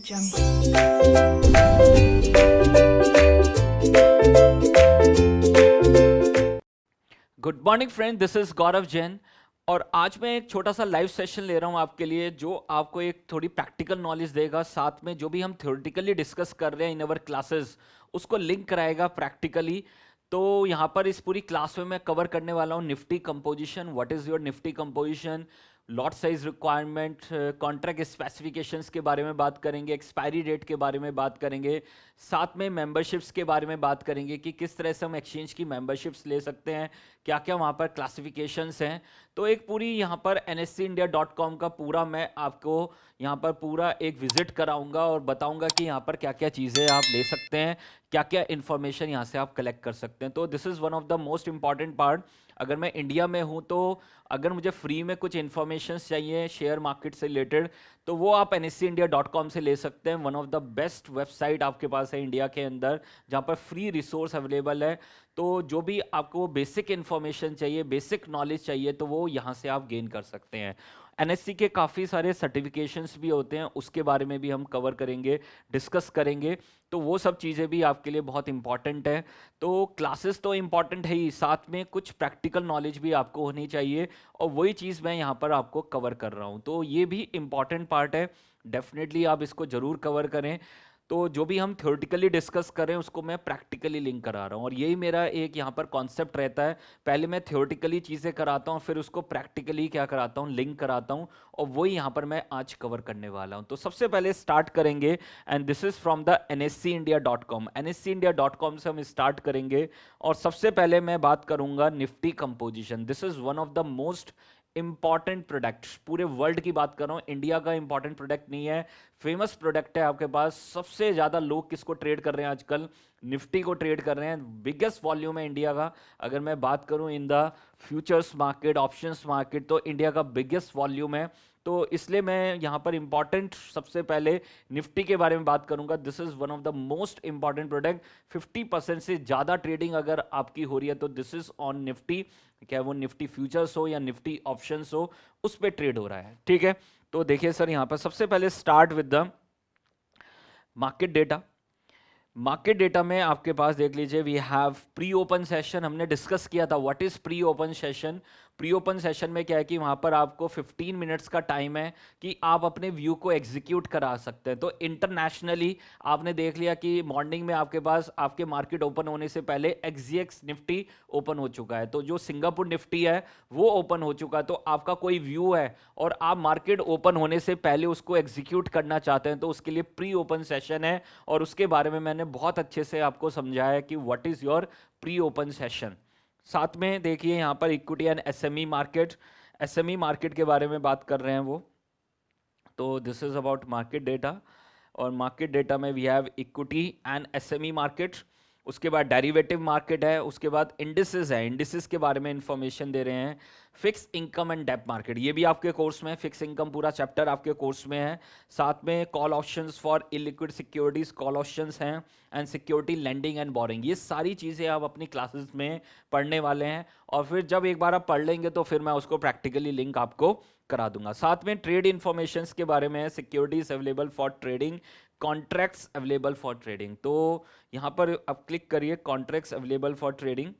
Jungle. Good morning friend, this is Gaurav Jain. और आज मैं एक छोटा सा लाइव सेशन ले रहा हूं आपके लिए, जो आपको एक थोड़ी प्रैक्टिकल नॉलेज देगा, साथ में जो भी हम थ्योरेटिकली डिस्कस कर रहे हैं इन अवर क्लासेस उसको लिंक कराएगा प्रैक्टिकली। तो यहाँ पर इस पूरी क्लास में मैं कवर करने वाला हूँ Nifty composition, what is your Nifty composition, lot size requirement, contract specifications के बारे में बात करेंगे, एक्सपायरी डेट के बारे में बात करेंगे, साथ में मेंबरशिप्स के बारे में बात करेंगे कि किस तरह से हम एक्सचेंज की मेंबरशिप्स ले सकते हैं, क्या क्या वहाँ पर क्लासिफिकेशंस हैं। तो एक पूरी यहाँ पर nseIndia.com का पूरा मैं आपको यहाँ पर पूरा एक विजिट कराऊंगा और बताऊंगा कि यहाँ पर क्या क्या चीज़ें आप ले सकते हैं, क्या क्या इन्फॉर्मेशन यहाँ से आप कलेक्ट कर सकते हैं। तो this is one of the most important part. अगर मैं इंडिया में हूँ तो अगर मुझे फ्री में कुछ इन्फॉर्मेशन चाहिए शेयर मार्केट से रिलेटेड, तो वो आप nseIndia.com से ले सकते हैं। One of the best website आपके पास है इंडिया के अंदर, जहाँ पर फ्री रिसोर्स अवेलेबल है। तो जो भी आपको बेसिक इन्फॉर्मेशन चाहिए, बेसिक नॉलेज चाहिए, तो वो यहाँ से आप गेन कर सकते हैं। एनएससी के काफ़ी सारे सर्टिफिकेशंस भी होते हैं, उसके बारे में भी हम कवर करेंगे, डिस्कस करेंगे। तो वो सब चीज़ें भी आपके लिए बहुत इंपॉर्टेंट है। तो क्लासेस तो इंपॉर्टेंट है ही, साथ में कुछ प्रैक्टिकल नॉलेज भी आपको होनी चाहिए, और वही चीज़ मैं यहाँ पर आपको कवर कर रहा हूँ। तो ये भी इंपॉर्टेंट पार्ट है, डेफिनेटली आप इसको ज़रूर कवर करें। तो जो भी हम थ्योरेटिकली डिस्कस करें उसको मैं प्रैक्टिकली लिंक करा रहा हूँ, और यही मेरा एक यहाँ पर कॉन्सेप्ट रहता है। पहले मैं थ्योरेटिकली चीज़ें कराता हूँ, फिर उसको प्रैक्टिकली क्या कराता हूँ, लिंक कराता हूँ, और वही यहाँ पर मैं आज कवर करने वाला हूँ। तो सबसे पहले स्टार्ट करेंगे, and this is from the nseIndia.com। nseIndia.com से हम स्टार्ट करेंगे, और सबसे पहले मैं बात करूँगा Nifty composition. This is one of the most important product, पूरे वर्ल्ड की बात कर रहा हूँ, इंडिया का इंपॉर्टेंट प्रोडक्ट नहीं है, फेमस प्रोडक्ट है आपके पास। सबसे ज़्यादा लोग किसको ट्रेड कर रहे हैं आजकल, निफ्टी को ट्रेड कर रहे हैं। बिगेस्ट वॉल्यूम है इंडिया का। अगर मैं बात करूं in the futures market, options market, तो इंडिया का बिगेस्ट वॉल्यूम है। तो इसलिए मैं यहाँ पर इंपॉर्टेंट सबसे पहले निफ्टी के बारे में बात करूंगा। This is one of the most important product. 50% से ज़्यादा ट्रेडिंग अगर आपकी हो रही है तो दिस इज ऑन निफ्टी। क्या वो निफ्टी फ्यूचर्स हो या निफ्टी ऑप्शंस हो, उस पर ट्रेड हो रहा है, ठीक है। तो देखिए सर, यहाँ पर सबसे पहले start with the market data. Market data में आपके पास देख लीजिए, we have pre open session. हमने डिस्कस किया था what is pre open session. Pre open session में क्या है कि वहां पर आपको 15 मिनट्स का टाइम है कि आप अपने व्यू को एग्जीक्यूट करा सकते हैं। तो इंटरनेशनली आपने देख लिया कि मॉर्निंग में आपके पास आपके मार्केट ओपन होने से पहले एक्सजीएक्स निफ्टी ओपन हो चुका है, तो जो सिंगापुर निफ्टी है वो ओपन हो चुका है। तो आपका कोई व्यू है और आप मार्केट ओपन होने से पहले उसको एग्जीक्यूट करना चाहते हैं, तो उसके लिए प्री ओपन सेशन है, और उसके बारे में मैंने बहुत अच्छे से आपको समझाया कि what is your pre open session. साथ में देखिए यहाँ पर equity and SME market, SME market के बारे में बात कर रहे हैं वो। तो this is about market data, और मार्केट डेटा में we have equity and SME market. उसके बाद डेरिवेटिव मार्केट है, उसके बाद इंडिसेस है, इंडिसेस के बारे में इंफॉर्मेशन दे रहे हैं। Fix income and depth market, ये भी आपके कोर्स में, फिक्स इनकम पूरा चैप्टर आपके कोर्स में है। साथ में call options for illiquid securities, call options हैं, and security lending and boring. ये सारी चीज़ें आप अपनी क्लासेस में पढ़ने वाले हैं, और फिर जब एक बार आप पढ़ लेंगे तो फिर मैं उसको प्रैक्टिकली लिंक आपको करा दूंगा। साथ में ट्रेड इन्फॉर्मेशंस के बारे में है, securities available for trading, contracts available for trading. तो यहाँ पर आप क्लिक करिए कॉन्ट्रैक्ट्स अवेलेबल फॉर ट्रेडिंग।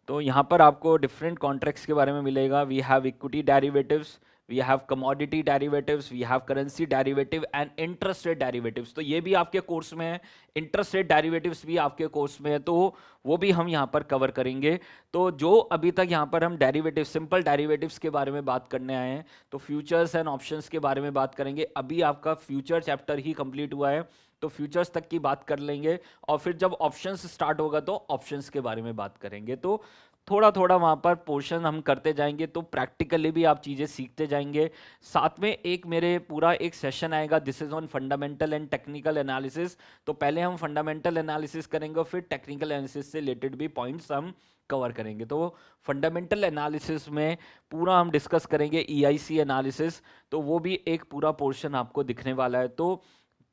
तो यहाँ पर आपको डिफरेंट कॉन्ट्रैक्ट्स के बारे में मिलेगा। We have equity derivatives, we have commodity derivatives, we have currency derivative and interest rate derivatives. तो ये भी आपके कोर्स में है, इंटरेस्ट रेट डेरिवेटिव्स भी आपके कोर्स में है, तो वो भी हम यहाँ पर कवर करेंगे। तो जो अभी तक यहाँ पर हम डेरिवेटिव, सिंपल डेरिवेटिव्स के बारे में बात करने आए हैं, तो फ्यूचर्स एंड ऑप्शंस के बारे में बात करेंगे। अभी आपका फ्यूचर चैप्टर ही कंप्लीट हुआ है, तो फ्यूचर्स तक की बात कर लेंगे, और फिर जब ऑप्शंस स्टार्ट होगा तो ऑप्शंस के बारे में बात करेंगे। तो थोड़ा थोड़ा वहाँ पर पोर्शन हम करते जाएंगे, तो प्रैक्टिकली भी आप चीज़ें सीखते जाएंगे। साथ में एक मेरे पूरा एक सेशन आएगा, this is on fundamental and technical analysis. तो पहले हम फंडामेंटल एनालिसिस करेंगे और फिर टेक्निकल एनालिसिस से रिलेटेड भी पॉइंट्स हम कवर करेंगे। तो फंडामेंटल एनालिसिस में पूरा हम डिस्कस करेंगे ईआईसी एनालिसिस, तो वो भी एक पूरा पोर्शन आपको दिखने वाला है। तो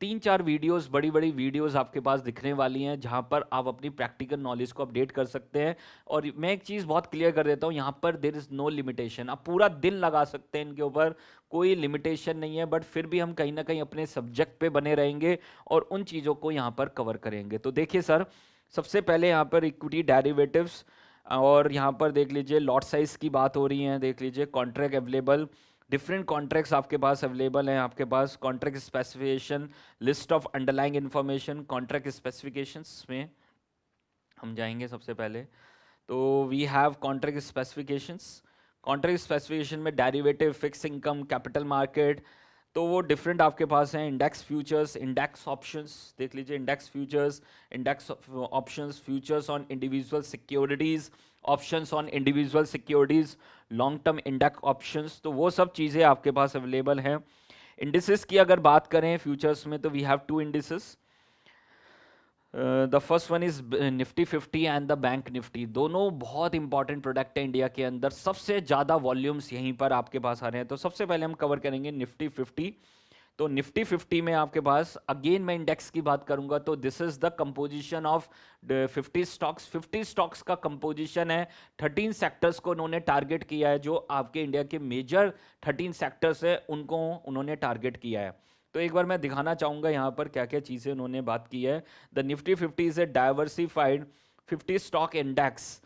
3-4 वीडियोस, बड़ी बड़ी वीडियोस आपके पास दिखने वाली हैं जहां पर आप अपनी प्रैक्टिकल नॉलेज को अपडेट कर सकते हैं। और मैं एक चीज़ बहुत क्लियर कर देता हूं, यहां पर देर इज़ नो लिमिटेशन, आप पूरा दिन लगा सकते हैं इनके ऊपर, कोई लिमिटेशन नहीं है। बट फिर भी हम कहीं ना कहीं अपने सब्जेक्ट पे बने रहेंगे और उन चीज़ों को यहाँ पर कवर करेंगे। तो देखिए सर, सबसे पहले यहाँ पर इक्विटी डेरिवेटिव्स, और यहाँ पर देख लीजिए लॉट साइज की बात हो रही है, देख लीजिए कॉन्ट्रैक्ट अवेलेबल, डिफरेंट कॉन्ट्रैक्ट्स आपके पास अवेलेबल हैं, आपके पास contract specification, list of underlying information, contract specifications में हम जाएंगे सबसे पहले। तो we have contract specifications, contract specification में derivative, fix income, capital market, तो वो डिफरेंट आपके पास हैं। इंडेक्स फ्यूचर्स, इंडेक्स ऑप्शंस, देख लीजिए index futures, index options, futures on individual securities, options on individual securities, long term index options, तो वो सब चीज़ें आपके पास अवेलेबल हैं। इंडिसेस की अगर बात करें फ्यूचर्स में, तो we have 2 indices. The first one is Nifty 50 and the Bank Nifty, दोनों बहुत इंपॉर्टेंट प्रोडक्ट है इंडिया के अंदर, सबसे ज़्यादा वॉल्यूम्स यहीं पर आपके पास आ रहे हैं। तो सबसे पहले हम कवर करेंगे निफ्टी 50। तो निफ्टी 50 में आपके पास अगेन मैं इंडेक्स की बात करूंगा, तो this is the composition of 50 stocks. 50 stocks का कंपोजिशन है, 13 सेक्टर्स को उन्होंने टारगेट किया है, जो आपके इंडिया के मेजर 13 सेक्टर्स है उनको उन्होंने टारगेट किया है। तो एक बार मैं दिखाना चाहूंगा यहाँ पर क्या क्या चीज़ें उन्होंने बात की है। The Nifty 50 is a diversified 50 stock index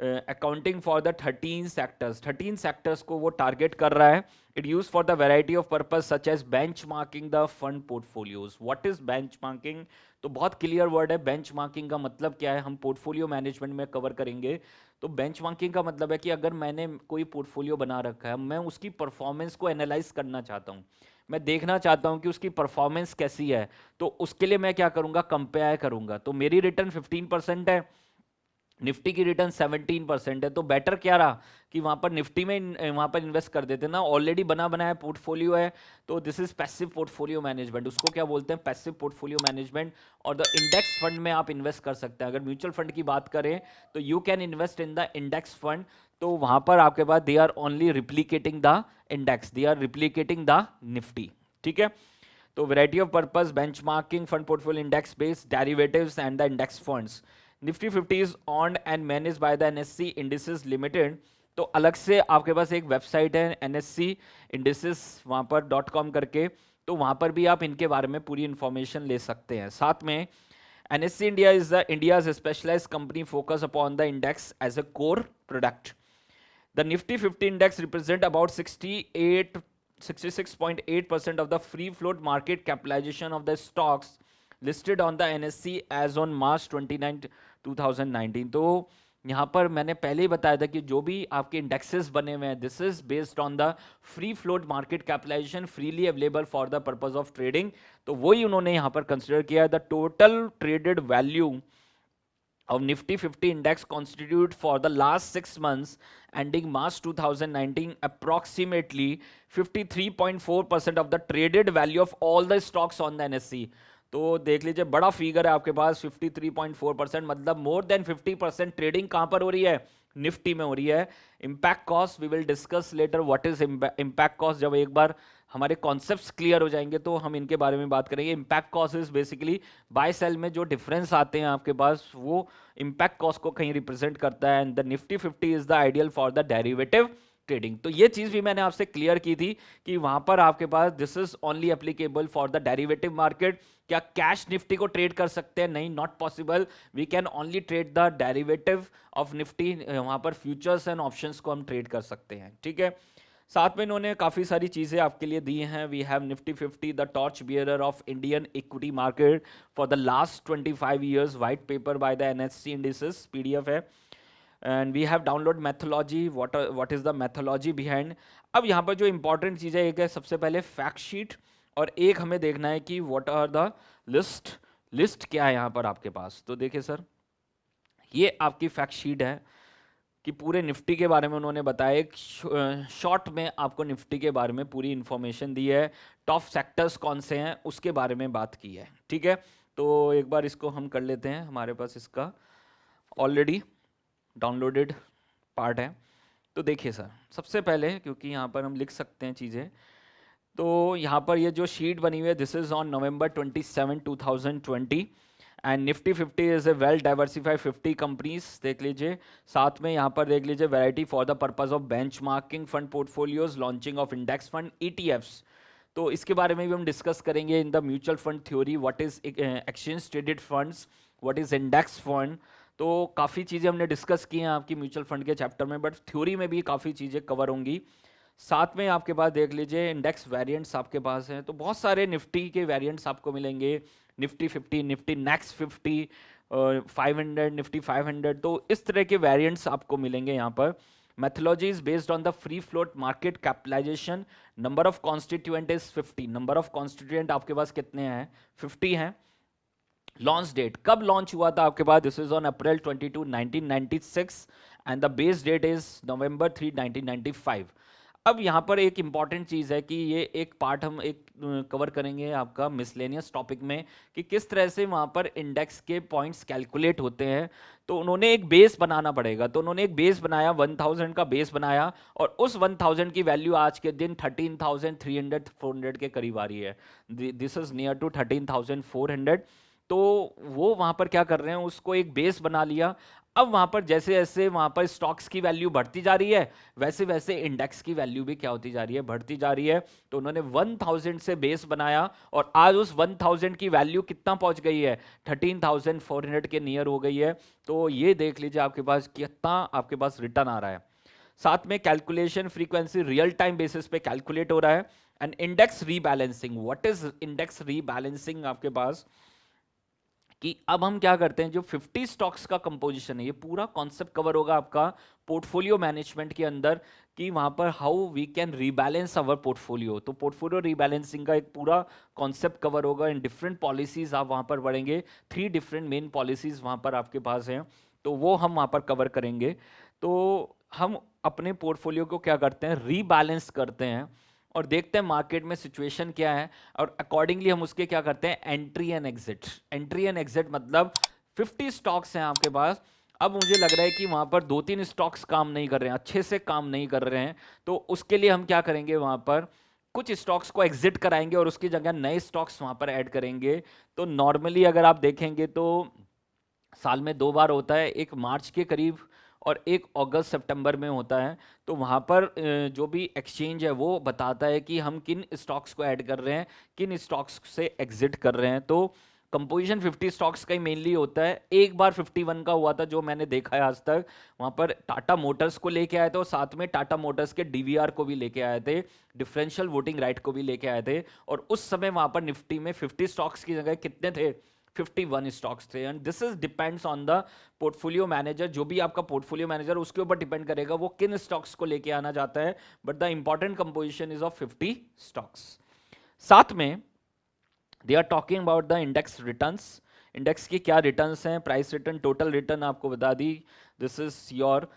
accounting for the 13 sectors, 13 sectors को वो टारगेट कर रहा है। It use for the variety of purpose such as benchmarking the fund portfolios. What is benchmarking? तो बहुत क्लियर वर्ड है, benchmarking का मतलब क्या है, हम पोर्टफोलियो मैनेजमेंट में कवर करेंगे। तो बेंचमार्किंग का मतलब है कि अगर मैंने कोई पोर्टफोलियो बना रखा है, मैं उसकी परफॉर्मेंस को एनालाइज करना चाहता हूँ, मैं देखना चाहता हूँ कि उसकी परफॉर्मेंस कैसी है, तो उसके लिए मैं क्या करूँगा, कंपेयर करूँगा। तो मेरी रिटर्न 15% है, निफ्टी की रिटर्न 17% है, तो बेटर क्या रहा कि वहां पर निफ्टी में वहां पर इन्वेस्ट कर देते ना, ऑलरेडी बना बनाया पोर्टफोलियो है। तो this is passive portfolio management, उसको क्या बोलते हैं, पैसिव पोर्टफोलियो मैनेजमेंट। और द इंडेक्स फंड में आप इन्वेस्ट कर सकते हैं। अगर म्यूचुअल फंड की बात करें तो you can invest in the index fund, तो वहां पर आपके पास they are only replicating the index, they are replicating the Nifty, ठीक है। तो variety of purpose, benchmarking, fund portfolio, index based derivatives and the index funds. Nifty 50 is owned and manage by the NSC indices limited. तो अलग से आपके पास एक website है NSC indices, वहां पर .com करके, तो वहां पर भी आप इनके बारे में पूरी इंफॉर्मेशन ले सकते हैं। साथ में NSC India is the India's specialised company focus upon the index as a core product. The Nifty 50 index represent about 66.8% of the free float market capitalization of the stocks listed on the NSE as on March 29, 2019। तो यहाँ पर मैंने पहले ही बताया था कि जो भी आपके इंडेक्सेस बने हुए हैं, this is based on the free float market capitalisation freely available for the purpose of trading. तो वही उन्होंने यहाँ पर कंसिडर किया है। The total traded value of Nifty 50 index constitute for the last 6 months ending March 2019 approximately 53.4% of the traded value of all the stocks on the NSE। तो देख लीजिए बड़ा फिगर है आपके पास 53.4%, मतलब मोर देन 50% ट्रेडिंग कहां पर हो रही है, निफ्टी में हो रही है। Impact cost we will discuss later, what is impact cost. जब एक बार हमारे कॉन्सेप्ट्स क्लियर हो जाएंगे तो हम इनके बारे में बात करेंगे। Impact cost is basically buy sell में जो डिफरेंस आते हैं आपके पास, वो इम्पैक्ट कॉस्ट को कहीं रिप्रेजेंट करता है। And the Nifty 50 is the ideal for the derivative trading. तो ये चीज भी मैंने आपसे क्लियर की थी कि वहां पर आपके पास this is only applicable for the derivative market. क्या कैश निफ्टी को ट्रेड कर सकते हैं? नहीं, not possible. We can only trade the derivative of Nifty, वहां पर फ्यूचर्स एंड ऑप्शंस को हम ट्रेड कर सकते हैं, ठीक है। साथ में इन्होंने काफ़ी सारी चीज़ें आपके लिए दी हैं। We have Nifty 50 the torch bearer of Indian equity market for the last 25 years, white paper by the NSC indices, PDF है। And we have download methodology, what is the methodology behind. अब यहाँ पर जो important चीज़ है, एक है सबसे पहले फैक्ट शीट, और एक हमें देखना है कि व्हाट आर द लिस्ट क्या है यहाँ पर आपके पास। तो देखिए सर, ये आपकी फैक्ट शीट है कि पूरे निफ्टी के बारे में उन्होंने बताया। एक शॉर्ट में आपको निफ्टी के बारे में पूरी इंफॉर्मेशन दी है, टॉप सेक्टर्स कौन से हैं उसके बारे में बात की है, ठीक है। तो एक बार इसको हम कर लेते हैं, हमारे पास इसका ऑलरेडी डाउनलोडेड पार्ट है। तो देखिए सर, सबसे पहले क्योंकि यहाँ पर हम लिख सकते हैं चीज़ें, तो यहाँ पर ये जो शीट बनी हुई है, this is on November 27, 2020 and Nifty 50 is A well diversified 50 companies, देख लीजिए। साथ में यहाँ पर देख लीजिए variety for the purpose of benchmarking fund portfolios, launching of index fund, ETFs. तो इसके बारे में भी हम डिस्कस करेंगे in the mutual fund theory, what is exchange traded funds, what is index fund. तो काफ़ी चीज़ें हमने डिस्कस की हैं आपकी म्यूचुअल फंड के चैप्टर में, बट थ्योरी में भी काफ़ी चीज़ें कवर होंगी। साथ में आपके पास देख लीजिए इंडेक्स वेरिएंट्स आपके पास हैं, तो बहुत सारे निफ्टी के वेरिएंट्स आपको मिलेंगे, निफ्टी 50, निफ्टी नेक्स्ट 50, 500, निफ्टी 500, तो इस तरह के वेरिएंट्स आपको मिलेंगे यहाँ पर। methodology is based on the free float market capitalization, number of constituent is 50, number of constituent आपके पास कितने हैं, 50 हैं। लॉन्च डेट कब लॉन्च हुआ था आपके पास, this is on April 22, 1996 and the base date is November 3, 1995। अब यहाँ पर एक इंपॉर्टेंट चीज़ है कि ये एक पार्ट हम एक कवर करेंगे आपका मिसलेनियस टॉपिक में, कि किस तरह से वहाँ पर इंडेक्स के पॉइंट्स कैलकुलेट होते हैं। तो उन्होंने एक बेस बनाना पड़ेगा, तो उन्होंने एक बेस बनाया, 1000 का बेस बनाया, और उस 1000 की वैल्यू आज के दिन 13,300 400 के करीब आ रही है, दिस इज नियर टू 13,400। तो वो वहाँ पर क्या कर रहे हैं, उसको एक बेस बना लिया। अब वहाँ पर जैसे जैसे वहाँ पर स्टॉक्स की वैल्यू बढ़ती जा रही है, वैसे वैसे इंडेक्स की वैल्यू भी क्या होती जा रही है, बढ़ती जा रही है। तो उन्होंने 1000 से बेस बनाया, और आज उस 1000 की वैल्यू कितना पहुँच गई है, 13,400 के नियर हो गई है। तो ये देख लीजिए आपके पास कितना आपके पास रिटर्न आ रहा है। साथ में calculation frequency real time basis पे कैलकुलेट हो रहा है। And index rebalancing, what is index rebalancing आपके पास, कि अब हम क्या करते हैं, जो 50 स्टॉक्स का कंपोजिशन है, ये पूरा कॉन्सेप्ट कवर होगा आपका पोर्टफोलियो मैनेजमेंट के अंदर, कि वहां पर how we can rebalance our portfolio. तो पोर्टफोलियो रीबैलेंसिंग का एक पूरा कॉन्सेप्ट कवर होगा, इन डिफरेंट पॉलिसीज आप वहां पर पढ़ेंगे, 3 डिफरेंट मेन पॉलिसीज वहां पर आपके पास हैं, तो वो हम वहां पर कवर करेंगे। तो हम अपने पोर्टफोलियो को क्या करते हैं, रीबैलेंस करते हैं, और देखते हैं मार्केट में सिचुएशन क्या है, और अकॉर्डिंगली हम उसके क्या करते हैं, entry and exit. Entry and exit मतलब 50 स्टॉक्स हैं आपके पास, अब मुझे लग रहा है कि वहां पर 2-3 स्टॉक्स काम नहीं कर रहे हैं, अच्छे से काम नहीं कर रहे हैं, तो उसके लिए हम क्या करेंगे, वहां पर कुछ स्टॉक्स को एग्जिट कराएंगे और उसकी जगह नए स्टॉक्स वहां पर ऐड करेंगे। तो नॉर्मली अगर आप देखेंगे तो साल में 2 बार होता है, एक मार्च के करीब और एक अगस्त सितंबर में होता है। तो वहाँ पर जो भी एक्सचेंज है वो बताता है कि हम किन स्टॉक्स को ऐड कर रहे हैं, किन स्टॉक्स से एग्जिट कर रहे हैं। तो कंपोजिशन 50 स्टॉक्स का ही मेनली होता है। एक बार 51 का हुआ था जो मैंने देखा है आज तक, वहाँ पर टाटा मोटर्स को लेके आए थे, और साथ में टाटा मोटर्स के डीवीआर को भी लेके आए थे, डिफरेंशियल वोटिंग राइट को भी लेके आए थे, और उस समय वहाँ पर निफ्टी में 50 स्टॉक्स की जगह कितने थे, 51 स्टॉक्स थे। And this is depends on the portfolio manager, जो भी आपका पोर्टफोलियो मैनेजर उसके ऊपर डिपेंड करेगा वो किन स्टॉक्स को लेके आना चाहता है, but the important composition is of 50 stocks. साथ में they are talking about the index returns, index की क्या रिटर्न्स हैं, प्राइस रिटर्न, टोटल रिटर्न आपको बता दी, दिस इज योर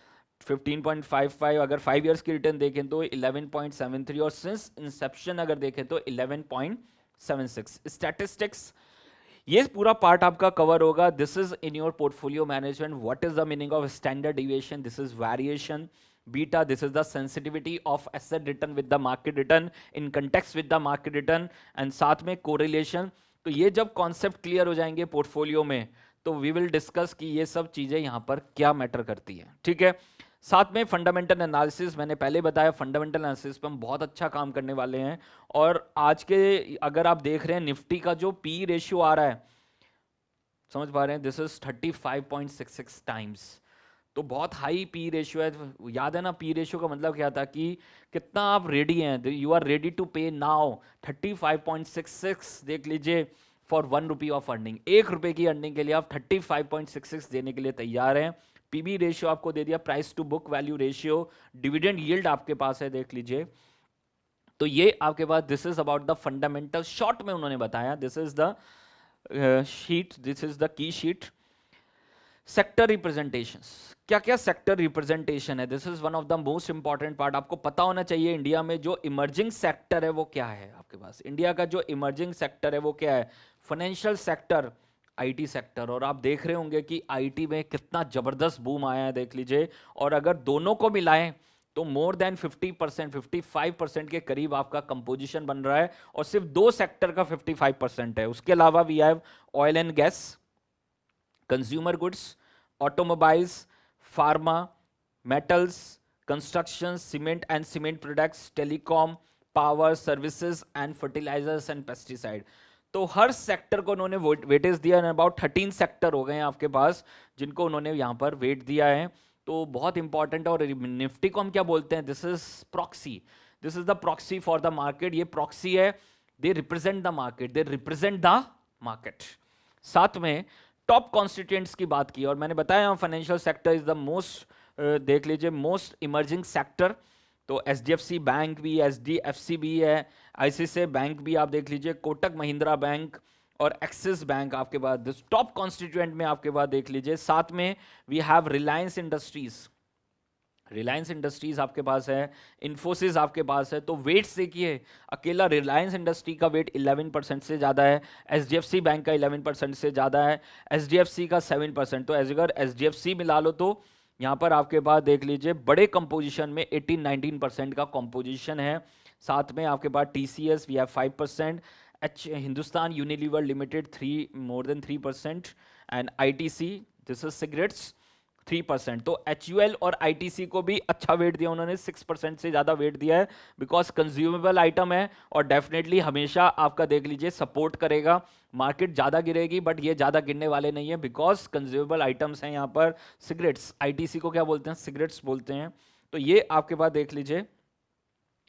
15.55, अगर 5 इयर्स की रिटर्न देखें तो 11.73, और सिंस इंसेप्शन अगर देखें तो 11.76। स्टैटिस्टिक्स, ये पूरा पार्ट आपका कवर होगा। This is in your portfolio management, what is the meaning of standard deviation, this is variation. Beta, this is the sensitivity of asset return with the market return in context with the market return, and साथ में correlation. तो ये जब concept clear हो जाएंगे portfolio में, तो we will discuss कि ये सब चीजें यहाँ पर क्या मैटर करती है, ठीक है। साथ में फंडामेंटल एनालिसिस, मैंने पहले बताया फंडामेंटल एनालिसिस पे हम बहुत अच्छा काम करने वाले हैं। और आज के अगर आप देख रहे हैं निफ्टी का जो पी रेशियो आ रहा है, समझ पा रहे हैं, दिस इज 35.66 टाइम्स, तो बहुत हाई पी रेशियो है। याद है ना, पी रेशियो का मतलब क्या था, कि कितना आप रेडी हैं, यू आर रेडी टू पे नाउ। 35.66 देख लीजिए, फॉर 1 रुपी ऑफ अर्निंग, 1 रुपए की अर्निंग के लिए आप 35.66 देने के लिए तैयार हैं। पीबी रेशियो आपको दे दिया, price to book value ratio, dividend yield आपके पास है, देख लीजिए। तो ये आपके पास, this is about the fundamental, short में उन्होंने बताया, this is the sheet, this is the key sheet. Sector representations, क्या क्या सेक्टर रिप्रेजेंटेशन है, this is one of the most important part. आपको पता होना चाहिए इंडिया में जो इमर्जिंग सेक्टर है वो क्या है आपके पास। इंडिया का जो इमर्जिंग सेक्टर है वो क्या है, फाइनेंशियल सेक्टर, आईटी सेक्टर। और आप देख रहे होंगे कि आईटी में कितना जबरदस्त बूम आया है, देख लीजिए। और अगर दोनों को मिलाएं तो मोर देन 50%, 55% के करीब आपका कंपोजिशन बन रहा है, और सिर्फ 2 सेक्टर का 55% है। उसके अलावा we have oil and gas, consumer goods, automobiles, pharma, metals, construction, cement and cement products, telecom, power services and fertilisers and pesticide. तो हर सेक्टर को उन्होंने वेटेज दिया, अबाउट 13 सेक्टर हो गए हैं आपके पास जिनको उन्होंने यहाँ पर वेट दिया है। तो बहुत इंपॉर्टेंट है। और निफ्टी को हम क्या बोलते हैं? This is proxy, this is the proxy for the market. ये प्रॉक्सी है, they represent the market, they represent the market. साथ में टॉप कॉन्स्टिट्यूएंट्स की बात की, और मैंने बताया financial sector is the most, देख लीजिए, मोस्ट इमर्जिंग सेक्टर। तो एचडीएफसी बैंक भी, एचडीएफसी भी है, आईसीआईसीआई बैंक भी आप देख लीजिए, कोटक महिंद्रा बैंक और एक्सिस बैंक आपके पास टॉप कॉन्स्टिट्यूएंट में आपके पास देख लीजिए। साथ में we have Reliance Industries, Reliance Industries आपके पास है, इन्फोसिस आपके पास है। तो वेट्स देखिए, अकेला रिलायंस इंडस्ट्री का वेट 11% से ज़्यादा है, एचडीएफसी बैंक का 11% से ज़्यादा है, एचडीएफसी का 7%। तो अगर एचडीएफसी मिला लो तो यहाँ पर आपके पास देख लीजिए बड़े कंपोजिशन में 18-19% का कंपोजिशन है। साथ में आपके पास TCS we have 5%, Hindustan Unilever limited more than 3%, and ITC this is cigarettes 3%। तो एचयूएल और आईटीसी को भी अच्छा वेट दिया उन्होंने, 6% से ज़्यादा वेट दिया है, बिकॉज कंज्यूमेबल आइटम है और डेफिनेटली हमेशा आपका देख लीजिए सपोर्ट करेगा। मार्केट ज़्यादा गिरेगी बट ये ज़्यादा गिरने वाले नहीं है, बिकॉज कंज्यूमेबल आइटम्स हैं यहाँ पर। सिगरेट्स, आईटीसी को क्या बोलते हैं? सिगरेट्स बोलते हैं। तो ये आपके पास देख लीजिए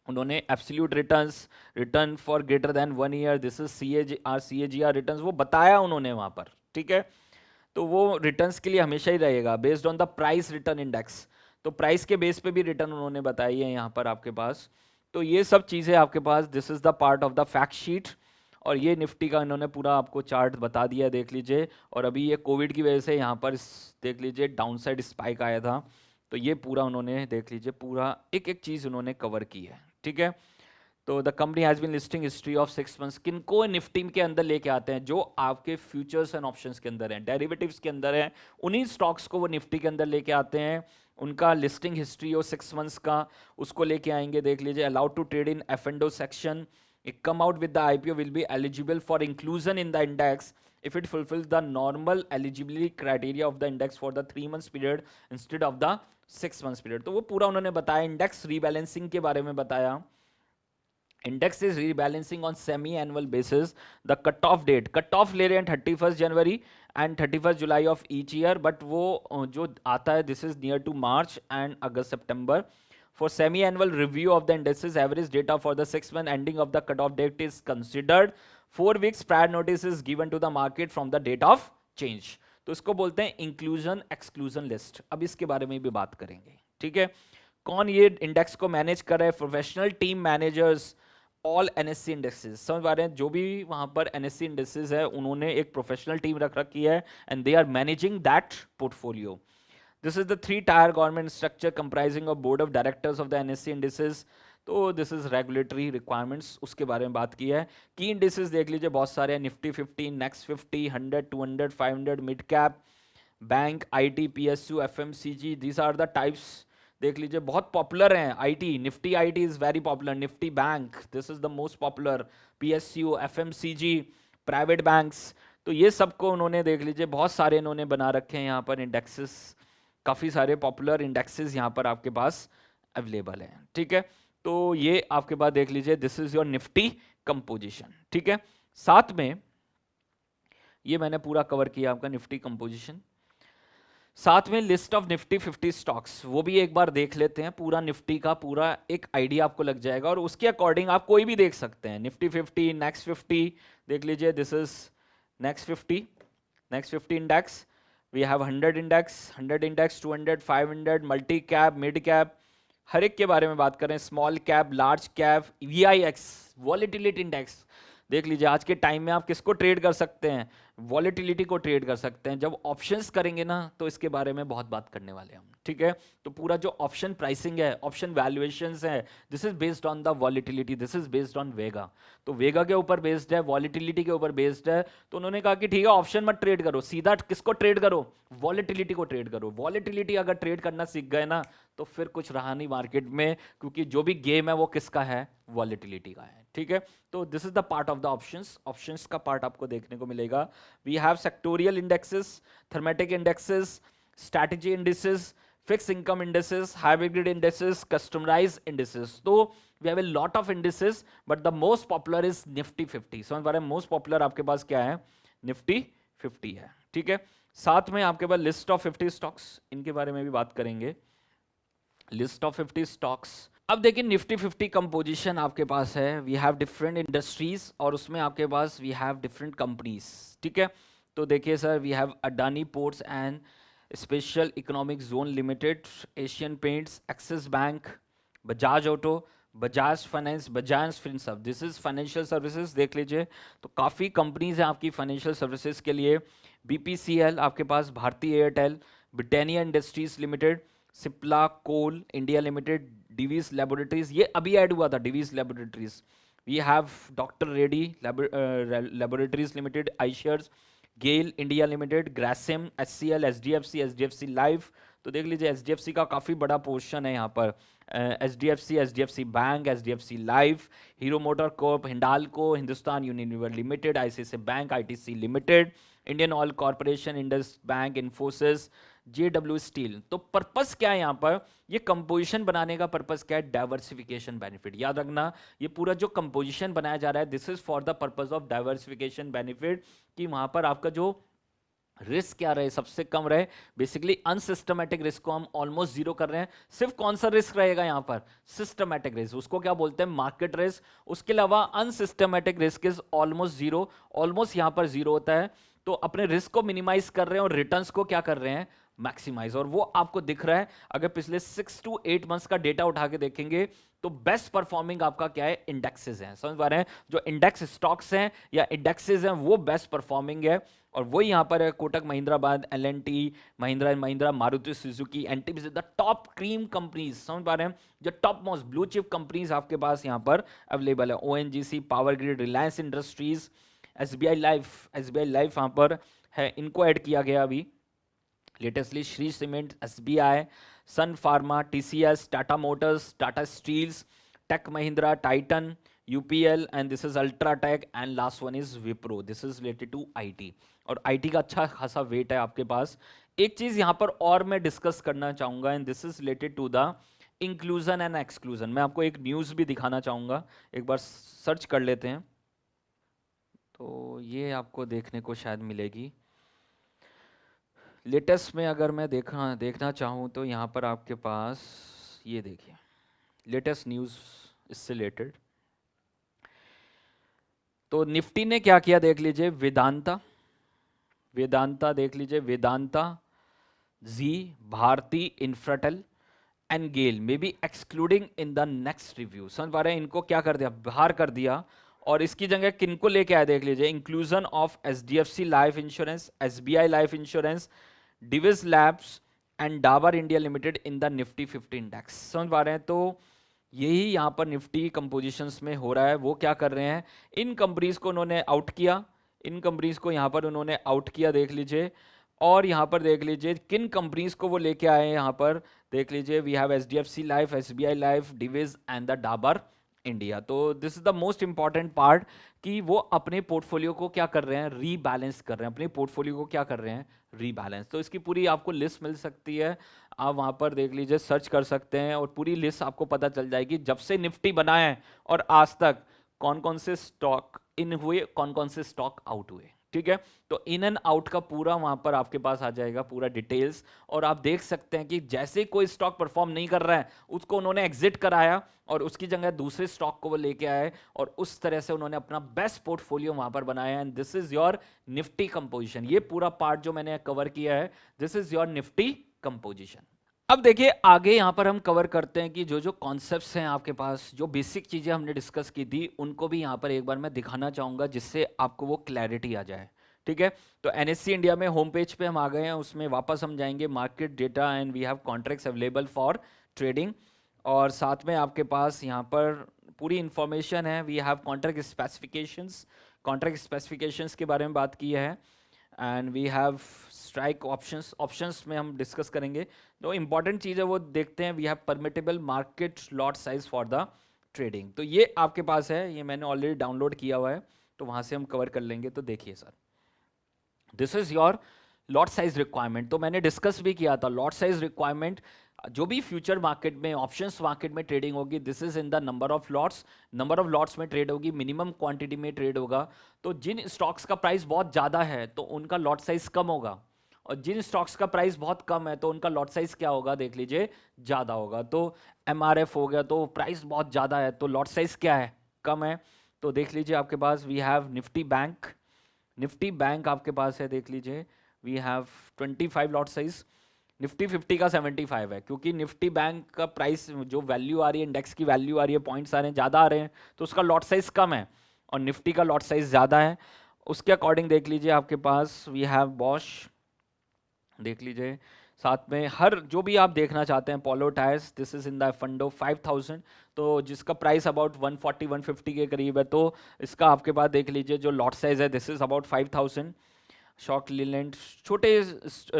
उन्होंने absolute returns, return for greater than 1 year, this is CAGR returns, वो बताया उन्होंने वहाँ पर, ठीक है। तो वो रिटर्न्स के लिए हमेशा ही रहेगा based on the price return index. तो प्राइस के बेस पे भी रिटर्न उन्होंने बताई है यहाँ पर आपके पास। तो ये सब चीज़ें आपके पास, this is the part of the fact sheet. और ये निफ्टी का इन्होंने पूरा आपको चार्ट बता दिया, देख लीजिए। और अभी ये कोविड की वजह से यहाँ पर देख लीजिए डाउनसाइड स्पाइक आया था, तो ये पूरा उन्होंने देख लीजिए, पूरा एक एक चीज़ उन्होंने कवर की है, ठीक है। तो the company has been listing history of 6 months. किनको निफ्टी के अंदर लेके आते हैं? जो आपके फ्यूचर्स एंड ऑप्शंस के अंदर हैं, डेरिवेटिव्स के अंदर हैं, उन्हीं स्टॉक्स को वो निफ्टी के अंदर लेके आते हैं। उनका लिस्टिंग हिस्ट्री हो 6 मंथ्स का, उसको लेके आएंगे, देख लीजिए। अलाउड टू ट्रेड इन एफ&ओ section, it come out with the IPO will be eligible for inclusion in the index if it fulfills the normal eligibility criteria of the index for the 3 months period instead of the 6 months period। तो वो पूरा उन्होंने बताया। Index rebalancing के बारे में बताया। Index is rebalancing on semi annual basis. The cut off date, cut off ले रहे हैं 31 January and 31 July of each year, but वो जो आता है this is near to March and August September. For semi-annual review of the indices, average data for the 6 month ending of the cutoff date is considered. 4 weeks prior notice is given to the market from the date of change. तो इसको बोलते हैं inclusion exclusion list. अब इसके बारे में भी बात करेंगे, ठीक है। कौन ये इंडेक्स को मैनेज कर रहा है? Professional team managers all NSC indexes. समझ पा रहे हैं? जो भी वहां पर एनएससी इंडेक्सेस है उन्होंने एक प्रोफेशनल टीम रख रखी है and they are managing that portfolio. This is the 3-tier government structure comprising of board of directors of the NSE indices। तो this is regulatory requirements, उसके बारे में बात की है। की indices देख लीजिए बहुत सारे हैं, Nifty 50, next 50, 100, 200, 500, mid cap, bank, IT, PSU, FMCG, these are the types। देख लीजिए बहुत पॉपुलर हैं। IT, Nifty IT is very popular, Nifty bank this is the most popular, PSU, FMCG, private banks. तो ये सबको उन्होंने देख लीजिए बहुत सारे इन्होंने बना रखे हैं यहाँ पर इंडेक्सेस। काफ़ी सारे पॉपुलर इंडेक्सेस यहाँ पर आपके पास अवेलेबल हैं, ठीक है। तो ये आपके पास देख लीजिए, this is your Nifty composition, ठीक है। साथ में ये मैंने पूरा कवर किया आपका निफ्टी कंपोजिशन। साथ में लिस्ट ऑफ निफ्टी 50 स्टॉक्स, वो भी एक बार देख लेते हैं। पूरा निफ्टी का पूरा एक आइडिया आपको लग जाएगा और उसके अकॉर्डिंग आप कोई भी देख सकते हैं। निफ्टी 50, नेक्स्ट 50 देख लीजिए, this is next 50 index. We have 100 index, 200, 500, multi cap, mid cap, हर एक के बारे में बात करें। Small cap, large cap, VIX volatility index. देख लीजिए आज के टाइम में आप किसको ट्रेड कर सकते हैं? वॉलेटिलिटी को ट्रेड कर सकते हैं। जब ऑप्शंस करेंगे ना तो इसके बारे में बहुत बात करने वाले हैं हम, ठीक है। तो पूरा जो ऑप्शन प्राइसिंग है, ऑप्शन वैल्यूएशंस है, this is based on the volatility, this is based on vega. तो वेगा के ऊपर बेस्ड है, वॉलेटिलिटी के ऊपर बेस्ड है। तो उन्होंने कहा कि ठीक है ऑप्शन मत ट्रेड करो, सीधा किसको ट्रेड करो? वॉलेटिलिटी को ट्रेड करो। वॉलेटिलिटी अगर ट्रेड करना सीख गए ना तो फिर कुछ रहा नहीं मार्केट में, क्योंकि जो भी गेम है वो किसका है, वॉलेटिलिटी का है, ठीक है। तो this is the part of the options, options का पार्ट आपको देखने को मिलेगा। We have sectorial indexes, thematic indexes, strategy indices, fixed income indices, hybrid indices, customized indices. तो we have a lot of indices, but the most popular is Nifty 50. समझ पा रहे हैं, मोस्ट पॉपुलर आपके पास क्या है, निफ्टी 50 है, ठीक है। साथ में आपके पास लिस्ट ऑफ 50 स्टॉक्स, इनके बारे में भी बात करेंगे, लिस्ट ऑफ 50 स्टॉक्स। अब देखिए निफ्टी 50 कंपोजिशन आपके पास है, वी हैव डिफरेंट इंडस्ट्रीज और उसमें आपके पास वी हैव डिफरेंट कंपनीज, ठीक है। तो देखिए sir, we have Adani Ports and Special Economic Zone Limited, Asian Paints, Axis Bank, Bajaj Auto, Bajaj Finance, Bajaj Finserv, this is financial services. देख लीजिए तो काफ़ी कंपनीज हैं आपकी फाइनेंशियल सर्विसेज के लिए। बीपीसीएल आपके पास, Bharti Airtel, Britannia industries limited, Cipla coal India limited, Divi's laboratories, ये अभी ऐड हुआ था Divi's laboratories. We have doctor Reddy laboratories limited, Eichers, GAIL India limited, Grasim, HCL, HDFC life. तो देख लीजिए एचडीएफसी का काफ़ी बड़ा पोर्शन है यहाँ पर, HDFC bank, HDFC life, hero motor Corp, Hindalco, Hindustan Unilever limited, ICICI bank, ITC limited, Indian oil corporation, Indus bank, Infosys, JW steel. तो पर्पस क्या है यहाँ पर, ये कंपोजिशन बनाने का पर्पस क्या है, डाइवर्सिफिकेशन बेनिफिट। याद रखना ये पूरा जो कंपोजिशन बनाया जा रहा है, this is for the purpose of diversification benefit, कि वहां पर आपका जो रिस्क क्या रहे, सबसे कम रहे। बेसिकली अनसिस्टमैटिक रिस्क को हम ऑलमोस्ट जीरो कर रहे हैं। सिर्फ कौन सा रिस्क रहेगा यहाँ पर, सिस्टमैटिक रिस्क, उसको क्या बोलते हैं, मार्केट रिस्क। उसके अलावा unsystematic risk is almost zero, almost यहाँ पर जीरो होता है। तो अपने रिस्क को मिनिमाइज कर रहे हैं और रिटर्न्स को क्या कर रहे हैं, मैक्सिमाइज, और वो आपको दिख रहा है। अगर पिछले 6 to 8 मंथ्स का डेटा उठा के देखेंगे तो बेस्ट परफॉर्मिंग आपका क्या है, इंडेक्सेस हैं। समझ पा रहे हैं, जो इंडेक्स स्टॉक्स हैं या इंडेक्सेस हैं वो बेस्ट परफॉर्मिंग है, और वो यहाँ पर है कोटक महिंद्रा बाद, L&T, Mahindra and Mahindra, Maruti Suzuki, NTPC, the top cream companies. समझ पा रहे हैं, जो top most blue chip companies आपके पास यहाँ पर अवेलेबल है, ONGC, Power Grid, Reliance Industries, SBI Life यहाँ पर है, इनको ऐड किया गया अभी latestly, Shree Cement, SBI, Sun Pharma, TCS, Tata Motors, Tata Steels, Tech Mahindra, Titan, UPL, and this is UltraTech, and last one is Wipro, this is related to IT. और IT का अच्छा खासा वेट है आपके पास। एक चीज यहां पर और मैं डिस्कस करना चाहूंगा, and this is related to the inclusion and exclusion. मैं आपको एक न्यूज भी दिखाना चाहूंगा, एक बार सर्च कर लेते हैं तो ये आपको देखने को शायद मिलेगी। लेटेस्ट में अगर मैं देखना चाहूँ तो यहाँ पर आपके पास ये देखिए लेटेस्ट न्यूज़ इससे रिलेटेड। तो निफ्टी ने क्या किया देख लीजिए, वेदांता देख लीजिए, Vedanta, Zee, Bharti Infratel and GAIL may be excluding in the next review. समझ पा रहे हैं, इनको क्या कर दिया, बाहर कर दिया, और इसकी जगह किनको लेके आया देख लीजिए, inclusion of HDFC life insurance, SBI life insurance, Divi's labs and Dabur India limited in the Nifty 50 index. समझ पा रहे हैं, तो यही यहाँ पर निफ्टी कंपोजिशंस में हो रहा है। वो क्या कर रहे हैं, इन कंपनीज को उन्होंने आउट किया, इन कंपनीज को यहाँ पर उन्होंने आउट किया देख लीजिए, और यहाँ पर देख लीजिए किन कंपनीज को वो लेके आए हैं। यहाँ पर देख लीजिए, we have HDFC life, SBI life, Divi's and the Dabur India. तो this is the most important part, कि वो अपने पोर्टफोलियो को क्या कर रहे हैं, रीबैलेंस कर रहे हैं, अपने पोर्टफोलियो को क्या कर रहे हैं, रीबैलेंस। तो इसकी पूरी आपको लिस्ट मिल सकती है, आप वहाँ पर देख लीजिए, सर्च कर सकते हैं, और पूरी लिस्ट आपको पता चल जाएगी जब से निफ्टी बना है और आज तक कौन कौन से स्टॉक इन हुए, कौन कौन से स्टॉक आउट हुए, ठीक है। तो इन एंड आउट का पूरा वहां पर आपके पास आ जाएगा, पूरा डिटेल्स, और आप देख सकते हैं कि जैसे कोई स्टॉक परफॉर्म नहीं कर रहा है उसको उन्होंने एग्जिट कराया और उसकी जगह दूसरे स्टॉक को वो लेके आए, और उस तरह से उन्होंने अपना बेस्ट पोर्टफोलियो वहां पर बनाया। And this is your Nifty composition. ये पूरा पार्ट जो मैंने कवर किया है, this is your Nifty composition. अब देखिए आगे यहाँ पर हम कवर करते हैं कि जो जो कॉन्सेप्ट्स हैं आपके पास, जो बेसिक चीज़ें हमने डिस्कस की थी, उनको भी यहाँ पर एक बार मैं दिखाना चाहूँगा, जिससे आपको वो क्लैरिटी आ जाए, ठीक है। तो एनएससी इंडिया में होम पेज पे हम आ गए हैं, उसमें वापस हम जाएंगे market data, and we have contracts available for trading, और साथ में आपके पास यहाँ पर पूरी इंफॉर्मेशन है। वी हैव कॉन्ट्रैक्ट स्पेसिफिकेशंस के बारे में बात की है, and we have strike options, options में हम डिस्कस करेंगे। जो इंपॉर्टेंट चीज़ है वो देखते हैं, we have permittable market lot size for the trading. तो ये आपके पास है, ये मैंने ऑलरेडी डाउनलोड किया हुआ है, तो वहाँ से हम कवर कर लेंगे। तो देखिए sir, this is your lot size requirement. तो मैंने डिस्कस भी किया था लॉट साइज रिक्वायरमेंट, जो भी फ्यूचर मार्केट में, ऑप्शंस मार्केट में ट्रेडिंग होगी, this is in the number of lots, number of lots में ट्रेड होगी, मिनिमम क्वांटिटी में ट्रेड होगा। तो जिन स्टॉक्स का प्राइस बहुत ज़्यादा है तो उनका लॉट साइज कम होगा, और जिन स्टॉक्स का प्राइस बहुत कम है तो उनका लॉट साइज क्या होगा, देख लीजिए, ज़्यादा होगा। तो MRF हो गया, तो प्राइस बहुत ज़्यादा है तो लॉट साइज क्या है, कम है। तो देख लीजिए आपके पास we have Nifty bank, Nifty bank आपके पास है, देख लीजिए we have 25 lot size. Nifty 50 का 75 है, क्योंकि निफ्टी बैंक का प्राइस जो वैल्यू आ रही है, इंडेक्स की वैल्यू आ रही है, पॉइंट्स आ रहे हैं, ज़्यादा आ रहे हैं, तो उसका लॉट साइज कम है, और निफ्टी का लॉट साइज ज़्यादा है। उसके अकॉर्डिंग देख लीजिए आपके पास वी हैव बॉश, देख लीजिए साथ में हर जो भी आप देखना चाहते हैं, Polo tyres, this is in the F and O 5000, तो जिसका प्राइस अबाउट 140-150 के करीब है, तो इसका आपके पास देख लीजिए जो लॉट साइज है, this is about 5000। Shock Leyland, छोटे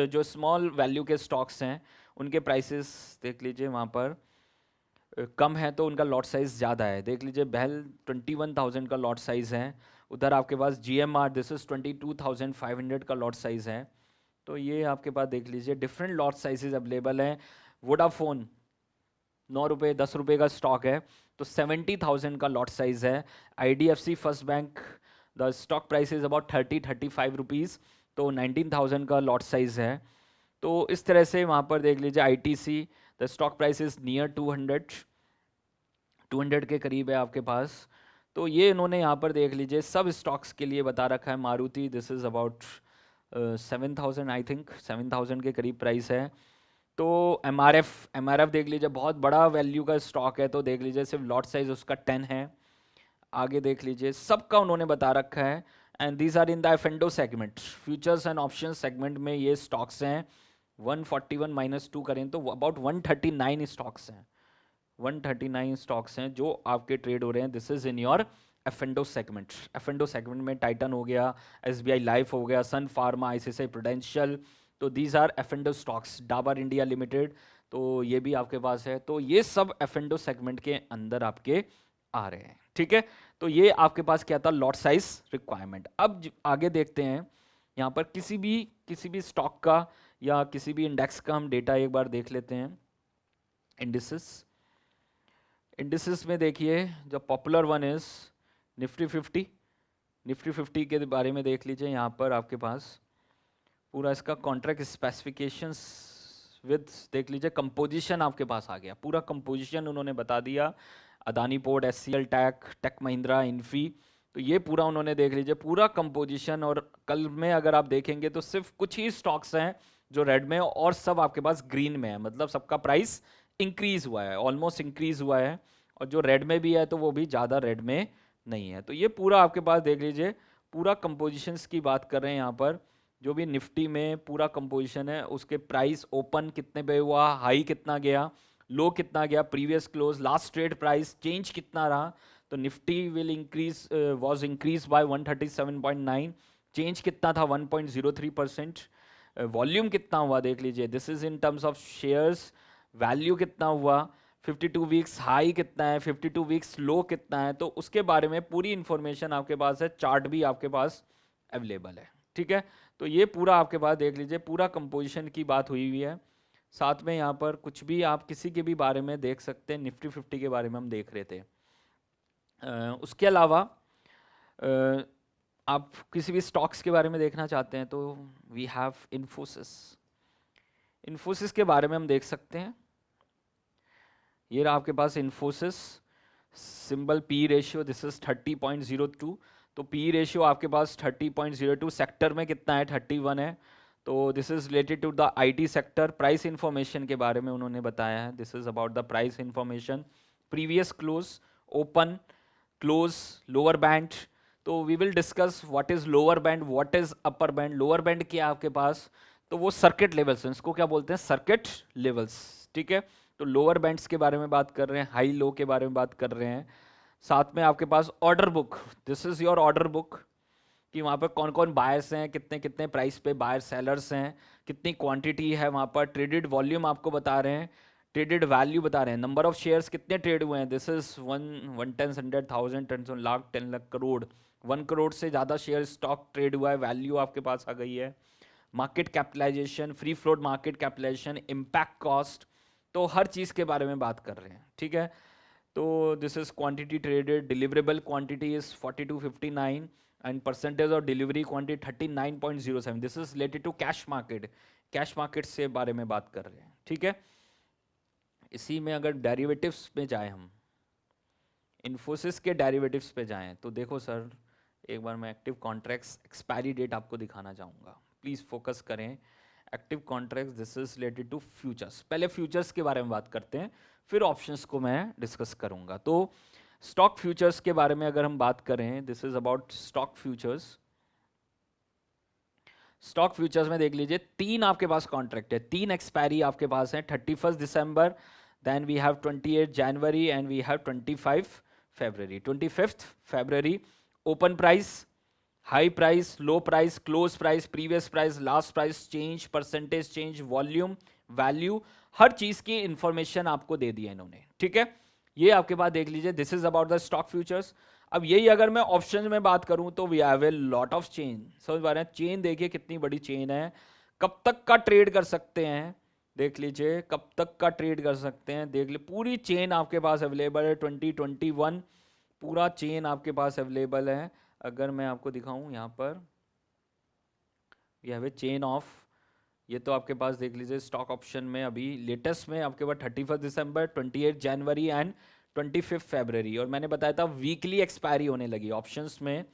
जो स्मॉल वैल्यू के स्टॉक्स हैं उनके प्राइसेस देख लीजिए वहाँ पर कम है, तो उनका लॉट साइज ज़्यादा है। देख लीजिए बेल 21,000 का लॉट साइज है, उधर आपके पास GMR, दिस इज 22,500 का लॉट साइज है। तो ये आपके पास देख लीजिए डिफरेंट लॉट साइजेस अवेलेबल हैं। वोडाफोन 9 रुपये 10 रुपये का स्टॉक है, तो 70,000 का लॉट साइज है। IDFC first bank, the stock price is about 30-35 rupees, तो 19,000 का लॉट साइज है। तो इस तरह से वहाँ पर देख लीजिए ITC, the stock price is near 200 के करीब है आपके पास। तो ये इन्होंने यहाँ पर देख लीजिए सब स्टॉक्स के लिए बता रखा है। Maruti, this is about 7,000, I think 7,000 के करीब प्राइस है। तो MRF देख लीजिए बहुत बड़ा वैल्यू का स्टॉक है, तो देख लीजिए सिर्फ लॉट साइज उसका 10 है। आगे देख लीजिए सबका उन्होंने बता रखा है, and these are in the F and O segment, futures and option segment में ये स्टॉक्स हैं। 141 - 2 करें तो अबाउट 139 स्टॉक्स हैं, 139 स्टॉक्स हैं जो आपके ट्रेड हो रहे हैं। This is in your F and O segment. F and O segment में टाइटन हो गया, SBI लाइफ हो गया, सन फार्मा, ICICI प्रूडेंशियल, तो these are F and O stocks. Dabur India limited, तो ये भी आपके पास है। तो ये सब एफेंडो सेगमेंट के अंदर आपके आ रहे हैं, ठीक है। तो ये आपके पास क्या था, लॉट साइज रिक्वायरमेंट। अब आगे देखते हैं यहाँ पर किसी भी स्टॉक का या किसी भी इंडेक्स का हम डेटा एक बार देख लेते हैं। इंडिसेस में देखिए जो popular one is Nifty 50, Nifty 50 के बारे में देख लीजिए। यहाँ पर आपके पास पूरा इसका कॉन्ट्रैक्ट स्पेसिफिकेशंस विद देख लीजिए, कंपोजिशन आपके पास आ गया, पूरा कंपोजिशन उन्होंने बता दिया। Adani port, SCL, Tech Mahindra, Infy, तो ये पूरा उन्होंने देख लीजिए पूरा कंपोजिशन। और कल में अगर आप देखेंगे तो सिर्फ कुछ ही स्टॉक्स हैं जो रेड में, और सब आपके पास ग्रीन में है, मतलब सबका प्राइस इंक्रीज हुआ है, ऑलमोस्ट इंक्रीज हुआ है। और जो रेड में भी है तो वो भी ज़्यादा रेड में नहीं है। तो ये पूरा आपके पास देख लीजिए, पूरा कंपोजिशंस की बात कर रहे हैं यहाँ पर। जो भी निफ्टी में पूरा कंपोजिशन है, उसके प्राइस ओपन कितने पे हुआ, हाई कितना गया, लो कितना गया, previous close, last trade price change कितना रहा। तो Nifty will increase, was increase by 137.9, change कितना था 1.03%। वॉल्यूम कितना हुआ देख लीजिए, this is in terms of shares. Value कितना हुआ, 52 वीक्स हाई कितना है, 52 वीक्स लो कितना है, तो उसके बारे में पूरी इंफॉर्मेशन आपके पास है, चार्ट भी आपके पास अवेलेबल है, ठीक है। तो ये पूरा आपके पास देख लीजिए, पूरा कंपोजिशन की बात हुई हुई है। साथ में यहाँ पर कुछ भी आप किसी के भी बारे में देख सकते हैं, निफ्टी 50 के बारे में हम देख रहे थे। उसके अलावा आप किसी भी स्टॉक्स के बारे में देखना चाहते हैं तो वी हैव इन्फोसिस। इन्फोसिस के बारे में हम देख सकते हैं, ये रहा आपके पास Infosys, symbol P ratio, this is 30.02। तो P रेशियो आपके पास 30.02, सेक्टर में कितना है 31 है। तो this is related to the IT sector. Price information के बारे में उन्होंने बताया है, this is about the price information, previous close, open, close, lower band. तो we will discuss what is lower band, what is upper band. Lower band क्या है आपके पास, तो वो सर्किट लेवल्स हैं, इसको क्या बोलते हैं, सर्किट लेवल्स, ठीक है। तो लोअर बैंड्स के बारे में बात कर रहे हैं, हाई लो के बारे में बात कर रहे हैं। साथ में आपके पास order book, this is your order book, कि वहाँ पर कौन कौन बायर्स हैं, कितने कितने प्राइस पे बायर सेलर्स हैं, कितनी क्वांटिटी है वहाँ पर, ट्रेडेड वॉल्यूम आपको बता रहे हैं, ट्रेडेड वैल्यू बता रहे हैं, नंबर ऑफ शेयर्स कितने ट्रेड हुए हैं, दिस इज 1 100 100 10 लाख 10 लाख करोड़, 1 करोड़ से ज़्यादा शेयर स्टॉक ट्रेड हुआ है, वैल्यू आपके पास आ गई है, market capitalisation, free float market capitalisation, impact cost, तो हर चीज़ के बारे में बात कर रहे हैं, ठीक है। तो this is quantity traded, deliverable quantity is 4259 and percentage of delivery quantity 39.07, this is related to cash market, cash market से बारे में बात कर रहे हैं, ठीक है। इसी में अगर डेरिवेटिव्स में जाएं, हम इन्फोसिस के डेरिवेटिव्स पे जाएं, तो देखो सर, एक बार मैं एक्टिव कॉन्ट्रैक्ट्स एक्सपायरी डेट आपको दिखाना चाहूँगा, प्लीज़ फोकस करें। Active contracts, this is related to futures, पहले फ्यूचर्स के बारे में बात करते हैं, फिर ऑप्शंस को मैं डिस्कस करूँगा। तो स्टॉक फ्यूचर्स के बारे में अगर हम बात करें, this is about stock futures. Stock futures में देख लीजिए, 3 आपके पास कॉन्ट्रैक्ट है, 3 एक्सपायरी आपके पास है, 31 December, then we have 28 January and we have 25 February. 25 February open price, high price, low price, close price, previous price, last price, change, percentage change, volume, value, हर चीज की इंफॉर्मेशन आपको दे दी है इन्होंने, ठीक है। ये आपके पास देख लीजिए, this is about the stock futures. अब यही अगर मैं ऑप्शन में बात करूं तो we have a lot of chain, समझ पा रहे हैं, चेन देखिए कितनी बड़ी चेन है, कब तक का ट्रेड कर सकते हैं, देख लीजिए कब तक का ट्रेड कर सकते हैं, देख लीजिए पूरी चेन आपके पास अवेलेबल है, 2021 पूरा चेन आपके पास अवेलेबल है। अगर मैं आपको दिखाऊं यहाँ पर, we have a chain of, ये तो आपके पास देख लीजिए स्टॉक ऑप्शन में अभी लेटेस्ट में आपके पास 31 दिसंबर, 28 जनवरी एंड 25 फरवरी, और मैंने बताया था वीकली एक्सपायरी होने लगी, ऑप्शंस में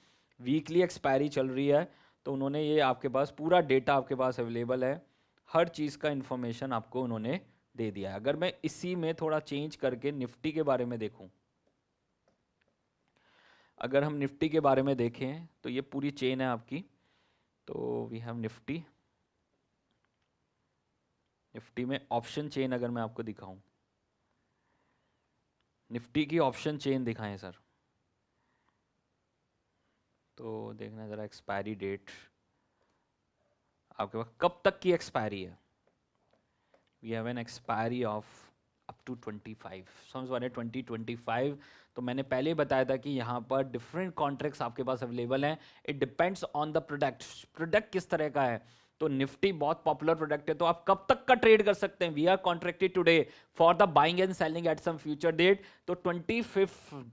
वीकली एक्सपायरी चल रही है, तो उन्होंने ये आपके पास पूरा डेटा आपके पास अवेलेबल है, हर चीज़ का इंफॉर्मेशन आपको उन्होंने दे दिया है। अगर मैं इसी में थोड़ा चेंज करके निफ्टी के बारे में देखूं, अगर हम निफ्टी के बारे में देखें तो ये पूरी चेन है आपकी, तो वी हैव निफ्टी, निफ्टी में ऑप्शन चेन अगर मैं आपको दिखाऊं, निफ्टी की ऑप्शन चेन दिखाएं सर, तो देखना ज़रा एक्सपायरी डेट आपके पास कब तक की एक्सपायरी है, we have an expiry of up to 25, समझ पा रहे हैं 2025। तो मैंने पहले बताया था कि यहाँ पर डिफरेंट कॉन्ट्रैक्ट्स आपके पास अवेलेबल हैं, it depends on the product, product किस तरह का है, तो निफ्टी बहुत पॉपुलर प्रोडक्ट है, तो आप कब तक का ट्रेड कर सकते हैं, we are contracted today for the buying and selling at some future date, तो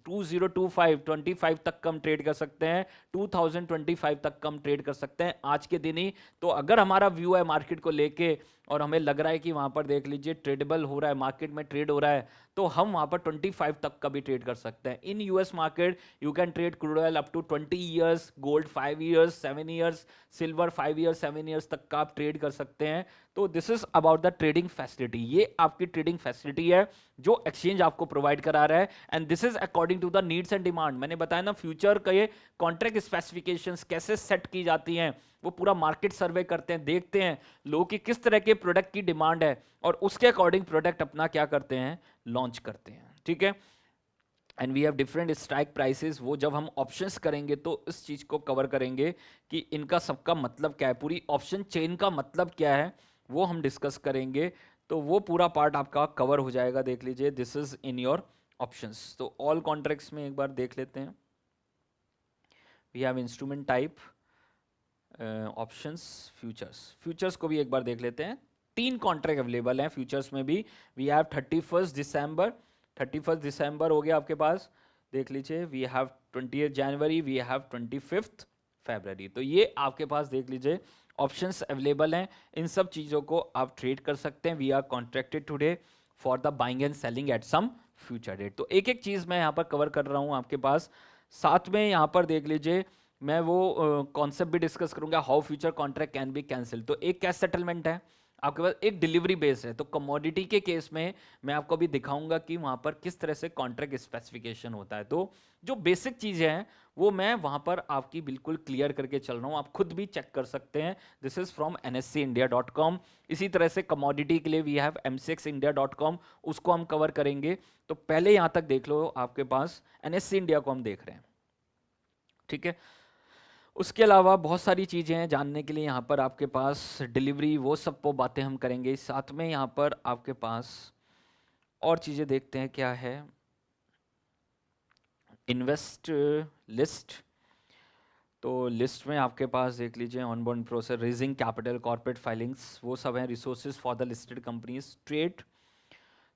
2025 तक कम ट्रेड कर सकते हैं, 2025 तक कम ट्रेड कर सकते हैं आज के दिन ही। तो अगर हमारा व्यू है मार्केट को लेके और हमें लग रहा है कि वहाँ पर देख लीजिए ट्रेडेबल हो रहा है, मार्केट में ट्रेड हो रहा है, तो हम वहाँ पर 25 तक का भी ट्रेड कर सकते हैं। In US market you can trade crude oil up to 20 years, gold 5 years 7 years, silver 5 years 7 years तक का आप ट्रेड कर सकते हैं। तो this is about the trading facility, ये आपकी ट्रेडिंग फैसिलिटी है जो एक्सचेंज आपको प्रोवाइड करा रहा है, and this is according to the needs and demand. मैंने बताया ना फ्यूचर का ये कॉन्ट्रैक्ट स्पेसिफिकेशंस कैसे सेट की जाती हैं, वो पूरा मार्केट सर्वे करते हैं, देखते हैं लोगों की किस तरह के प्रोडक्ट की डिमांड है और उसके अकॉर्डिंग प्रोडक्ट अपना क्या करते हैं, लॉन्च करते हैं, ठीक है। And we have different strike prices, वो जब हम ऑप्शंस करेंगे तो इस चीज को कवर करेंगे कि इनका सबका मतलब क्या है, पूरी ऑप्शन चेन का मतलब क्या है वो हम डिस्कस करेंगे, तो वो पूरा पार्ट आपका कवर हो जाएगा। देख लीजिए this is in your options. तो ऑल कॉन्ट्रैक्ट्स में एक बार देख लेते हैं, we have instrument type, options, futures, futures को भी एक बार देख लेते हैं। 3 कॉन्ट्रैक्ट अवेलेबल हैं फ्यूचर्स में भी, वी हैव 31 दिसंबर, 31 दिसंबर हो गया आपके पास, देख लीजिए we have 28 January, we have 25 February. तो ये आपके पास देख लीजिए ऑप्शंस अवेलेबल हैं, इन सब चीज़ों को आप ट्रेड कर सकते हैं। We are contracted today for the buying and selling at some future date. तो एक एक चीज़ मैं यहाँ पर कवर कर रहा हूँ आपके पास, साथ में यहाँ पर देख लीजिए मैं वो कॉन्सेप्ट भी डिस्कस करूंगा, how future contract can be cancel. तो एक कैश सेटलमेंट है आपके पास, एक डिलीवरी बेस है, तो कमोडिटी के केस में मैं आपको अभी दिखाऊंगा कि वहां पर किस तरह से कॉन्ट्रैक्ट स्पेसिफिकेशन होता है। तो जो बेसिक चीजें हैं वो मैं वहां पर आपकी बिल्कुल क्लियर करके चल रहा हूं, आप खुद भी चेक कर सकते हैं। This is from nseIndia.com। इसी तरह से कमोडिटी के लिए वी हैव mcxindia.com, उसको हम कवर करेंगे। तो पहले यहां तक देख लो, आपके पास NSE इंडिया को हम देख रहे हैं, ठीक है। उसके अलावा बहुत सारी चीज़ें हैं जानने के लिए यहाँ पर आपके पास, डिलीवरी वो सब वो बातें हम करेंगे। साथ में यहाँ पर आपके पास और चीज़ें देखते हैं क्या है। इन्वेस्ट लिस्ट, तो लिस्ट में आपके पास देख लीजिए onboard process, raising capital, corporate filings, वो सब हैं। Resources for the listed companies, trade,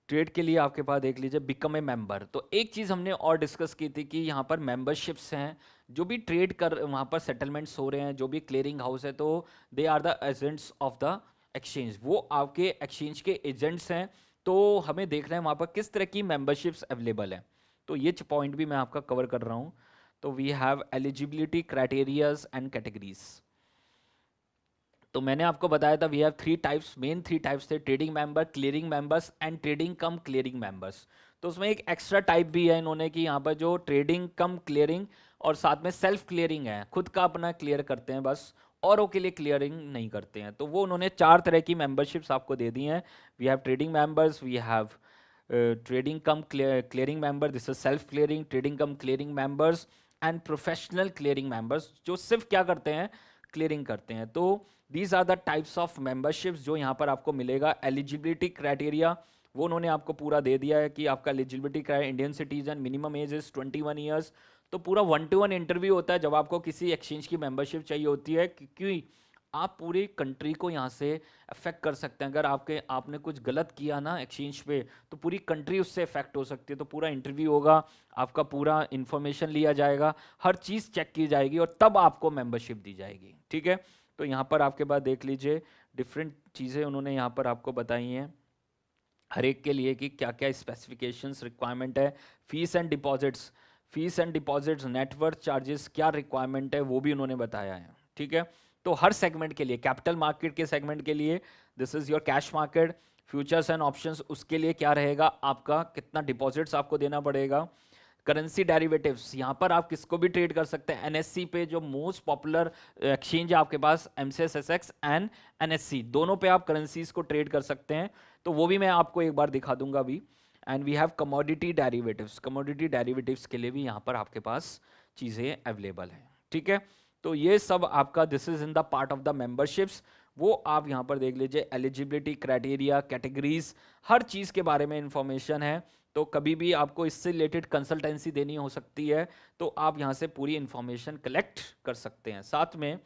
trade के लिए आपके पास देख लीजिए बिकम ए मेंबर। तो एक चीज़ हमने और डिस्कस की थी कि यहाँ पर मेंबरशिप्स हैं, जो भी ट्रेड कर वहाँ पर सेटलमेंट्स हो रहे हैं, जो भी क्लियरिंग हाउस है, तो they are the agents of the exchange, वो आपके एक्सचेंज के एजेंट्स हैं। तो हमें देखना है वहाँ पर किस तरह की मेंबरशिप्स अवेलेबल हैं। तो ये पॉइंट भी मैं आपका कवर कर रहा हूँ। तो we have eligibility criterias and categories. तो मैंने आपको बताया था we have three types, main three types थे, trading member, clearing members and trading cum clearing members. तो उसमें एक एक्स्ट्रा टाइप भी है इन्होंने कि यहाँ पर जो ट्रेडिंग कम क्लियरिंग और साथ में सेल्फ क्लियरिंग है, खुद का अपना क्लियर करते हैं बस, औरों के लिए क्लियरिंग नहीं करते हैं। तो वो उन्होंने चार तरह की मेंबरशिप्स आपको दे दी हैं। We have trading members, we have trading cum clearing member, this is self clearing, trading cum clearing members and professional clearing members, जो सिर्फ क्या करते हैं, क्लियरिंग करते हैं। तो these are the types of memberships जो यहाँ पर आपको मिलेगा। एलिजिबिलिटी क्राइटेरिया वो उन्होंने आपको पूरा दे दिया है कि आपका eligibility criteria, Indian citizen, minimum age is 21 years. तो पूरा 1-to-1 इंटरव्यू होता है जब आपको किसी एक्सचेंज की मेंबरशिप चाहिए होती है, क्योंकि आप पूरी कंट्री को यहाँ से अफेक्ट कर सकते हैं। अगर आपने कुछ गलत किया ना एक्सचेंज पे, तो पूरी कंट्री उससे अफेक्ट हो सकती है। तो पूरा इंटरव्यू होगा, आपका पूरा इंफॉर्मेशन लिया जाएगा, हर चीज़ चेक की जाएगी और तब आपको मेंबरशिप दी जाएगी। ठीक है, तो यहाँ पर आपके पास देख लीजिए डिफरेंट चीज़ें उन्होंने यहाँ पर आपको बताई हैं हर एक के लिए कि क्या क्या स्पेसिफिकेशंस रिक्वायरमेंट है। Fees and deposits, fees and deposits, network charges क्या रिक्वायरमेंट है वो भी उन्होंने बताया है। ठीक है, तो हर सेगमेंट के लिए, कैपिटल मार्केट के सेगमेंट के लिए this is your cash market, futures and options उसके लिए क्या रहेगा, आपका कितना डिपॉजिट्स आपको देना पड़ेगा। करेंसी डेरिवेटिव्स, यहाँ पर आप किसको भी ट्रेड कर सकते हैं। एनएससी पे जो मोस्ट पॉपुलर एक्सचेंज है आपके पास, एमसीएक्स एसएक्स एंड एनएससी, दोनों पे आप करेंसीज को ट्रेड कर सकते हैं। तो वो भी मैं आपको एक बार दिखा दूंगा अभी। And we have commodity derivatives, commodity derivatives के लिए भी यहाँ पर आपके पास चीज़ें अवेलेबल हैं। ठीक है, तो ये सब आपका this is in the part of the memberships, वो आप यहाँ पर देख लीजिए। एलिजिबिलिटी क्राइटेरिया, कैटेगरीज, हर चीज़ के बारे में इंफॉर्मेशन है। तो कभी भी आपको इससे रिलेटेड कंसल्टेंसी देनी हो सकती है, तो आप यहाँ से पूरी इंफॉर्मेशन कलेक्ट कर सकते हैं। साथ में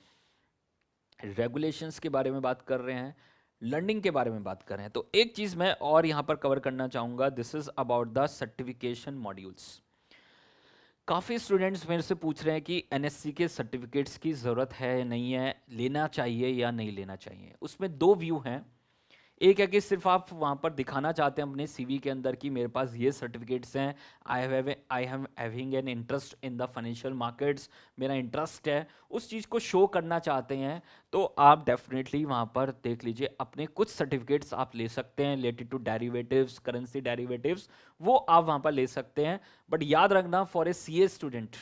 रेगुलेशंस के बारे में बात कर रहे हैं, लर्निंग के बारे में बात कर रहे हैं। तो एक चीज़ मैं और यहाँ पर कवर करना चाहूँगा, this is about the certification modules. काफ़ी स्टूडेंट्स मेरे से पूछ रहे हैं कि एनएससी के सर्टिफिकेट्स की ज़रूरत है या नहीं है, लेना चाहिए या नहीं लेना चाहिए। उसमें दो व्यू हैं। एक है कि सिर्फ आप वहाँ पर दिखाना चाहते हैं अपने सीवी के अंदर कि मेरे पास ये सर्टिफिकेट्स हैं, I have having an interest in the financial markets, मेरा इंटरेस्ट है, उस चीज़ को शो करना चाहते हैं, तो आप डेफिनेटली वहाँ पर देख लीजिए अपने कुछ सर्टिफिकेट्स आप ले सकते हैं related to derivatives, currency derivatives, वो आप वहाँ पर ले सकते हैं। बट याद रखना फॉर ए सीए स्टूडेंट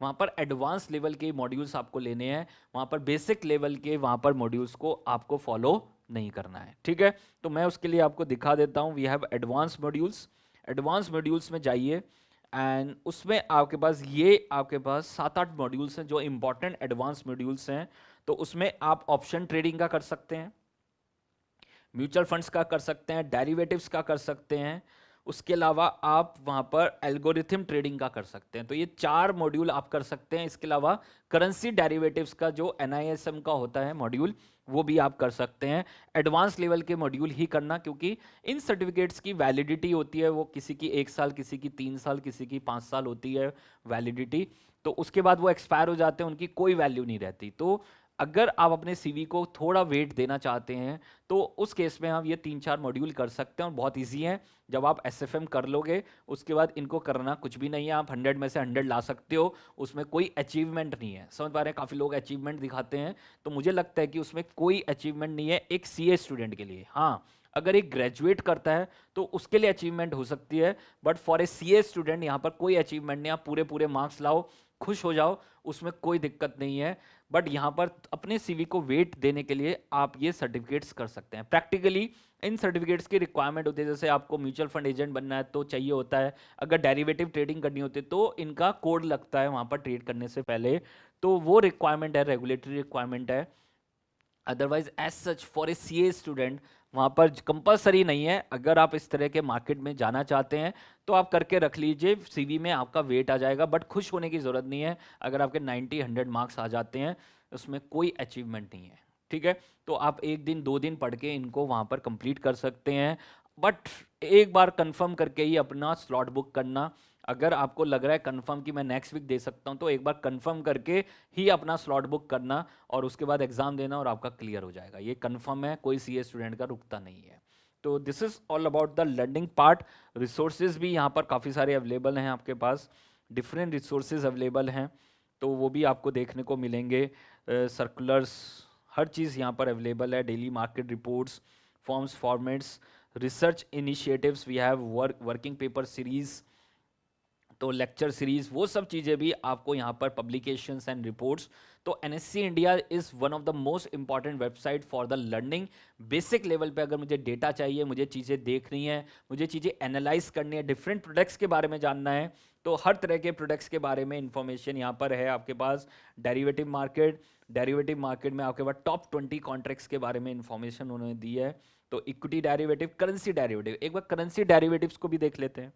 वहाँ पर एडवांस लेवल के मॉड्यूल्स आपको लेने हैं, वहाँ पर बेसिक लेवल के वहाँ पर मॉड्यूल्स को आपको फॉलो नहीं करना है। ठीक है, तो मैं उसके लिए आपको दिखा देता हूँ। We have advance modules, advance modules में जाइए एंड उसमें आपके पास 7-8 मॉड्यूल्स हैं जो इंपॉर्टेंट एडवांस मॉड्यूल्स हैं। तो उसमें आप ऑप्शन ट्रेडिंग का कर सकते हैं, म्यूचुअल फंड्स का कर सकते हैं, डेरिवेटिव्स का कर सकते हैं, उसके अलावा आप वहाँ पर एल्गोरिथम ट्रेडिंग का कर सकते हैं। तो ये 4 मॉड्यूल आप कर सकते हैं। इसके अलावा करेंसी डेरिवेटिव्स का जो NISM का होता है मॉड्यूल, वो भी आप कर सकते हैं। एडवांस लेवल के मॉड्यूल ही करना, क्योंकि इन सर्टिफिकेट्स की वैलिडिटी होती है, वो किसी की 1 साल, किसी की 3 साल, किसी की 5 साल होती है वैलिडिटी। तो उसके बाद वो एक्सपायर हो जाते हैं, उनकी कोई वैल्यू नहीं रहती। तो अगर आप अपने सीवी को थोड़ा वेट देना चाहते हैं, तो उस केस में आप ये 3-4 मॉड्यूल कर सकते हैं और बहुत इजी है। जब आप एसएफएम कर लोगे उसके बाद इनको करना कुछ भी नहीं है, आप 100 में से 100 ला सकते हो, उसमें कोई अचीवमेंट नहीं है। समझ पा रहे हैं, काफ़ी लोग अचीवमेंट दिखाते हैं, तो मुझे लगता है कि उसमें कोई अचीवमेंट नहीं है एक सीए स्टूडेंट के लिए। हाँ, अगर एक ग्रेजुएट करता है तो उसके लिए अचीवमेंट हो सकती है, but for a CA student यहाँ पर कोई अचीवमेंट नहीं। आप पूरे पूरे मार्क्स लाओ, खुश हो जाओ, उसमें कोई दिक्कत नहीं है। बट यहाँ पर अपने सीवी को वेट देने के लिए आप ये सर्टिफिकेट्स कर सकते हैं। प्रैक्टिकली इन सर्टिफिकेट्स की रिक्वायरमेंट होती है, जैसे आपको म्यूचुअल फंड एजेंट बनना है तो चाहिए होता है, अगर डेरिवेटिव ट्रेडिंग करनी होती है तो इनका कोड लगता है वहाँ पर ट्रेड करने से पहले। तो वो रिक्वायरमेंट है, रेगुलेटरी रिक्वायरमेंट है। Otherwise as such for a CA student वहाँ पर कंपलसरी नहीं है। अगर आप इस तरह के मार्केट में जाना चाहते हैं तो आप करके रख लीजिए, सीवी में आपका वेट आ जाएगा, बट खुश होने की ज़रूरत नहीं है। अगर आपके 90-100 मार्क्स आ जाते हैं उसमें कोई अचीवमेंट नहीं है, ठीक है। तो आप 1 दिन 2 दिन पढ़ के इनको वहाँ पर कंप्लीट कर सकते हैं, बट एक बार कंफर्म करके ही अपना स्लॉट बुक करना। अगर आपको लग रहा है कंफर्म कि मैं नेक्स्ट वीक दे सकता हूँ, तो एक बार कंफर्म करके ही अपना स्लॉट बुक करना और उसके बाद एग्जाम देना और आपका क्लियर हो जाएगा। ये कंफर्म है, कोई सीए स्टूडेंट का रुकता नहीं है। तो this is all about the learning part. Resources भी यहाँ पर काफ़ी सारे अवेलेबल हैं आपके पास, डिफरेंट रिसोर्सेज अवेलेबल हैं, तो वो भी आपको देखने को मिलेंगे। सर्कुलर्स, हर चीज़ यहाँ पर अवेलेबल है, daily market reports, forms formats, research initiatives, we have working paper series, तो लेक्चर सीरीज, वो सब चीज़ें भी आपको यहाँ पर, पब्लिकेशंस एंड रिपोर्ट्स। तो NSC India is one of the most important website for the learning. Basic level पे अगर मुझे डेटा चाहिए, मुझे चीज़ें देखनी है, मुझे चीज़ें एनालाइज करनी है, डिफरेंट प्रोडक्ट्स के बारे में जानना है, तो हर तरह के प्रोडक्ट्स के बारे में इंफॉर्मेशन यहाँ पर है आपके पास। डेरिवेटिव मार्केट में आपके पास टॉप 20 कॉन्ट्रैक्ट्स के बारे में इंफॉर्मेशन उन्होंने दी है। तो इक्विटी डेरिवेटिव, करेंसी डेरिवेटिव, एक बार करेंसी डेरिवेटिव्स को भी देख लेते हैं।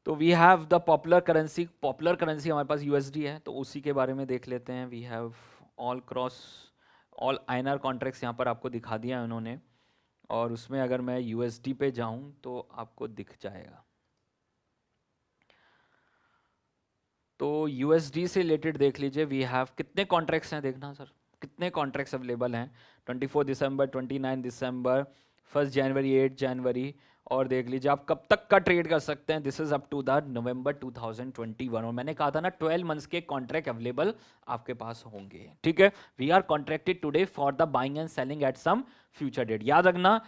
तो we have the popular currency हमारे पास यूएसडी है, तो उसी के बारे में देख लेते हैं। We have all INR contracts यहाँ पर आपको दिखा दिया है उन्होंने, और उसमें अगर मैं यूएसडी पे जाऊँ तो आपको दिख जाएगा। तो यूएसडी से रिलेटेड देख लीजिए, वी हैव कितने कॉन्ट्रैक्ट्स हैं, देखना सर कितने कॉन्ट्रैक्ट्स अवेलेबल हैं। 24 दिसंबर, 29 दिसंबर, 1 जनवरी, 8 जनवरी, और देख लीजिए आप कब तक का ट्रेड कर सकते हैं। This is up to the November 2021, और मैंने कहा था ना 12 मंथ्स के कॉन्ट्रैक्ट अवेलेबल आपके पास होंगे, ठीक है। We are contracted today for the buying and selling at some future date. याद रखना,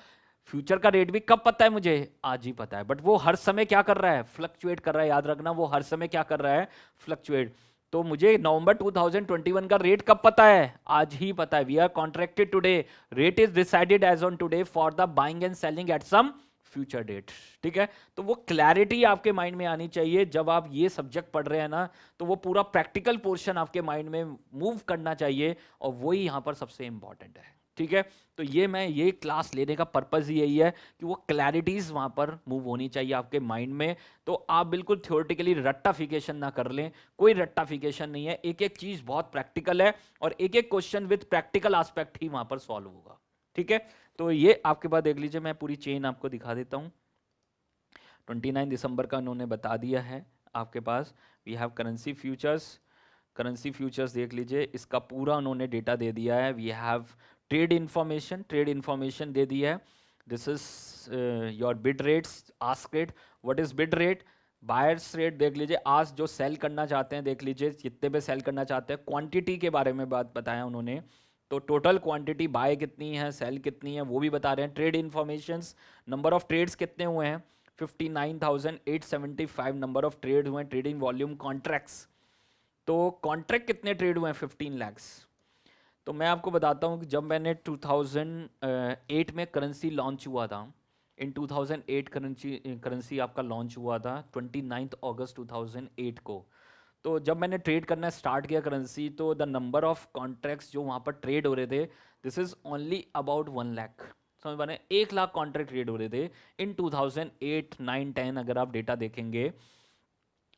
फ्यूचर का रेट भी कब पता है मुझे, आज ही पता है, बट वो हर समय क्या कर रहा है, फ्लक्चुएट कर रहा है। याद रखना, वो हर समय क्या कर रहा है, फ्लक्चुएट। तो मुझे नवंबर 2021 का रेट कब पता है, आज ही पता है। We are contracted today, rate is decided as on today for the buying and selling at some future date, ठीक है। तो वो क्लैरिटी आपके माइंड में आनी चाहिए जब आप ये सब्जेक्ट पढ़ रहे हैं ना, तो वो पूरा प्रैक्टिकल पोर्शन आपके माइंड में मूव करना चाहिए, और वही यहाँ पर सबसे इंपॉर्टेंट है, ठीक है। तो ये क्लास लेने का पर्पज ही यही है कि वो क्लैरिटीज वहां पर मूव होनी चाहिए आपके माइंड में। तो आप बिल्कुल थ्योरेटिकली रट्टाफिकेशन ना कर लें, कोई रट्टाफिकेशन नहीं है, एक एक चीज बहुत प्रैक्टिकल है, और एक एक क्वेश्चन विद प्रैक्टिकल एस्पेक्ट ही वहां पर सॉल्व होगा, ठीक है। तो ये आपके पास देख लीजिए, मैं पूरी चेन आपको दिखा देता हूँ। 29 दिसंबर का उन्होंने बता दिया है आपके पास। वी हैव करेंसी फ्यूचर्स देख लीजिए, इसका पूरा उन्होंने डेटा दे दिया है। वी हैव ट्रेड इन्फॉर्मेशन दे दी है। This is your bid rates, ask rate, what is bid rate, buyers rate देख लीजिए, आज जो सेल करना चाहते हैं देख लीजिए कितने पे सेल करना चाहते हैं। क्वांटिटी के बारे में बात बताया उन्होंने, तो टोटल क्वांटिटी बाय कितनी है, सेल कितनी है, वो भी बता रहे हैं। Trade informations, number of trades कितने हुए हैं, 59,875 नंबर ऑफ ट्रेड हुए हैं। ट्रेडिंग वॉल्यूम कॉन्ट्रैक्ट्स, तो कॉन्ट्रैक्ट कितने ट्रेड हुए हैं, 15 लैक्स। तो मैं आपको बताता हूँ कि जब मैंने 2008 में करेंसी लॉन्च हुआ था, इन 2008 करेंसी आपका लॉन्च हुआ था 29 अगस्त 2008 को। तो जब मैंने ट्रेड करना स्टार्ट किया करेंसी, तो द नंबर ऑफ कॉन्ट्रैक्ट्स जो वहाँ पर ट्रेड हो रहे थे, this is only about 1 lakh, समझ पा रहे हैं, 1 लाख कॉन्ट्रैक्ट ट्रेड हो रहे थे इन 2008, 9, 10 अगर आप डेटा देखेंगे।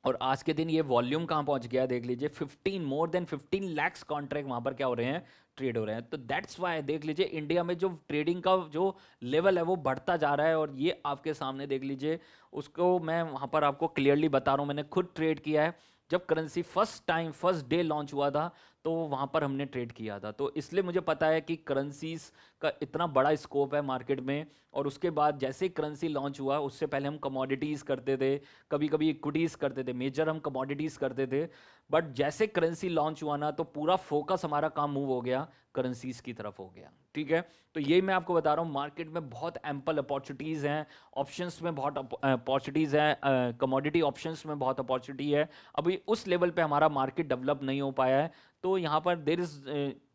और आज के दिन ये वॉल्यूम कहाँ पहुंच गया देख लीजिए, 15 मोर देन 15 लैक्स कॉन्ट्रैक्ट वहां पर क्या हो रहे हैं, ट्रेड हो रहे हैं। तो दैट्स वाई देख लीजिए इंडिया में जो ट्रेडिंग का जो लेवल है वो बढ़ता जा रहा है, और ये आपके सामने देख लीजिए, उसको मैं वहां पर आपको क्लियरली बता रहा हूँ। मैंने खुद ट्रेड किया है, जब करेंसी फर्स्ट डे लॉन्च हुआ था तो वहां पर हमने ट्रेड किया था, तो इसलिए मुझे पता है कि करेंसीज का इतना बड़ा स्कोप है मार्केट में। और उसके बाद जैसे ही करेंसी लॉन्च हुआ, उससे पहले हम कमोडिटीज़ करते थे, कभी कभी इक्विटीज़ करते थे, मेजर हम कमोडिटीज़ करते थे। बट जैसे करेंसी लॉन्च हुआ ना, तो पूरा फोकस हमारा काम मूव हो गया, करेंसीज की तरफ हो गया, ठीक है। तो ये मैं आपको बता रहा हूँ, मार्केट में बहुत एम्पल अपॉर्चुनिटीज़ हैं, ऑप्शंस में बहुत अपॉर्चुनिटीज़ हैं, कमोडिटी ऑप्शंस में बहुत अपॉर्चुनिटी है। अभी उस लेवल पे हमारा मार्केट डेवलप नहीं हो पाया है, तो यहाँ पर देर इज़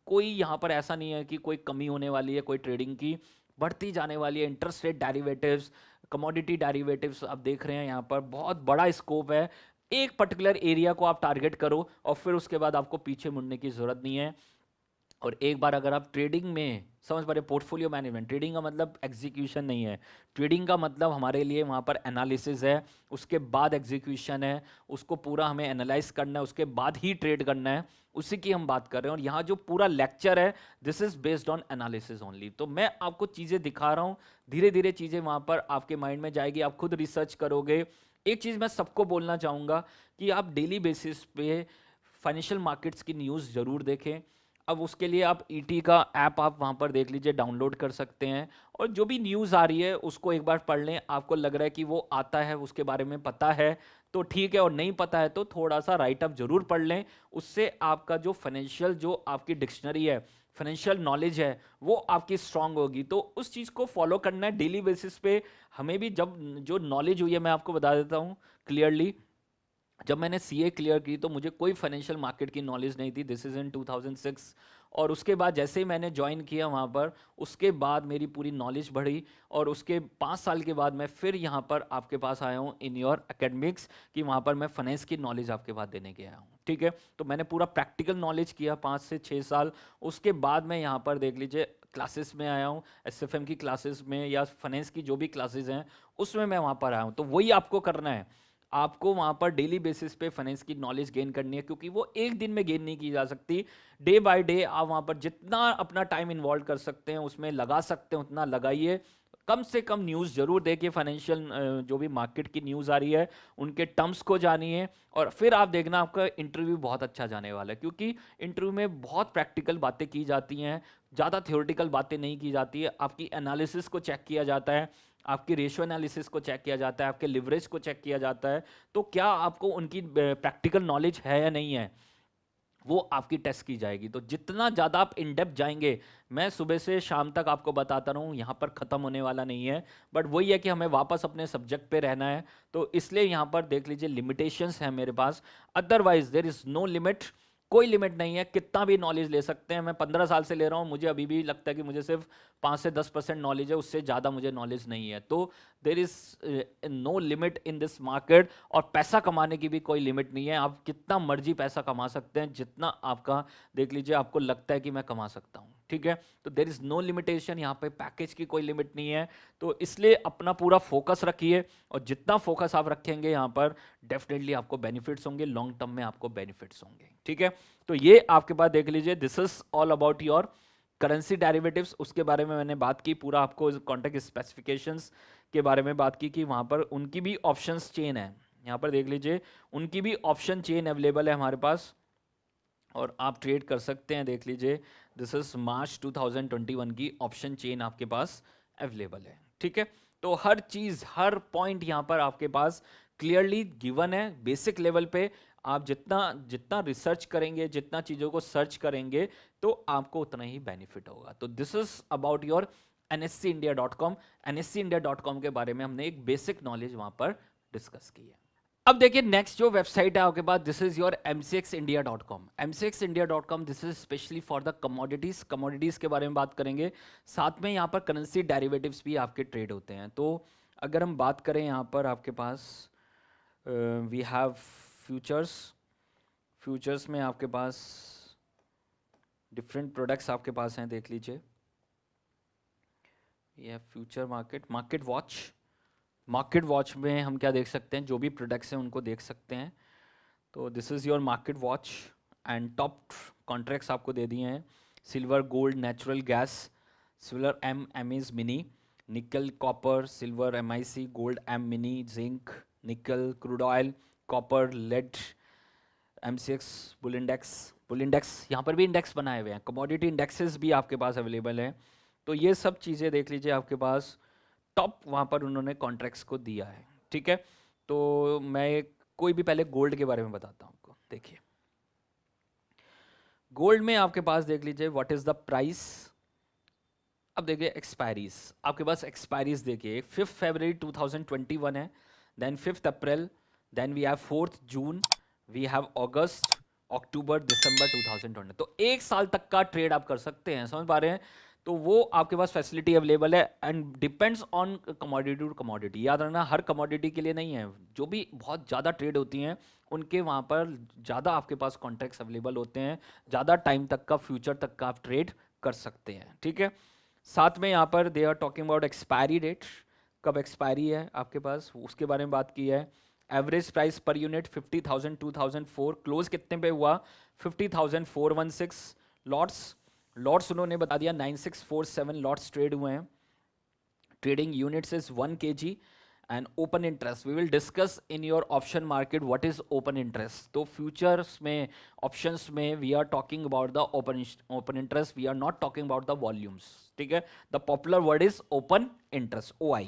कोई यहाँ पर ऐसा नहीं है कि कोई कमी होने वाली है, कोई ट्रेडिंग की बढ़ती जाने वाली है। Interest rate derivatives, commodity derivatives आप देख रहे हैं, यहाँ पर बहुत बड़ा स्कोप है। एक पर्टिकुलर एरिया को आप टारगेट करो और फिर उसके बाद आपको पीछे मुड़ने की जरूरत नहीं है। और एक बार अगर आप ट्रेडिंग में समझ पा रहे, पोर्टफोलियो मैनेजमेंट, ट्रेडिंग का मतलब एग्जीक्यूशन नहीं है, ट्रेडिंग का मतलब हमारे लिए वहाँ पर एनालिसिस है, उसके बाद एग्जीक्यूशन है, उसको पूरा हमें एनालाइज करना है, उसके बाद ही ट्रेड करना है, उसी की हम बात कर रहे हैं। और यहाँ जो पूरा लेक्चर है this is based on analysis only. तो मैं आपको चीज़ें दिखा रहा हूँ, धीरे धीरे चीज़ें वहाँ पर आपके माइंड में जाएगी, आप खुद रिसर्च करोगे। एक चीज़ मैं सबको बोलना चाहूँगा कि आप डेली बेसिस पे फाइनेंशियल मार्केट्स की न्यूज़ ज़रूर देखें। अब उसके लिए आप ईटी का ऐप आप वहाँ पर देख लीजिए, डाउनलोड कर सकते हैं, और जो भी न्यूज़ आ रही है उसको एक बार पढ़ लें। आपको लग रहा है कि वो आता है, उसके बारे में पता है तो ठीक है, और नहीं पता है तो थोड़ा सा राइट अप जरूर पढ़ लें। उससे आपका जो फाइनेंशियल, जो आपकी डिक्शनरी है, फाइनेंशियल नॉलेज है, वो आपकी स्ट्रांग होगी। तो उस चीज़ को फॉलो करना है डेली बेसिस पे। हमें भी जब जो नॉलेज हुई है, मैं आपको बता देता हूँ क्लियरली, जब मैंने सीए क्लियर की तो मुझे कोई फाइनेंशियल मार्केट की नॉलेज नहीं थी, दिस इज़ इन 2006। और उसके बाद जैसे ही मैंने ज्वाइन किया वहाँ पर, उसके बाद मेरी पूरी नॉलेज बढ़ी, और उसके 5 साल के बाद मैं फिर यहाँ पर आपके पास आया हूँ इन योर एकेडमिक्स, कि वहाँ पर मैं फाइनेंस की नॉलेज आपके पास देने के आया हूँ। ठीक है, तो मैंने पूरा प्रैक्टिकल नॉलेज किया 5 से 6 साल। उसके बाद मैं यहाँ पर देख लीजिए क्लासेस में आया हूँ, एसएफएम की क्लासेस में या फाइनेंस की जो भी क्लासेस हैं उसमें मैं वहाँ पर आया हूँ। तो वही आपको करना है, आपको वहाँ पर डेली बेसिस पे फाइनेंस की नॉलेज गेन करनी है, क्योंकि वो एक दिन में गेन नहीं की जा सकती। डे बाय डे आप वहाँ पर जितना अपना टाइम इन्वॉल्व कर सकते हैं, उसमें लगा सकते हैं उतना लगाइए। कम से कम न्यूज़ जरूर देखिए, फाइनेंशियल जो भी मार्केट की न्यूज़ आ रही है उनके टर्म्स को जानिए, और फिर आप देखना आपका इंटरव्यू बहुत अच्छा जाने वाला है, क्योंकि इंटरव्यू में बहुत प्रैक्टिकल बातें की जाती हैं, ज़्यादा थ्योरेटिकल बातें नहीं की जाती है। आपकी एनालिसिस को चेक किया जाता है, आपकी रेशियो एनालिसिस को चेक किया जाता है, आपके लिवरेज को चेक किया जाता है, तो क्या आपको उनकी प्रैक्टिकल नॉलेज है या नहीं है, वो आपकी टेस्ट की जाएगी। तो जितना ज़्यादा आप इन डेप्थ जाएंगे, मैं सुबह से शाम तक आपको बताता रहूँ, यहाँ पर ख़त्म होने वाला नहीं है, बट वही है कि हमें वापस अपने सब्जेक्ट पे रहना है। तो इसलिए यहाँ पर देख लीजिए लिमिटेशंस हैं मेरे पास, otherwise there is no limit, कोई लिमिट नहीं है, कितना भी नॉलेज ले सकते हैं। मैं 15 साल से ले रहा हूँ, मुझे अभी भी लगता है कि मुझे सिर्फ 5 से 10% नॉलेज है, उससे ज़्यादा मुझे नॉलेज नहीं है। तो there is no limit in this market, और पैसा कमाने की भी कोई लिमिट नहीं है, आप कितना मर्जी पैसा कमा सकते हैं, जितना आपका देख लीजिए आपको लगता है कि मैं कमा सकता हूँ। ठीक है, तो देर इज़ नो लिमिटेशन, यहाँ पे पैकेज की कोई लिमिट नहीं है। तो इसलिए अपना पूरा फोकस रखिए, और जितना फोकस आप रखेंगे यहाँ पर डेफिनेटली आपको बेनिफिट्स होंगे, लॉन्ग टर्म में आपको बेनिफिट्स होंगे। ठीक है, तो ये आपके पास देख लीजिए, this is all about your currency derivatives. उसके बारे में मैंने बात की, पूरा आपको कॉन्ट्रैक्ट स्पेसिफिकेशंस के बारे में बात की कि वहाँ पर उनकी भी ऑप्शंस चेन है, यहाँ पर देख लीजिए उनकी भी ऑप्शन चेन अवेलेबल है हमारे पास, और आप ट्रेड कर सकते हैं। देख लीजिए दिस इज मार्च 2021 की ऑप्शन चेन आपके पास अवेलेबल है। ठीक है, तो हर चीज़, हर पॉइंट यहाँ पर आपके पास क्लियरली गिवन है। बेसिक लेवल पे आप जितना जितना रिसर्च करेंगे, जितना चीज़ों को सर्च करेंगे, तो आपको उतना ही बेनिफिट होगा। तो this is about your nscindia.com। nscindia.com के बारे में हमने एक बेसिक नॉलेज वहाँ पर डिस्कस की है। अब देखिए नेक्स्ट जो वेबसाइट है आपके पास, this is your mcxindia.com। mcxindia.com this is specially for the commodities, commodities के बारे में बात करेंगे, साथ में यहाँ पर करेंसी डेरिवेटिव्स भी आपके ट्रेड होते हैं। तो अगर हम बात करें यहाँ पर आपके पास वी हैव फ्यूचर्स, फ्यूचर्स में आपके पास डिफरेंट प्रोडक्ट्स आपके पास हैं, देख लीजिए ये future market, market watch. Market watch में हम क्या देख सकते हैं, जो भी प्रोडक्ट्स हैं उनको देख सकते हैं। तो this is your market watch, and top contracts आपको दे दिए हैं, silver, gold, natural gas, silver M is mini, nickel, copper, silver MIC, gold M mini, zinc, nickel, crude oil, copper, lead, MCX, bull index, bull index यहाँ पर भी index बनाए हुए हैं, कमोडिटी इंडेक्सेस भी आपके पास अवेलेबल हैं। तो ये सब चीज़ें देख लीजिए आपके पास टॉप वहाँ पर उन्होंने कॉन्ट्रैक्ट्स को दिया है। ठीक है, तो मैं कोई भी पहले गोल्ड के बारे में बताता हूँ आपको। देखिए गोल्ड में आपके पास देख लीजिए व्हाट इज द प्राइस। अब देखिए एक्सपायरीज, आपके पास एक्सपायरीज देखिए 5 फरवरी 2021 है, then 5 April, then we have 4 June, we have August, October, December 2020। तो एक साल तक का ट्रेड आप कर सकते हैं, समझ पा रहे हैं। तो वो आपके पास फैसिलिटी अवेलेबल है and depends on commodity to commodity. याद रखना हर कमोडिटी के लिए नहीं है, जो भी बहुत ज़्यादा ट्रेड होती हैं उनके वहाँ पर ज़्यादा आपके पास कॉन्ट्रैक्ट्स अवेलेबल होते हैं, ज़्यादा टाइम तक का, फ्यूचर तक का आप ट्रेड कर सकते हैं, ठीक है। साथ में यहाँ पर they are talking about expiry date, कब एक्सपायरी है आपके पास उसके बारे में बात की है। Average price per unit 50,000 2004, close कितने पे हुआ 50,416 लॉट्स। लॉट्स उन्होंने बता दिया 9647 लॉट्स ट्रेड हुए हैं। Trading units is 1 kg and open interest we will discuss in your option market what is open interest. तो फ्यूचर्स में, ऑप्शंस में we are talking about the open interest, we are not talking about the volumes, ठीक है। The popular word is open interest, OI।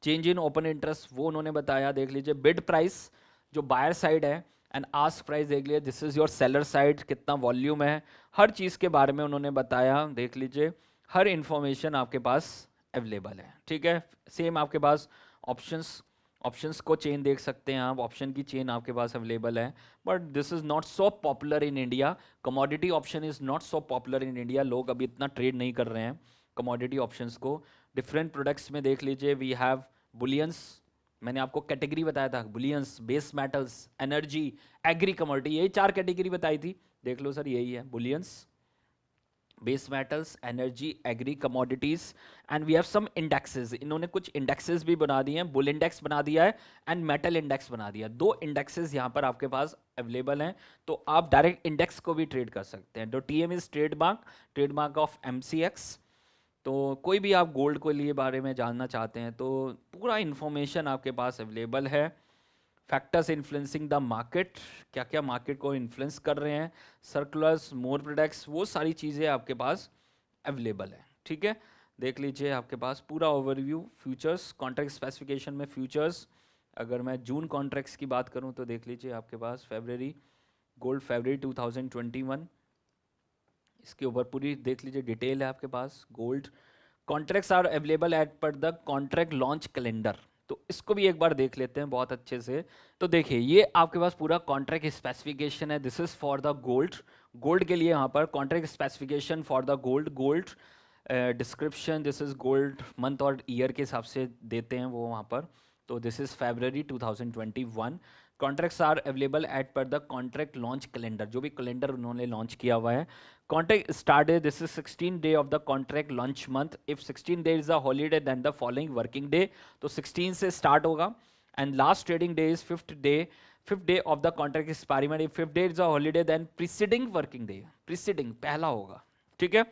Change in open interest वो उन्होंने बताया, देख लीजिए। बिड प्राइस जो बायर साइड है एंड आस्क प्राइस देख लीजिए, this is your seller side, कितना वॉल्यूम है, हर चीज़ के बारे में उन्होंने बताया, देख लीजिए। हर इंफॉर्मेशन आपके पास अवेलेबल है, ठीक है। सेम आपके पास ऑप्शंस को चेन देख सकते हैं आप, ऑप्शन की चेन आपके पास अवेलेबल है, but this is not so popular in India. Commodity option is not so popular in India, लोग अभी इतना ट्रेड नहीं कर रहे हैं कमोडिटी ऑप्शंस को। डिफरेंट प्रोडक्ट्स में देख लीजिए, वी हैव बुलियंस, मैंने आपको कैटेगरी बताया था, bullions, base metals, energy, agree commodity, यही 4 कैटेगरी बताई थी, देख लो सर यही है, bullions, base metals, energy, agri commodities and we have some indexes. इन्होंने कुछ इंडेक्सेस भी बना दिए हैं, बुल इंडेक्स बना दिया है एंड मेटल इंडेक्स बना दिया है। 2 इंडेक्सेस यहाँ पर आपके पास अवेलेबल हैं, तो आप डायरेक्ट इंडेक्स को भी ट्रेड कर सकते हैं। तो TM is trademark of MCX। तो कोई भी आप गोल्ड के लिए बारे में जानना चाहते हैं तो पूरा इन्फॉर्मेशन आपके पास अवेलेबल है। फैक्टर्स इन्फ्लुएंसिंग द मार्केट, क्या क्या मार्केट को इन्फ्लुएंस कर रहे हैं, सर्कुलर्स, मोर प्रोडक्ट्स, वो सारी चीज़ें आपके पास अवेलेबल है, ठीक है। देख लीजिए आपके पास पूरा ओवरव्यू। फ्यूचर्स कॉन्ट्रैक्ट स्पेसिफिकेशन में फ्यूचर्स, अगर मैं जून कॉन्ट्रैक्ट्स की बात करूं तो देख लीजिए आपके पास फरवरी, गोल्ड फरवरी 2021, इसके ऊपर पूरी देख लीजिए डिटेल है आपके पास। Gold contracts are available at per the contract launch calendar, तो इसको भी एक बार देख लेते हैं बहुत अच्छे से। तो देखिए ये आपके पास पूरा कॉन्ट्रैक्ट स्पेसिफिकेशन है, this is for the gold के लिए यहाँ पर contract specification for the gold description, this is gold month और ईयर के हिसाब से देते हैं वो वहाँ पर। तो this is February 2021। Contracts are available at per the contract launch calendar, जो भी कैलेंडर उन्होंने लॉन्च किया हुआ है। Contract started, this is 16 day of the contract launch month. If 16 days is a holiday, then the following working day. तो 16 से start होगा and last trading day is 5th day of the contract expiry month. If 5th day is a holiday, then preceding working day, preceding पहला होगा, ठीक है।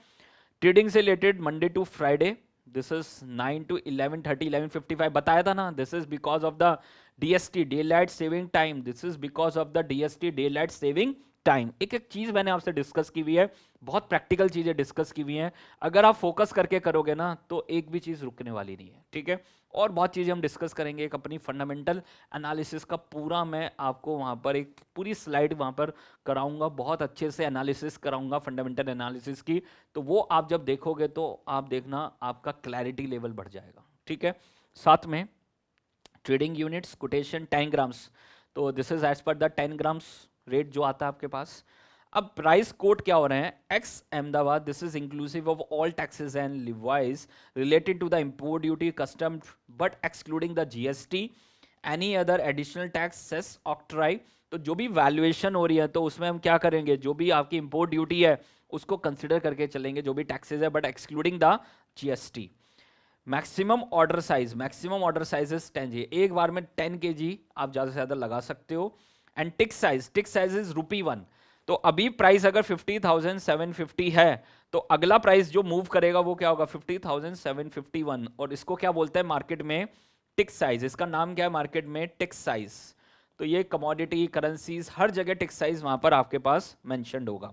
Trading से related Monday to Friday, this is 9 to 11:30 11:55 बताया था ना, this is because of the DST day light saving time, this is because of the DST day light saving time. एक एक चीज मैंने आपसे डिस्कस की हुई है, बहुत प्रैक्टिकल चीजें डिस्कस की हुई हैं, अगर आप फोकस करके करोगे ना तो एक भी चीज रुकने वाली नहीं है, ठीक है। और बहुत चीजें हम डिस्कस करेंगे, एक अपनी फंडामेंटल एनालिसिस का पूरा मैं आपको वहां पर एक पूरी स्लाइड वहां पर कराऊंगा, बहुत अच्छे से एनालिसिस कराऊंगा फंडामेंटल एनालिसिस की। तो वो आप जब देखोगे तो आप देखना आपका क्लैरिटी लेवल बढ़ जाएगा, ठीक है। साथ में ट्रेडिंग यूनिट्स, कोटेशन 10 ग्राम्स, तो this is as per the 10 grams rate जो आता है आपके पास। अब प्राइस कोड क्या हो रहे हैं, ex Ahmedabad, this is inclusive of all taxes and likewise related to the import duty custom but excluding the GST any other additional tax cess octroi. तो जो भी वैल्यूएशन हो रही है तो उसमें हम क्या करेंगे, जो भी आपकी इंपोर्ट ड्यूटी है उसको कंसिडर करके चलेंगे, जो भी टैक्सेस है but excluding the GST। Maximum order size is 10 एक बार में 10 kg आप ज्यादा से ज्यादा लगा सकते हो। And tick size is ₹1। तो अभी प्राइस अगर 50,750 है तो अगला प्राइस जो मूव करेगा वो क्या होगा 50,751, और इसको क्या बोलते हैं मार्केट में, टिक साइज। इसका नाम क्या है मार्केट में, टिक साइज। तो ये कमोडिटी, करेंसीज, हर जगह टिक साइज वहां पर आपके पास मेंशन्ड होगा।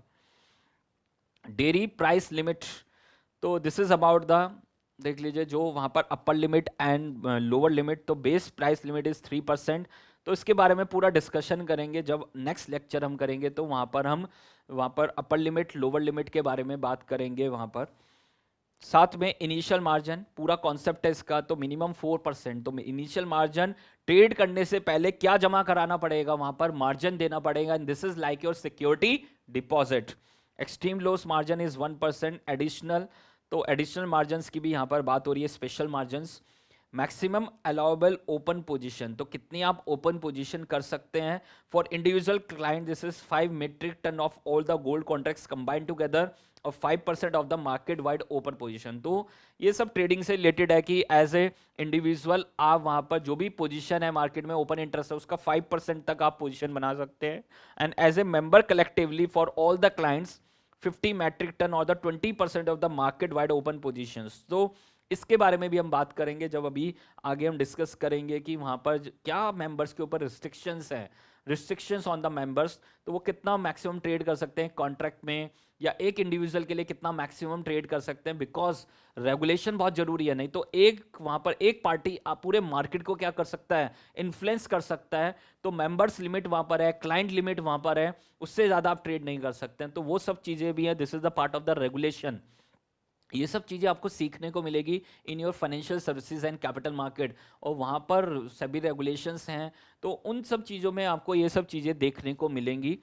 डेयरी प्राइस लिमिट, तो दिस इज अबाउट द, देख लीजिए जो वहां पर upper limit and lower limit, तो बेस प्राइस लिमिट इज 3%। तो इसके बारे में पूरा डिस्कशन करेंगे जब नेक्स्ट लेक्चर हम करेंगे, तो वहां पर अपर लिमिट लोअर लिमिट के बारे में बात करेंगे वहां पर। साथ में इनिशियल मार्जिन, पूरा कॉन्सेप्ट है इसका, तो मिनिमम 4%। तो इनिशियल मार्जिन ट्रेड करने से पहले क्या जमा कराना पड़ेगा, वहां पर मार्जिन देना पड़ेगा, and this is like your security deposit. Extreme loss margin is 1%, additional तो एडिशनल मार्जिन्स की भी यहाँ पर बात हो रही है, special margins. Maximum allowable open position, तो कितनी आप ओपन पोजीशन कर सकते हैं for individual client, this is 5 metric ton of all the gold contracts combined together और 5% of the market wide open position. तो ये सब ट्रेडिंग से रिलेटेड है कि एज ए इंडिविजुअल आप वहां पर जो भी पोजीशन है मार्केट में ओपन इंटरेस्ट है उसका 5% तक आप पोजीशन बना सकते हैं, and as a member collectively for all the clients 50 metric ton और the 20% of the market wide open positions. तो इसके बारे में भी हम बात करेंगे जब अभी आगे हम डिस्कस करेंगे कि वहां पर क्या मेंबर्स के ऊपर रिस्ट्रिक्शंस हैं, रिस्ट्रिक्शंस ऑन द मेंबर्स, तो वो कितना मैक्सिमम ट्रेड कर सकते हैं कॉन्ट्रैक्ट में, या एक इंडिविजुअल के लिए कितना मैक्सिमम ट्रेड कर सकते हैं, बिकॉज रेगुलेशन बहुत जरूरी है। नहीं तो एक वहां पर एक पार्टी आप पूरे मार्केट को क्या कर सकता है, इन्फ्लुएंस कर सकता है। तो मेंबर्स लिमिट वहां पर है, क्लाइंट लिमिट वहां पर है, उससे ज्यादा आप ट्रेड नहीं कर सकते हैं। तो वो सब चीजें भी है, this is the part of the regulation. ये सब चीज़ें आपको सीखने को मिलेगी in your financial services and capital market, और वहाँ पर सभी रेगुलेशंस हैं, तो उन सब चीज़ों में आपको ये सब चीज़ें देखने को मिलेंगी।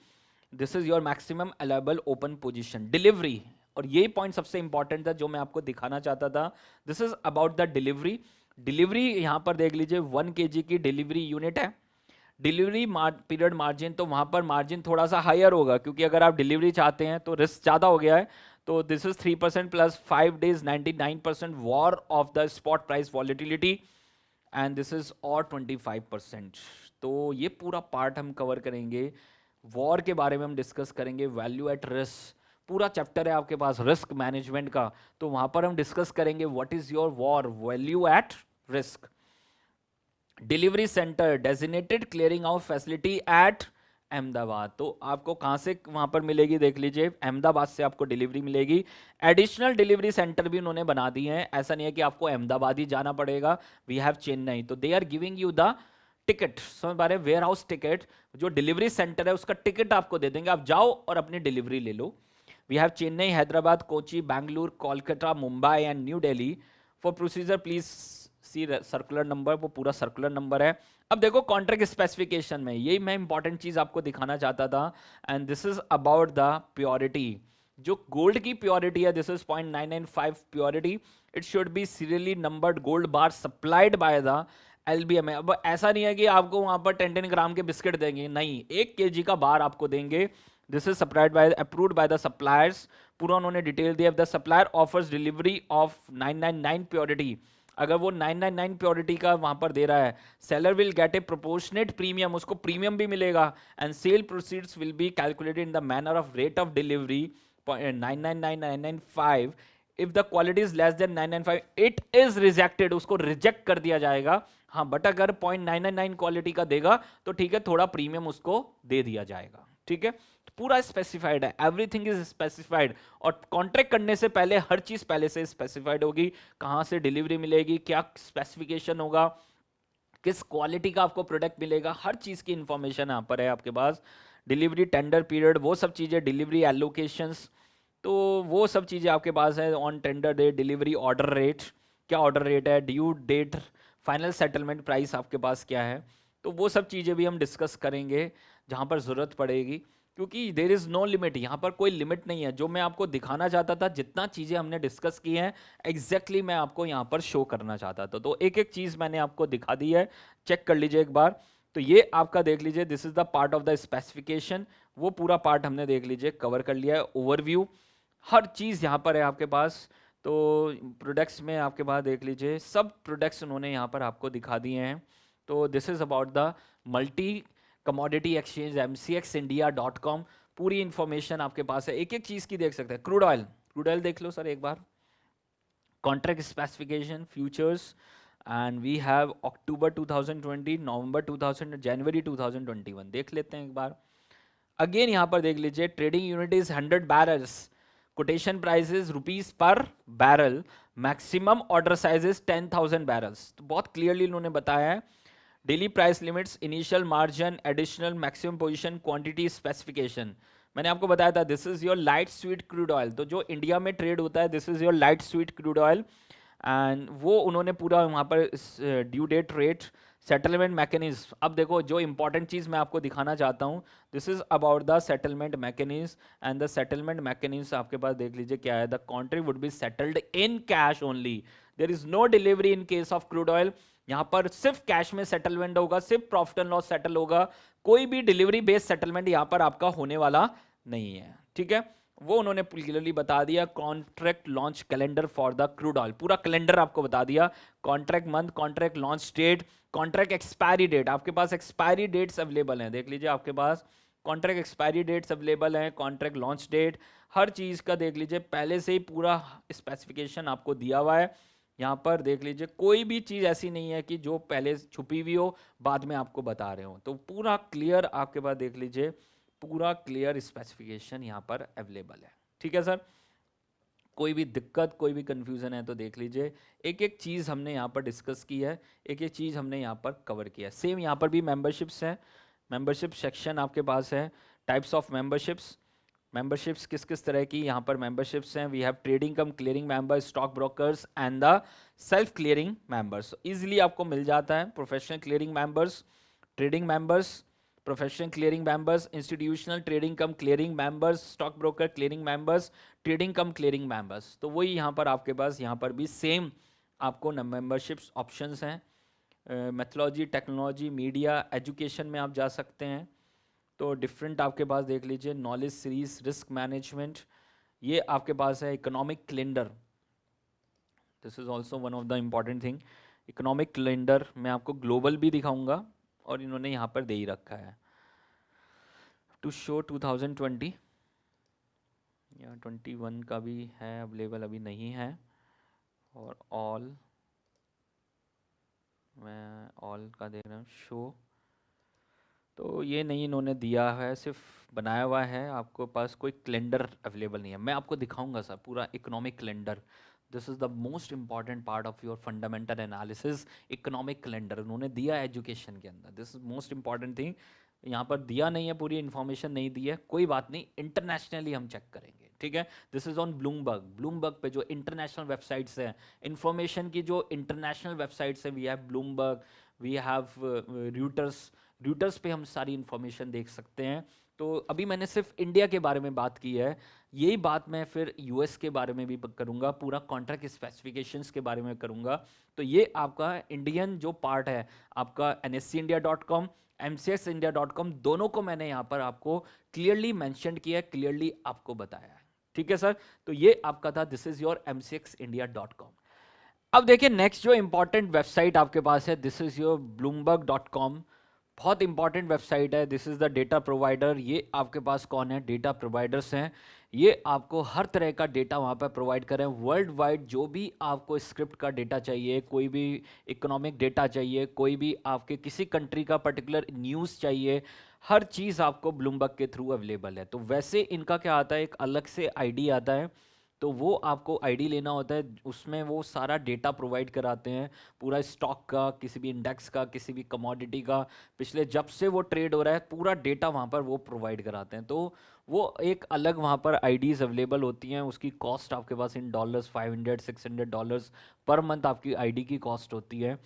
This is your maximum allowable open position. Delivery, और ये पॉइंट सबसे इंपॉर्टेंट था जो मैं आपको दिखाना चाहता था, this is about the delivery. Delivery यहाँ पर देख लीजिए 1 kg की डिलीवरी यूनिट है। डिलीवरी पीरियड मार्जिन, तो वहाँ पर मार्जिन थोड़ा सा हायर होगा क्योंकि अगर आप डिलीवरी चाहते हैं तो रिस्क ज़्यादा हो गया है। तो this is 3% plus 5 days 99% war of the spot price volatility, and this is और 25%। तो ये पूरा पार्ट हम कवर करेंगे। वॉर के बारे में हम डिस्कस करेंगे, वैल्यू एट रिस्क पूरा चैप्टर है आपके पास रिस्क मैनेजमेंट का, तो वहां पर हम डिस्कस करेंगे what is your war, value at risk. Delivery centre designated clearing out facility eight Ahmedabad, तो आपको कहां से वहां पर मिलेगी, देख लीजिए अहमदाबाद से आपको डिलीवरी मिलेगी। एडिशनल डिलीवरी सेंटर भी उन्होंने बना दिए हैं, ऐसा नहीं है कि आपको अहमदाबाद ही जाना पड़ेगा, वी हैव चेन्नई। तो they are giving you the ticket, समझ पा रहे, वेयर हाउस टिकट, जो डिलीवरी सेंटर है उसका टिकट आपको दे देंगे, आप जाओ और अपनी डिलीवरी ले लो। We have Chennai, Hyderabad, Kochi, Bangalore, Kolkata, Mumbai and new Delhi. For procedure please see circular number, वो पूरा सर्कुलर नंबर है। अब देखो कॉन्ट्रैक्ट स्पेसिफिकेशन में यही मैं इंपॉर्टेंट चीज आपको दिखाना चाहता था, and this is about the purity. जो गोल्ड की प्योरिटी है, this is 0.995 purity, it should be serially numbered gold bar supplied by the LBM। अब ऐसा नहीं है कि आपको वहां पर 10-10 ग्राम के बिस्किट देंगे, नहीं, 1 kg का बार आपको देंगे। This is supplied by approved by the suppliers, पूरा उन्होंने डिटेल दिया। The supplier offers delivery of 999 purity, अगर वो 999 प्योरिटी का वहां पर दे रहा है, seller will get a proportionate premium, उसको प्रीमियम भी मिलेगा, and sell proceeds will be calculated in the manner of rate of delivery 999,995। If the quality is less than 995 it is rejected, उसको रिजेक्ट कर दिया जाएगा। हाँ, बट अगर 0.999 quality का देगा तो ठीक है, थोड़ा प्रीमियम उसको दे दिया जाएगा, ठीक है। तो पूरा स्पेसिफाइड है, एवरीथिंग इज स्पेसिफाइड, और कॉन्ट्रैक्ट करने से पहले हर चीज पहले से स्पेसिफाइड होगी, कहां से डिलीवरी मिलेगी, क्या स्पेसिफिकेशन होगा, किस क्वालिटी का आपको प्रोडक्ट मिलेगा, हर चीज की इंफॉर्मेशन यहाँ पर है आपके पास। डिलीवरी टेंडर पीरियड, वो सब चीजें, डिलीवरी एलोकेशंस, तो वो सब चीजें आपके पास है। On tender date, delivery order rate, क्या ऑर्डर रेट है, due date, final settlement price आपके पास क्या है, तो वो सब चीजें भी हम डिस्कस करेंगे जहां पर जरूरत पड़ेगी, क्योंकि देर इज नो लिमिट, यहाँ पर कोई लिमिट नहीं है। जो मैं आपको दिखाना चाहता था, जितना चीजें हमने डिस्कस की हैं, एग्जैक्टली मैं आपको यहाँ पर शो करना चाहता था, तो एक एक चीज मैंने आपको दिखा दी है, चेक कर लीजिए एक बार। तो ये आपका देख लीजिए, this is the part of the specification, वो पूरा पार्ट हमने देख लीजिए कवर कर लिया है, ओवरव्यू हर चीज यहाँ पर है आपके पास। तो प्रोडक्ट्स में आपके पास देख लीजिए, सब प्रोडक्ट्स उन्होंने यहाँ पर आपको दिखा दिए हैं। तो this is about the multi commodity exchange mcxindia.com, पूरी इंफॉर्मेशन आपके पास है, एक एक चीज की देख सकते हैं। क्रूड ऑयल, क्रूड ऑयल देख लो सर एक बार, contract specification, futures, and we have October 2020, November 2000, January 2021 देख लेते हैं एक बार। अगेन यहाँ पर देख लीजिए, trading unit is 100 barrels, quotation price is rupees per barrel, maximum order size is 10,000 barrels. तो बहुत क्लियरली उन्होंने बताया है। Daily price limits, initial margin, additional maximum position, quantity specification, मैंने आपको बताया था this is your light sweet crude oil, तो जो इंडिया में ट्रेड होता है this is your light sweet crude oil, and वो उन्होंने पूरा वहाँ पर due date rate, settlement mechanism, अब देखो जो इंपॉर्टेंट चीज मैं आपको दिखाना चाहता हूँ, this is about the settlement mechanism. And the settlement mechanism आपके पास देख लीजिए क्या है, the contract would be settled in cash only, there is no delivery in case of crude oil. यहाँ पर सिर्फ कैश में सेटलमेंट होगा, सिर्फ प्रॉफिट एंड लॉस सेटल होगा, कोई भी डिलीवरी बेस्ड सेटलमेंट यहाँ पर आपका होने वाला नहीं है, ठीक है। वो उन्होंने क्लियरली बता दिया, contract launch calendar for the crude oil, पूरा कैलेंडर आपको बता दिया, contract month, contract launch date, contract expiry date, आपके पास एक्सपायरी डेट्स अवेलेबल हैं, देख लीजिए आपके पास कॉन्ट्रैक्ट एक्सपायरी डेट्स अवेलेबल हैं, कॉन्ट्रैक्ट लॉन्च डेट, हर चीज़ का देख लीजिए पहले से ही पूरा स्पेसिफिकेशन आपको दिया हुआ है। यहाँ पर देख लीजिए कोई भी चीज़ ऐसी नहीं है कि जो पहले छुपी हुई हो बाद में आपको बता रहे हो, तो पूरा क्लियर आपके पास देख लीजिए, पूरा क्लियर स्पेसिफिकेशन यहाँ पर अवेलेबल है, ठीक है सर। कोई भी दिक्कत, कोई भी कंफ्यूजन है तो देख लीजिए, एक एक चीज़ हमने यहाँ पर डिस्कस की है, एक एक चीज़ हमने यहाँ पर कवर किया है। सेम यहाँ पर भी मेंबरशिप्स हैं, मेंबरशिप सेक्शन आपके पास है, टाइप्स ऑफ मेंबरशिप्स, मेंबरशिप्स किस किस तरह की यहाँ पर मेंबरशिप्स हैं, we have trading cum clearing member, stock brokers and the self clearing members, easily आपको मिल जाता है। Professional clearing members, trading members, professional clearing members, institutional trading cum clearing members, stock broker clearing members, trading cum clearing members. तो वही यहाँ पर आपके पास, यहाँ पर भी सेम आपको मेंबरशिप्स ऑप्शंस हैं। मेथोलॉजी, टेक्नोलॉजी, मीडिया, एजुकेशन में आप जा सकते हैं, तो डिफरेंट आपके पास देख लीजिए, नॉलेज सीरीज, रिस्क मैनेजमेंट, ये आपके पास है। Economic calendar, this is also one of the important thing. Economic calendar मैं आपको ग्लोबल भी दिखाऊंगा और इन्होंने यहाँ पर दे ही रखा है टू शो 2020 या 21 का भी है अवेलेबल, अभी नहीं है। और ऑल, मैं ऑल का देख रहा हूँ शो, तो ये नहीं इन्होंने दिया है, सिर्फ बनाया हुआ है, आपको पास कोई कैलेंडर अवेलेबल नहीं है। मैं आपको दिखाऊंगा सर पूरा economic calendar, this is the most important part of your fundamental analysis. Economic calendar उन्होंने दिया है एजुकेशन के अंदर, this is most important thing. यहाँ पर दिया नहीं है, पूरी इन्फॉर्मेशन नहीं दी है, कोई बात नहीं, इंटरनेशनली हम चेक करेंगे, ठीक है। This is on Bloomberg, Bloomberg पे जो इंटरनेशनल वेबसाइट्स हैं, इंफॉर्मेशन की जो इंटरनेशनल वेबसाइट्स है, we have Bloomberg, we have Reuters, Reuters पे हम सारी इन्फॉर्मेशन देख सकते हैं। तो अभी मैंने सिर्फ इंडिया के बारे में बात की है, यही बात मैं फिर यूएस के बारे में भी करूंगा, पूरा कॉन्ट्रैक्ट स्पेसिफिकेशंस के बारे में करूंगा। तो ये आपका इंडियन जो पार्ट है आपका nscindia.com, mcxindia.com, दोनों को मैंने यहाँ पर आपको क्लियरली मेंशन किया है, क्लियरली आपको बताया है, ठीक है सर। तो ये आपका था, दिस इज योर mcxindia.com। अब देखिए नेक्स्ट जो इंपॉर्टेंट वेबसाइट आपके पास है, दिस इज योर bloomberg.com, बहुत इंपॉर्टेंट वेबसाइट है, this is the data provider. ये आपके पास कौन है, डेटा प्रोवाइडर्स हैं, ये आपको हर तरह का डेटा वहाँ पर प्रोवाइड करें वर्ल्ड वाइड। जो भी आपको स्क्रिप्ट का डेटा चाहिए, कोई भी इकोनॉमिक डेटा चाहिए, कोई भी आपके किसी कंट्री का पर्टिकुलर न्यूज़ चाहिए, हर चीज़ आपको ब्लूमबर्ग के थ्रू अवेलेबल है। तो वैसे इनका क्या आता है, एक अलग से आईडी आता है, तो वो आपको आईडी लेना होता है, उसमें वो सारा डेटा प्रोवाइड कराते हैं, पूरा स्टॉक का, किसी भी इंडेक्स का, किसी भी कमोडिटी का, पिछले जब से वो ट्रेड हो रहा है पूरा डेटा वहाँ पर वो प्रोवाइड कराते हैं। तो वो एक अलग वहाँ पर आईडीज़ अवेलेबल होती हैं, उसकी कॉस्ट आपके पास इन डॉलर्स $500-600 पर मंथ आपकी आईडी की कॉस्ट होती है।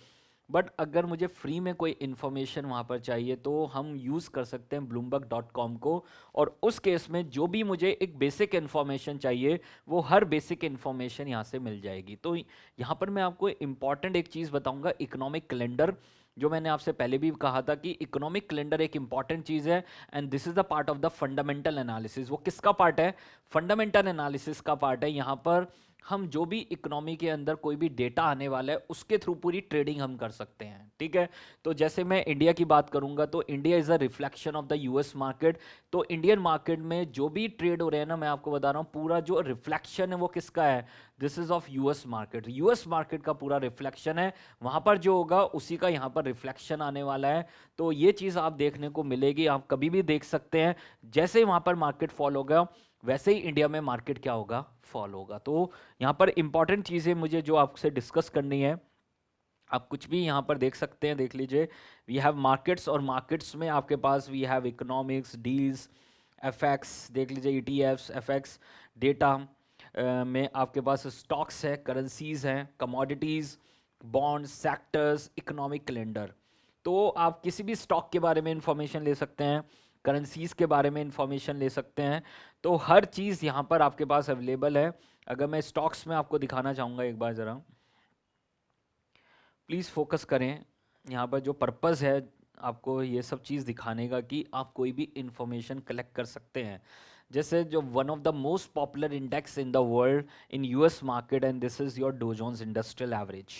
बट अगर मुझे फ्री में कोई इन्फॉर्मेशन वहाँ पर चाहिए तो हम यूज़ कर सकते हैं bloomberg.com को, और उस केस में जो भी मुझे एक बेसिक इन्फॉर्मेशन चाहिए वो हर बेसिक इन्फॉर्मेशन यहाँ से मिल जाएगी। तो यहाँ पर मैं आपको इम्पॉर्टेंट एक चीज़ बताऊँगा, इकोनॉमिक कैलेंडर, जो मैंने आपसे पहले भी कहा था कि इकोनॉमिक कैलेंडर एक इंपॉर्टेंट चीज़ है, and this is the part of the fundamental analysis. वो किसका पार्ट है, फंडामेंटल एनालिसिस का पार्ट है। यहाँ पर हम जो भी इकोनॉमी के अंदर कोई भी डेटा आने वाला है उसके थ्रू पूरी ट्रेडिंग हम कर सकते हैं, ठीक है। तो जैसे मैं इंडिया की बात करूंगा तो India is a reflection of the US market. तो इंडियन मार्केट में जो भी ट्रेड हो रहे हैं ना, मैं आपको बता रहा हूँ पूरा जो रिफ्लेक्शन है वो किसका है, this is of US market, US market का पूरा रिफ्लेक्शन है, वहां पर जो होगा उसी का यहाँ पर रिफ्लेक्शन आने वाला है। तो ये चीज़ आप देखने को मिलेगी, आप कभी भी देख सकते हैं, जैसे ही वहां पर मार्केट फॉल होगा वैसे ही इंडिया में मार्केट क्या होगा, फॉल होगा। तो यहाँ पर इंपॉर्टेंट चीज़ें मुझे जो आपसे डिस्कस करनी है, आप कुछ भी यहाँ पर देख सकते हैं, देख लीजिए, वी हैव मार्केट्स, और मार्केट्स में आपके पास we have economics, deals, FX, देख लीजिए ईटीएफ्स, एफएक्स डेटा में आपके पास स्टॉक्स है, करेंसीज हैं, commodities, bonds, sectors, economic calendar. तो आप किसी भी स्टॉक के बारे में इंफॉर्मेशन ले सकते हैं, करेंसीज के बारे में इंफॉर्मेशन ले सकते हैं। तो हर चीज़ यहाँ पर आपके पास अवेलेबल है। अगर मैं स्टॉक्स में आपको दिखाना चाहूँगा एक बार ज़रा, प्लीज़ फोकस करें। यहाँ पर जो पर्पज़ है आपको ये सब चीज़ दिखाने का कि आप कोई भी इंफॉर्मेशन कलेक्ट कर सकते हैं। जैसे जो one of the most popular index in the world in US market, and this is your Dow Jones industrial average.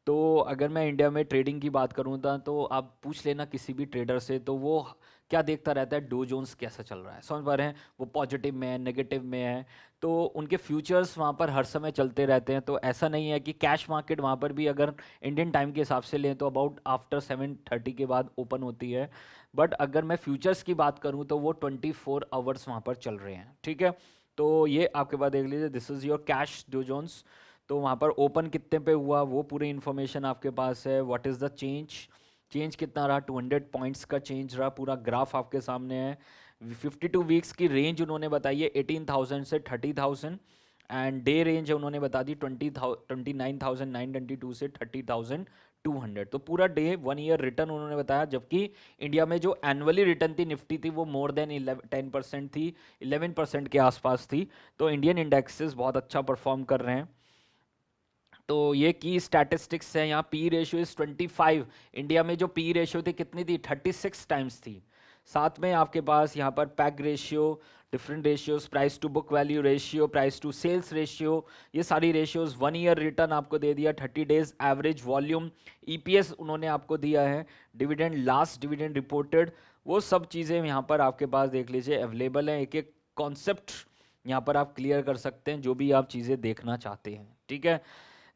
तो अगर मैं इंडिया में ट्रेडिंग की बात करूँ तो आप पूछ लेना किसी भी ट्रेडर से, तो वो क्या देखता रहता है, डो जोन्स कैसा चल रहा है, समझ पा रहे हैं, वो पॉजिटिव में है, नेगेटिव में है। तो उनके फ्यूचर्स वहाँ पर हर समय चलते रहते हैं। तो ऐसा नहीं है कि कैश मार्केट वहाँ पर भी अगर इंडियन टाइम के हिसाब से लें तो अबाउट आफ्टर 7:30 के बाद ओपन होती है। बट अगर मैं फ्यूचर्स की बात करूँ तो वो 24 आवर्स वहाँ पर चल रहे हैं, ठीक है। तो ये आपके पास देख लीजिए, this is your cash Dow Jones. तो वहाँ पर ओपन कितने पे हुआ वो पूरी इन्फॉर्मेशन आपके पास है। व्हाट इज़ द चेंज कितना रहा, 200 पॉइंट्स का चेंज रहा, पूरा ग्राफ आपके सामने है। 52 वीक्स की रेंज उन्होंने बताई है 18,000 से 30,000, एंड डे रेंज है उन्होंने बता दी 29,922 से 30,200। तो पूरा डे 1 ईयर रिटर्न उन्होंने बताया। जबकि इंडिया में जो एनुअली रिटर्न थी निफ्टी थी वो मोर देन 10% थी, 11% के आसपास थी। तो इंडियन इंडेक्सेस बहुत अच्छा परफॉर्म कर रहे हैं। तो ये की स्टैटिस्टिक्स है। यहाँ पी रेशियो इज 25। इंडिया में जो पी रेशियो थी कितनी थी, 36 टाइम्स थी। साथ में आपके पास यहाँ पर PEG ratio, different ratios, price to book value ratio, price to sales ratio, ये सारी रेशियोज। 1 ईयर रिटर्न आपको दे दिया, 30 डेज एवरेज वॉल्यूम, ईपीएस उन्होंने आपको दिया है, डिविडेंड, लास्ट डिविडेंड रिपोर्टेड, वो सब चीज़ें यहाँ पर आपके पास देख लीजिए अवेलेबल हैं। एक एक कॉन्सेप्ट यहाँ पर आप क्लियर कर सकते हैं जो भी आप चीज़ें देखना चाहते हैं, ठीक है।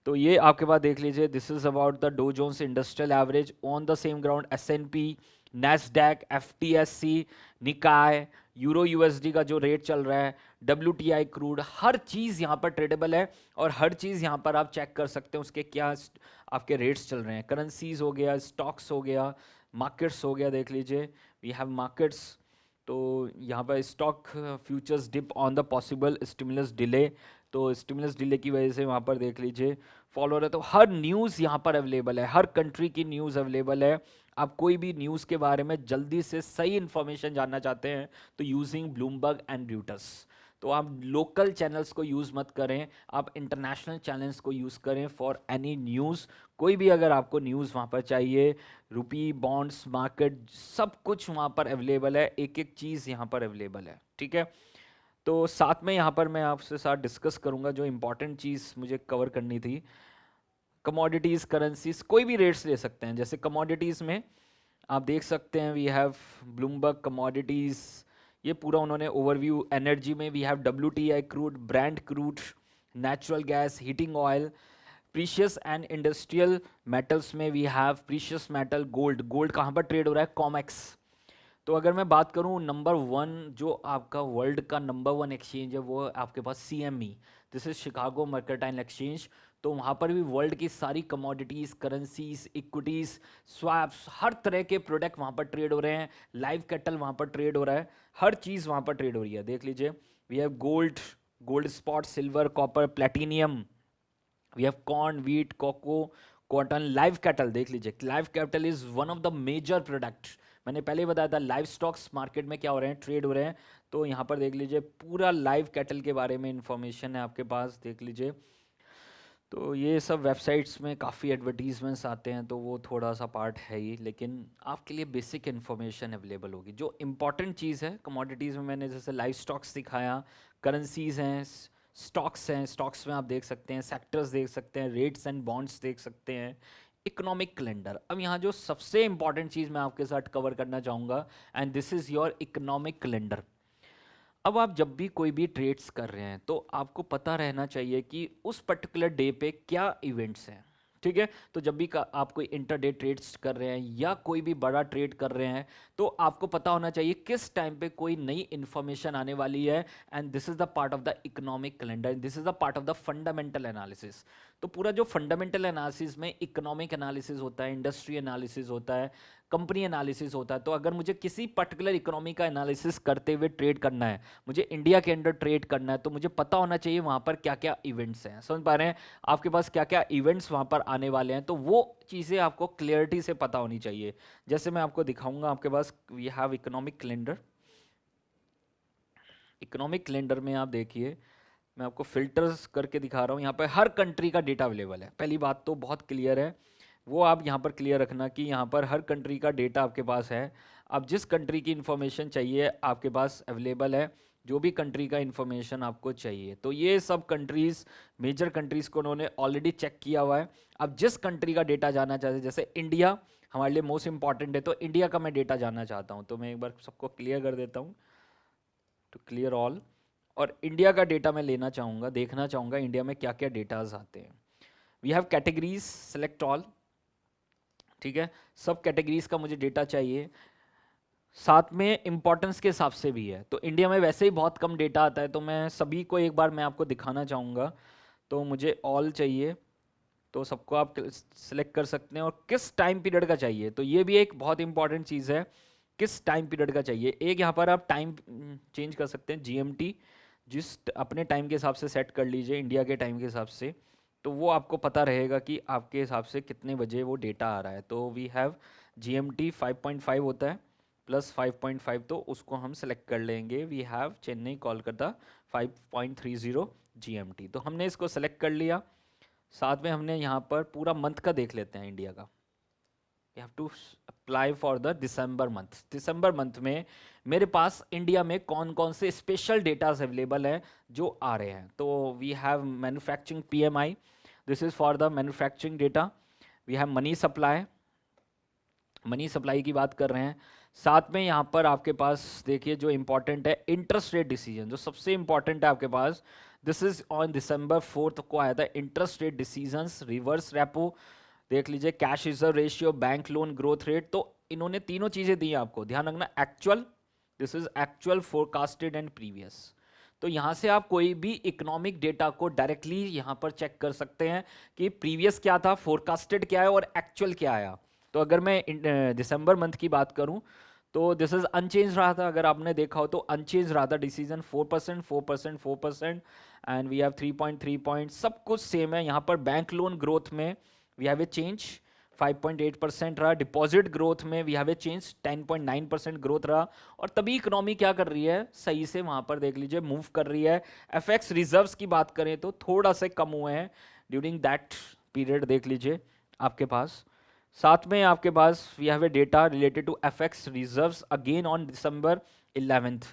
तो ये आपके पास देख लीजिए, this is about the Dow Jones industrial average on the same ground, S and P, Nasdaq, FTSC, Nikkei, euro USD का जो रेट चल रहा है, डब्ल्यूटीआई क्रूड, हर चीज़ यहाँ पर ट्रेडेबल है। और हर चीज़ यहाँ पर आप चेक कर सकते हैं उसके क्या आपके रेट्स चल रहे हैं। करेंसीज हो गया, स्टॉक्स हो गया, मार्केट्स हो गया, देख लीजिए वी हैव मार्केट्स। तो यहाँ पर stock futures dip on the possible stimulus delay, तो स्टिमुलस डिले की वजह से वहाँ पर देख लीजिए फॉलो हो रहा है। तो हर न्यूज़ यहाँ पर अवेलेबल है, हर कंट्री की न्यूज़ अवेलेबल है। आप कोई भी न्यूज़ के बारे में जल्दी से सही इन्फॉर्मेशन जानना चाहते हैं तो यूजिंग ब्लूमबर्ग एंड र्यूटर्स। तो आप लोकल चैनल्स को यूज़ मत करें, आप इंटरनेशनल चैनल्स को यूज़ करें फॉर एनी न्यूज़। कोई भी अगर आपको न्यूज़ वहाँ पर चाहिए, रुपी, बॉन्ड्स, मार्केट, सब कुछ वहाँ पर अवेलेबल है, एक एक चीज़ यहाँ पर अवेलेबल है, ठीक है। तो साथ में यहाँ पर मैं आपसे साथ डिस्कस करूँगा जो इम्पोर्टेंट चीज़ मुझे कवर करनी थी। कमोडिटीज़, करेंसीज, कोई भी रेट्स ले सकते हैं। जैसे कमोडिटीज़ में आप देख सकते हैं वी हैव ब्लूमबर्ग कमोडिटीज़, ये पूरा उन्होंने ओवरव्यू। एनर्जी में we have WTI crude, Brent crude, natural gas, heating oil, precious and industrial metals में we have precious metal, gold. Gold कहाँ पर ट्रेड हो रहा है, कॉमेक्स। तो अगर मैं बात करूं नंबर 1 जो आपका वर्ल्ड का नंबर 1 एक्सचेंज है वो आपके पास CME, this is Chicago mercantile exchange. तो वहाँ पर भी वर्ल्ड की सारी कमोडिटीज़, करेंसीज, इक्विटीज़, स्वैप्स, हर तरह के प्रोडक्ट वहाँ पर ट्रेड हो रहे हैं। लाइव कैटल वहाँ पर ट्रेड हो रहा है, हर चीज़ वहाँ पर ट्रेड हो रही है। देख लीजिए we have gold, gold spot, silver, copper, platinum, we have corn, wheat, cocoa, cotton, live cattle. देख लीजिए live cattle is one of the major product. मैंने पहले ही बताया था लाइव स्टॉक्स मार्केट में क्या हो रहे हैं, ट्रेड हो रहे हैं। तो यहाँ पर देख लीजिए पूरा लाइव कैटल के बारे में इंफॉर्मेशन है आपके पास, देख लीजिए। तो ये सब वेबसाइट्स में काफ़ी एडवर्टीजमेंट्स आते हैं तो वो थोड़ा सा पार्ट है ही, लेकिन आपके लिए बेसिक इन्फॉर्मेशन अवेलेबल होगी। जो इम्पॉर्टेंट चीज़ है कमोडिटीज़ में मैंने जैसे लाइव स्टॉक्स दिखाया, करेंसीज हैं, स्टॉक्स हैं, स्टॉक्स में आप देख सकते हैं, सेक्टर्स देख सकते हैं, रेट्स एंड बॉन्ड्स देख सकते हैं, इकोनॉमिक कैलेंडर। अब यहाँ जो सबसे इंपॉर्टेंट चीज़ मैं आपके साथ कवर करना चाहूँगा, and this is your economic calendar. अब आप जब भी कोई भी ट्रेड्स कर रहे हैं तो आपको पता रहना चाहिए कि उस पर्टिकुलर डे पे क्या इवेंट्स हैं, ठीक है। तो जब भी आप कोई इंटरडे ट्रेड्स कर रहे हैं या कोई भी बड़ा ट्रेड कर रहे हैं तो आपको पता होना चाहिए किस टाइम पे कोई नई इंफॉर्मेशन आने वाली है। And this is the part of the economic calendar, this is the part of the fundamental analysis. तो पूरा जो फंडामेंटल एनालिसिस में इकोनॉमिक एनालिसिस होता है, इंडस्ट्री एनालिसिस होता है, कंपनी एनालिसिस होता है। तो अगर मुझे किसी पर्टिकुलर इकोनॉमी का एनालिसिस करते हुए ट्रेड करना है, मुझे इंडिया के अंदर ट्रेड करना है, तो मुझे पता होना चाहिए वहाँ पर क्या क्या इवेंट्स हैं। समझ पा रहे हैं आपके पास क्या क्या इवेंट्स वहाँ पर आने वाले हैं, तो वो चीज़ें आपको क्लियरिटी से पता होनी चाहिए। जैसे मैं आपको दिखाऊंगा, आपके पास we have economic calendar. Economic calendar में आप देखिए, मैं आपको फिल्टर्स करके दिखा रहा हूँ। यहाँ पर हर कंट्री का डेटा अवेलेबल है। पहली बात तो बहुत क्लियर है, वो आप यहाँ पर क्लियर रखना कि यहाँ पर हर कंट्री का डेटा आपके पास है। अब जिस कंट्री की इन्फॉर्मेशन चाहिए आपके पास अवेलेबल है, जो भी कंट्री का इन्फॉर्मेशन आपको चाहिए। तो ये सब कंट्रीज़, मेजर कंट्रीज़ को उन्होंने ऑलरेडी चेक किया हुआ है। अब जिस कंट्री का डेटा जानना चाहते हैं, जैसे इंडिया हमारे लिए मोस्ट इंपॉर्टेंट है, तो इंडिया का मैं डेटा जानना चाहता हूँ, तो मैं एक बार सबको क्लियर कर देता हूँ, टू क्लियर ऑल। और इंडिया का डेटा मैं लेना चाहूँगा, देखना चाहूँगा इंडिया में क्या क्या डेटाज आते हैं। We have categories, select all, ठीक है। सब कैटेगरीज का मुझे डेटा चाहिए, साथ में इंपॉर्टेंस के हिसाब से भी है। तो इंडिया में वैसे ही बहुत कम डेटा आता है, तो मैं सभी को एक बार मैं आपको दिखाना चाहूँगा। तो मुझे ऑल चाहिए, तो सबको आप सिलेक्ट कर सकते हैं। और किस टाइम पीरियड का चाहिए, तो ये भी एक बहुत इंपॉर्टेंट चीज़ है, किस टाइम पीरियड का चाहिए। एक यहाँ पर आप टाइम चेंज कर सकते हैं, जीएमटी, जिस अपने टाइम के हिसाब से सेट कर लीजिए, इंडिया के टाइम के हिसाब से, तो वो आपको पता रहेगा कि आपके हिसाब से कितने बजे वो डेटा आ रहा है। तो वी हैव जीएमटी 5.5 होता है प्लस 5.5, तो उसको हम सेलेक्ट कर लेंगे। We have Chennai Kolkata 5.30 GMT, तो हमने इसको सेलेक्ट कर लिया। साथ में हमने यहाँ पर पूरा मंथ का देख लेते हैं इंडिया का। You have to apply for the December month. December month में मेरे पास इंडिया में कौन कौन से स्पेशल डेटाज अवेलेबल हैं जो आ रहे हैं। तो we have manufacturing PMI, this is for the manufacturing data. We have money supply, money supply की बात कर रहे हैं। साथ में यहाँ पर आपके पास देखिए जो इंपॉर्टेंट है, इंटरेस्ट रेट डिसीजन, जो सबसे इंपॉर्टेंट है आपके पास। दिस इज ऑन दिसंबर 4 को आया था, interest rate decisions, reverse repo, देख लीजिए, cash reserve ratio, bank loan growth rate. तो इन्होंने तीनों चीजें दी आपको, ध्यान रखना। Actual, this is actual, forecasted and previous. तो यहाँ से आप कोई भी इकोनॉमिक डेटा को डायरेक्टली यहाँ पर चेक कर सकते हैं कि प्रीवियस क्या था, फोरकास्टेड क्या है और एक्चुअल क्या आया। तो अगर मैं दिसंबर मंथ की बात करूं, तो दिस इज अनचेंज रहा था। अगर आपने देखा हो तो अनचेंज रहा था decision, 4%, 4%, 4%, and we have 3.3 point, सब कुछ सेम है। यहाँ पर बैंक लोन ग्रोथ में वी हैव ए चेंज, 5.8% रहा। डिपॉजिट ग्रोथ में we have a change, 10.9% growth रहा। और तभी इकोनॉमी क्या कर रही है, सही से वहां पर देख लीजिए मूव कर रही है। एफएक्स रिजर्व्स की बात करें तो थोड़ा से कम हुए हैं ड्यूरिंग दैट पीरियड, देख लीजिए आपके पास। साथ में आपके पास we have a data related to FX reserves again on December 11th।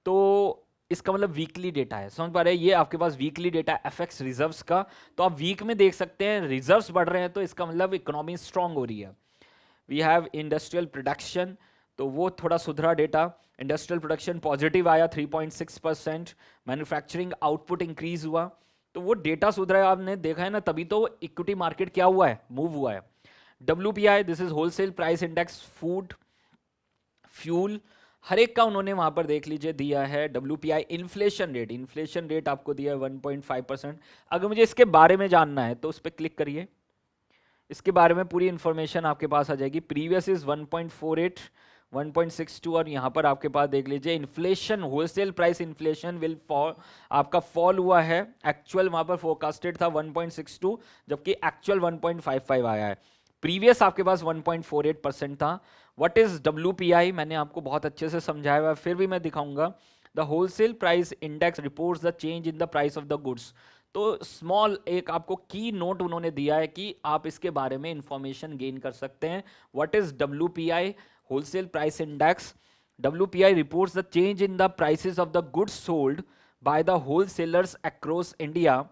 तो इसका मतलब वीकली डेटा है, समझ पा रहे हैं। ये आपके पास वीकली डेटा एफएक्स रिजर्व्स का, तो आप वीक में देख सकते हैं रिजर्व्स बढ़ रहे हैं, तो इसका मतलब इकोनॉमी स्ट्रांग हो रही है। वी हैव इंडस्ट्रियल प्रोडक्शन, तो वो थोड़ा सुधरा डेटा। इंडस्ट्रियल प्रोडक्शन पॉजिटिव आया 3.6%। मैन्युफैक्चरिंग आउटपुट इंक्रीज हुआ, तो वो डेटा सुधरा है, आपने देखा है ना, तभी तो इक्विटी मार्केट क्या हुआ है, मूव हुआ है। WPI, this is wholesale price index, food, fuel, हर एक का उन्होंने वहां पर देख लीजिए दिया है। WPI inflation rate, inflation rate आपको दिया है 1.5%। अगर मुझे इसके बारे में जानना है तो उस पर क्लिक करिए, इसके बारे में पूरी इंफॉर्मेशन आपके पास आ जाएगी। प्रीवियस इज 1.48, 1.62, और यहाँ पर आपके पास देख लीजिए inflation, wholesale price inflation will fall, आपका फॉल हुआ है। एक्चुअल वहां पर फोरकास्टेड था 1.62, जबकि एक्चुअल 1.55 आया है। प्रीवियस आपके पास 1.48% था। व्हाट इज WPI, मैंने आपको बहुत अच्छे से समझाया हुआ है, फिर भी मैं दिखाऊंगा। The wholesale price index reports the change in the price of the goods. तो स्मॉल एक आपको की नोट उन्होंने दिया है कि आप इसके बारे में इंफॉर्मेशन गेन कर सकते हैं। What is WPI, wholesale price index. WPI reports the change in the prices of the goods sold by the wholesalers across India.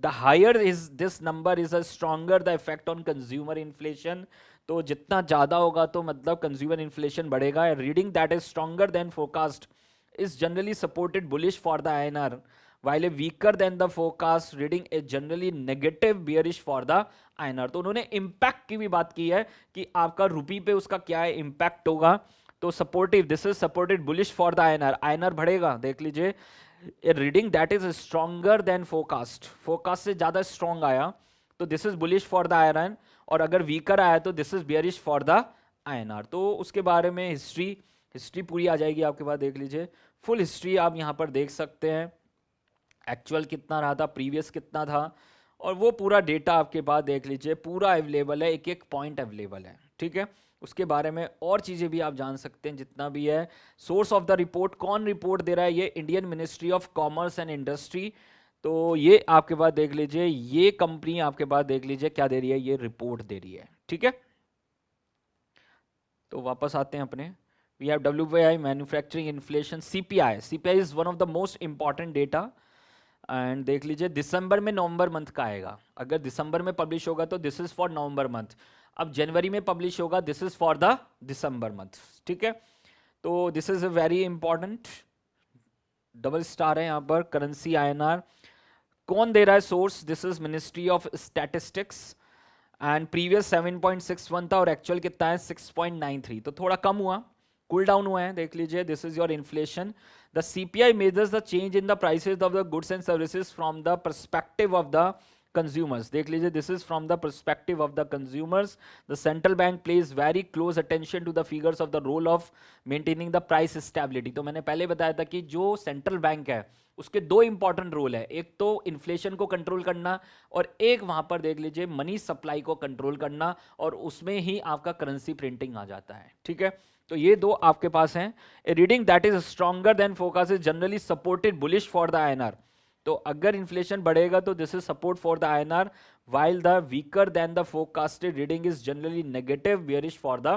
The higher is this number is a stronger the effect on consumer inflation। तो जितना ज्यादा होगा तो मतलब consumer inflation बढ़ेगा। Reading that is stronger than forecast is generally supported bullish for the INR, while a weaker than the forecast reading is generally negative bearish for the INR। तो उन्होंने impact की भी बात की है कि आपका रुपी पे उसका क्या है इम्पैक्ट होगा। तो supportive, this is supported bullish for the INR, INR बढ़ेगा, देख लीजिए। Reading that is stronger than forecast, forecast से ज्यादा स्ट्रॉन्ग आया, तो this is bullish for the INR। और अगर वीकर आया तो this is bearish for the INR। तो उसके बारे में हिस्ट्री पूरी आ जाएगी आपके पास, देख लीजिए फुल हिस्ट्री आप यहाँ पर देख सकते हैं, एक्चुअल कितना रहा था, प्रीवियस कितना था, और वो पूरा डेटा आपके पास देख लीजिए पूरा अवेलेबल है, एक एक पॉइंट अवेलेबल है, ठीक है। उसके बारे में और चीज़ें भी आप जान सकते हैं जितना भी है। सोर्स ऑफ द रिपोर्ट, कौन रिपोर्ट दे रहा है, ये Indian ministry of commerce and industry. तो ये आपके पास देख लीजिए, ये कंपनी आपके पास देख लीजिए क्या दे रही है, ये रिपोर्ट दे रही है, ठीक है। तो वापस आते हैं अपने, we have WPI manufacturing inflation, CPI is one of the most important data. And देख लीजिए दिसंबर में नवंबर मंथ का आएगा, अगर दिसंबर में पब्लिश होगा तो this is for November month, अब जनवरी में पब्लिश होगा this is for the December month, ठीक है। तो this is a very important, double star है यहाँ पर। करेंसी INR, कौन दे रहा है source, this is ministry of statistics, and previous 7.61 था और एक्चुअल कितना है 6.93, तो थोड़ा कम हुआ, कूल डाउन हुआ है, देख लीजिए this is your inflation. The CPI measures the change in the prices of the goods and services from the perspective of the consumers, देख लीजिए this is from the perspective of the consumers. The central bank plays very close attention to the figures of the role of maintaining the price stability. तो मैंने पहले बताया था कि जो central bank है उसके दो इंपॉर्टेंट रोल है, एक तो इन्फ्लेशन को कंट्रोल करना और एक वहां पर देख लीजिए मनी सप्लाई को कंट्रोल करना, और उसमें ही आपका करेंसी प्रिंटिंग आ जाता है, ठीक है। तो ये दो आपके पास हैं। A reading that is stronger than forecast is generally supported bullish for the INR। तो अगर इन्फ्लेशन बढ़ेगा तो this is support for the INR, while the weaker than the forecasted reading is generally negative bearish for the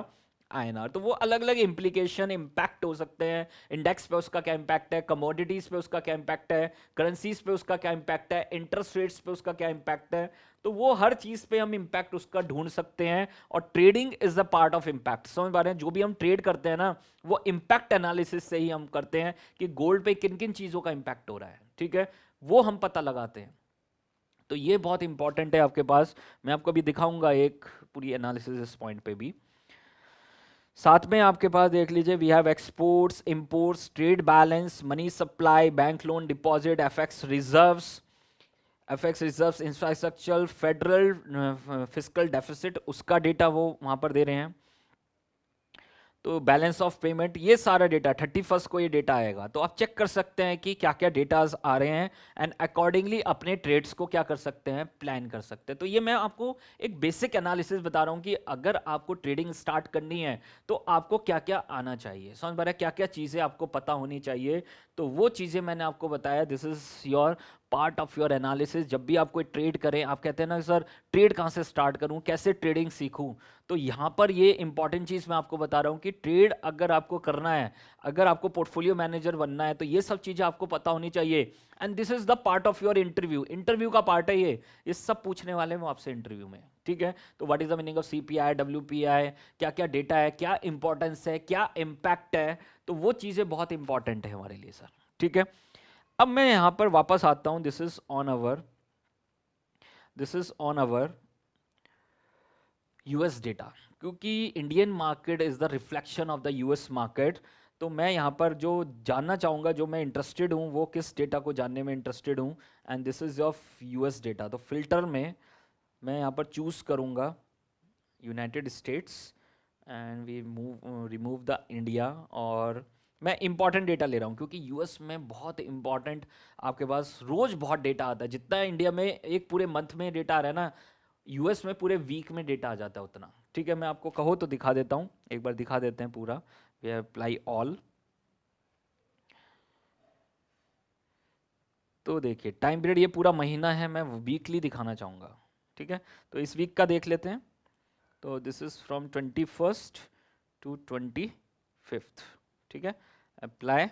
INR। तो वो अलग अलग implication impact हो सकते हैं, इंडेक्स पे उसका क्या इम्पैक्ट है, कमोडिटीज पे उसका क्या इम्पैक्ट है, करेंसीज पे उसका क्या इम्पैक्ट है, इंटरेस्ट रेट्स पे उसका क्या इम्पैक्ट है। तो वो हर चीज पे हम इम्पैक्ट उसका ढूंढ सकते हैं, और trading is the part of impact. समझ पा रहे हैं, जो भी हम ट्रेड करते हैं ना वो इम्पैक्ट एनालिसिस से ही हम करते हैं कि गोल्ड पे किन किन चीजों का इम्पैक्ट हो रहा है, ठीक है, वो हम पता लगाते हैं। तो ये बहुत इंपॉर्टेंट है आपके पास, मैं आपको अभी दिखाऊंगा एक पूरी एनालिसिस इस पॉइंट पे भी। साथ में आपके पास देख लीजिए we have exports, imports, trade balance, money supply, bank loan deposit, FX reserves, infrastructure, federal fiscal deficit, उसका डेटा वो वहां पर दे रहे हैं। तो बैलेंस ऑफ पेमेंट, ये सारा डेटा 31 को ये डेटा आएगा, तो आप चेक कर सकते हैं कि क्या क्या डेटाज आ रहे हैं, एंड अकॉर्डिंगली अपने ट्रेड्स को क्या कर सकते हैं, प्लान कर सकते हैं। तो ये मैं आपको एक बेसिक एनालिसिस बता रहा हूँ कि अगर आपको ट्रेडिंग स्टार्ट करनी है तो आपको क्या क्या आना चाहिए, समझ पा रहे हैं, क्या क्या चीज़ें आपको पता होनी चाहिए। तो वो चीज़ें मैंने आपको बताया, this is your part of your analysis. जब भी आप कोई ट्रेड करें, आप कहते हैं ना सर ट्रेड कहाँ से स्टार्ट करूँ, कैसे ट्रेडिंग सीखूँ, तो यहाँ पर ये इंपॉर्टेंट चीज़ मैं आपको बता रहा हूँ कि ट्रेड अगर आपको करना है, अगर आपको पोर्टफोलियो मैनेजर बनना है, तो ये सब चीज़ें आपको पता होनी चाहिए। And this is the part of your interview, interview का पार्ट है ये सब पूछने वाले हैं वो आपसे इंटरव्यू में, ठीक है। तो what is the meaning of CPI, WPI, क्या क्या डेटा है, क्या इंपॉर्टेंस है, क्या इम्पैक्ट है, तो वो चीज़ें बहुत इंपॉर्टेंट है हमारे लिए सर, ठीक है। अब मैं यहां पर वापस आता हूं, this is on our US data, क्योंकि Indian market is the reflection of the US market. तो मैं यहां पर जो जानना चाहूंगा, जो मैं इंटरेस्टेड हूं, वो किस डेटा को जानने में इंटरेस्टेड हूं, and this is of US data. तो फिल्टर में मैं यहां पर चूज करूंगा United States, and we remove the India, और मैं इंपॉर्टेंट डेटा ले रहा हूँ क्योंकि US में बहुत इंपॉर्टेंट आपके पास रोज बहुत डेटा आता है। जितना इंडिया में एक पूरे मंथ में डेटा आ रहा है ना, US में पूरे वीक में डेटा आ जाता है उतना, ठीक है। मैं आपको कहो तो दिखा देता हूँ, एक बार दिखा देते हैं पूरा, वी अप्लाई ऑल। तो देखिए टाइम पीरियड ये पूरा महीना है, मैं वीकली दिखाना चाहूँगा, ठीक है। तो इस वीक का देख लेते हैं। तो this is from 21st to 25th, ठीक है, अप्लाई।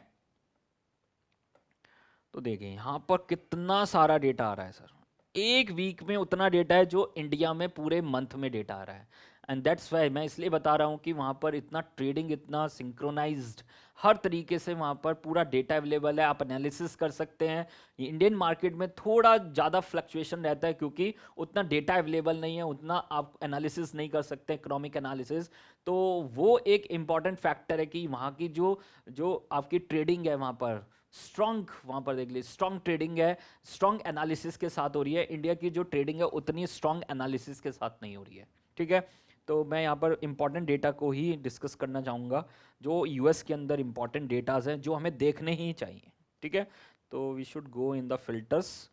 तो देखिए यहाँ पर कितना सारा डेटा आ रहा है सर, एक वीक में उतना डेटा है जो इंडिया में पूरे मंथ में डेटा आ रहा है। एंड दैट्स वाई मैं इसलिए बता रहा हूँ कि वहाँ पर इतना ट्रेडिंग, इतना सिंक्रोनाइज्ड, हर तरीके से वहाँ पर पूरा डेटा अवेलेबल है, आप एनालिसिस कर सकते हैं। इंडियन मार्केट में थोड़ा ज़्यादा फ्लक्चुएशन रहता है क्योंकि उतना डेटा अवेलेबल नहीं है, उतना आप एनालिसिस नहीं कर सकते, इकोनॉमिक एनालिसिस। तो वो एक इम्पॉर्टेंट फैक्टर है कि वहाँ की जो जो आपकी ट्रेडिंग है वहाँ पर स्ट्रॉन्ग, वहाँ पर देख लीजिए स्ट्रॉन्ग ट्रेडिंग है, स्ट्रॉन्ग एनालिसिस के साथ हो रही है। इंडिया की जो ट्रेडिंग है उतनी स्ट्रॉन्ग एनालिसिस के साथ नहीं हो रही है, ठीक है। तो मैं यहाँ पर इंपॉर्टेंट डेटा को ही डिस्कस करना चाहूँगा, जो यूएस के अंदर इंपॉर्टेंट डेटाज हैं जो हमें देखने ही चाहिए, ठीक है। तो we should go in the filters,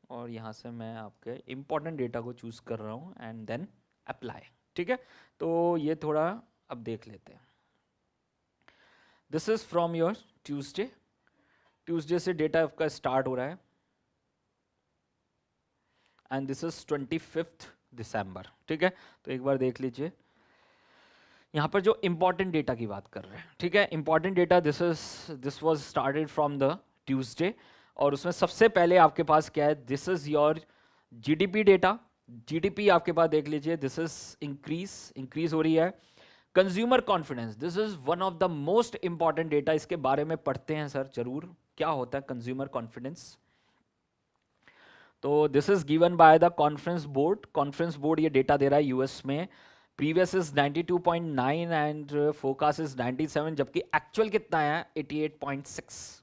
और यहाँ से मैं आपके इंपॉर्टेंट डेटा को चूज़ कर रहा हूँ एंड देन अप्लाई, ठीक है। तो ये थोड़ा अब देख लेते हैं। This is from your Tuesday से डेटा आपका स्टार्ट हो रहा है, एंड दिस इज 25 दिसंबर, ठीक है। तो एक बार देख लीजिए यहाँ पर जो इंपॉर्टेंट डेटा की बात कर रहे हैं, ठीक है। Important data this was started from the Tuesday, और उसमें सबसे पहले आपके पास क्या है, this is your GDP data. GDP आपके पास देख लीजिए, दिस इज इंक्रीज हो रही है। Consumer confidence, this is one of the most important data, इसके बारे में पढ़ते हैं सर जरूर, क्या होता है कंज्यूमर कॉन्फिडेंस। तो this is given by the conference board ये डेटा दे रहा है यूएस में। Previous is 92.9 and focus is 97, जबकि एक्चुअल कितना है 88.6।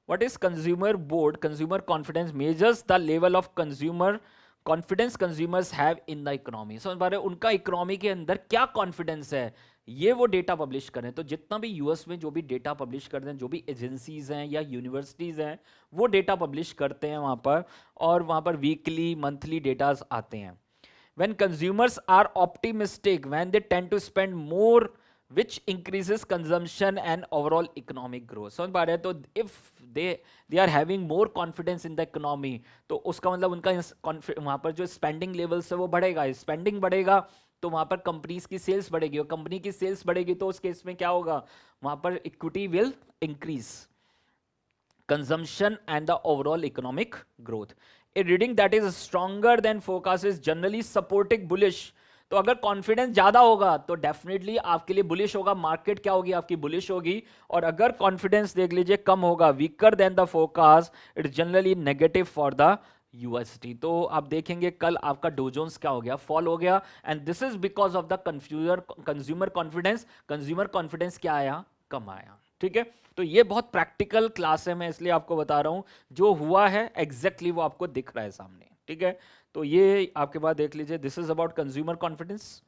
What is consumer board? Consumer confidence measures the level of consumer confidence consumers have in the economy. समझ पा रहे हैं, उनका इकोनॉमी के अंदर क्या कॉन्फिडेंस है, ये वो डेटा पब्लिश करें। तो जितना भी यूएस में जो भी डेटा पब्लिश करते हैं, जो भी एजेंसीज हैं या यूनिवर्सिटीज हैं, वो डेटा पब्लिश करते हैं वहाँ पर, और वहाँ पर वीकली मंथली डेटाज आते हैं। When consumers are optimistic, when they tend to spend more, which increases consumption and overall economic growth. समझ पा रहे हैं? तो if they are having more confidence in the economy, तो उसका मतलब उनका वहाँ पर जो spending levels है वो बढ़ेगा, spending बढ़ेगा तो वहाँ पर कंपनीज की सेल्स बढ़ेगी, और कंपनी की सेल्स बढ़ेगी तो उस केस में क्या होगा, वहाँ पर equity will increase, consumption and the overall economic growth. A reading that is stronger than forecast is generally supporting bullish. तो अगर कॉन्फिडेंस ज्यादा होगा तो डेफिनेटली आपके लिए बुलिश होगा, मार्केट क्या होगी आपकी, बुलिश होगी। और अगर कॉन्फिडेंस देख लीजिए कम होगा, weaker then the forecast, it generally negative for the USD. तो आप देखेंगे कल आपका डो जोन्स क्या हो गया, फॉल हो गया, and this is because of the consumer confidence. Consumer confidence क्या आया, कम आया, ठीक है। तो ये बहुत प्रैक्टिकल क्लास है, मैं इसलिए आपको बता रहा हूं, जो हुआ है एग्जैक्टली वो आपको दिख रहा है सामने, ठीक है। तो ये आपके पास देख लीजिए, this is about consumer confidence.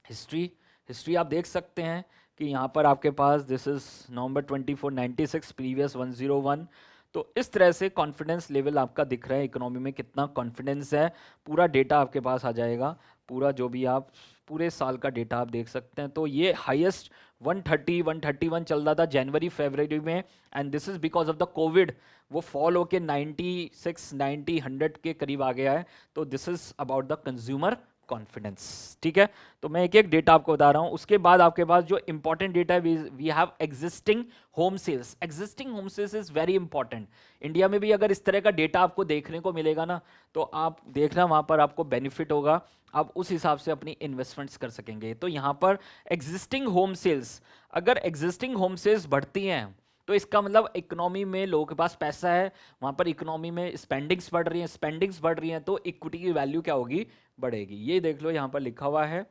History आप देख सकते हैं कि यहाँ पर आपके पास दिस इज नवंबर 2496, प्रीवियस 101। तो इस तरह से कॉन्फिडेंस लेवल आपका दिख रहा है, इकोनॉमी में कितना कॉन्फिडेंस है, पूरा डेटा आपके पास आ जाएगा, पूरा जो भी आप पूरे साल का डेटा आप देख सकते हैं। तो ये हाईएस्ट 130 131 चल रहा था जनवरी फरवरी में, and this is because of the Covid, वो फॉल होके 96 90 100 के करीब आ गया है। तो this is about the consumer confidence, ठीक है। तो मैं एक एक डेटा आपको बता रहा हूं। उसके बाद आपके पास जो इंपॉर्टेंट डेटा है, we have existing home sales. Existing home sales is very important. India में भी अगर इस तरह का डेटा आपको देखने को मिलेगा ना, तो आप देखना वहां पर आपको बेनिफिट होगा, आप उस हिसाब से अपनी इन्वेस्टमेंट्स कर सकेंगे। तो यहाँ पर एग्जिस्टिंग होम सेल्स, अगर एग्जिस्टिंग होम सेल्स बढ़ती हैं तो इसका मतलब इकोनॉमी में लोगों के पास पैसा है, वहां पर इकोनॉमी में स्पेंडिंग्स बढ़ रही हैं, स्पेंडिंग्स बढ़ रही हैं तो इक्विटी की वैल्यू क्या होगी, बढ़ेगी। ये देख लो यहाँ पर लिखा हुआ है।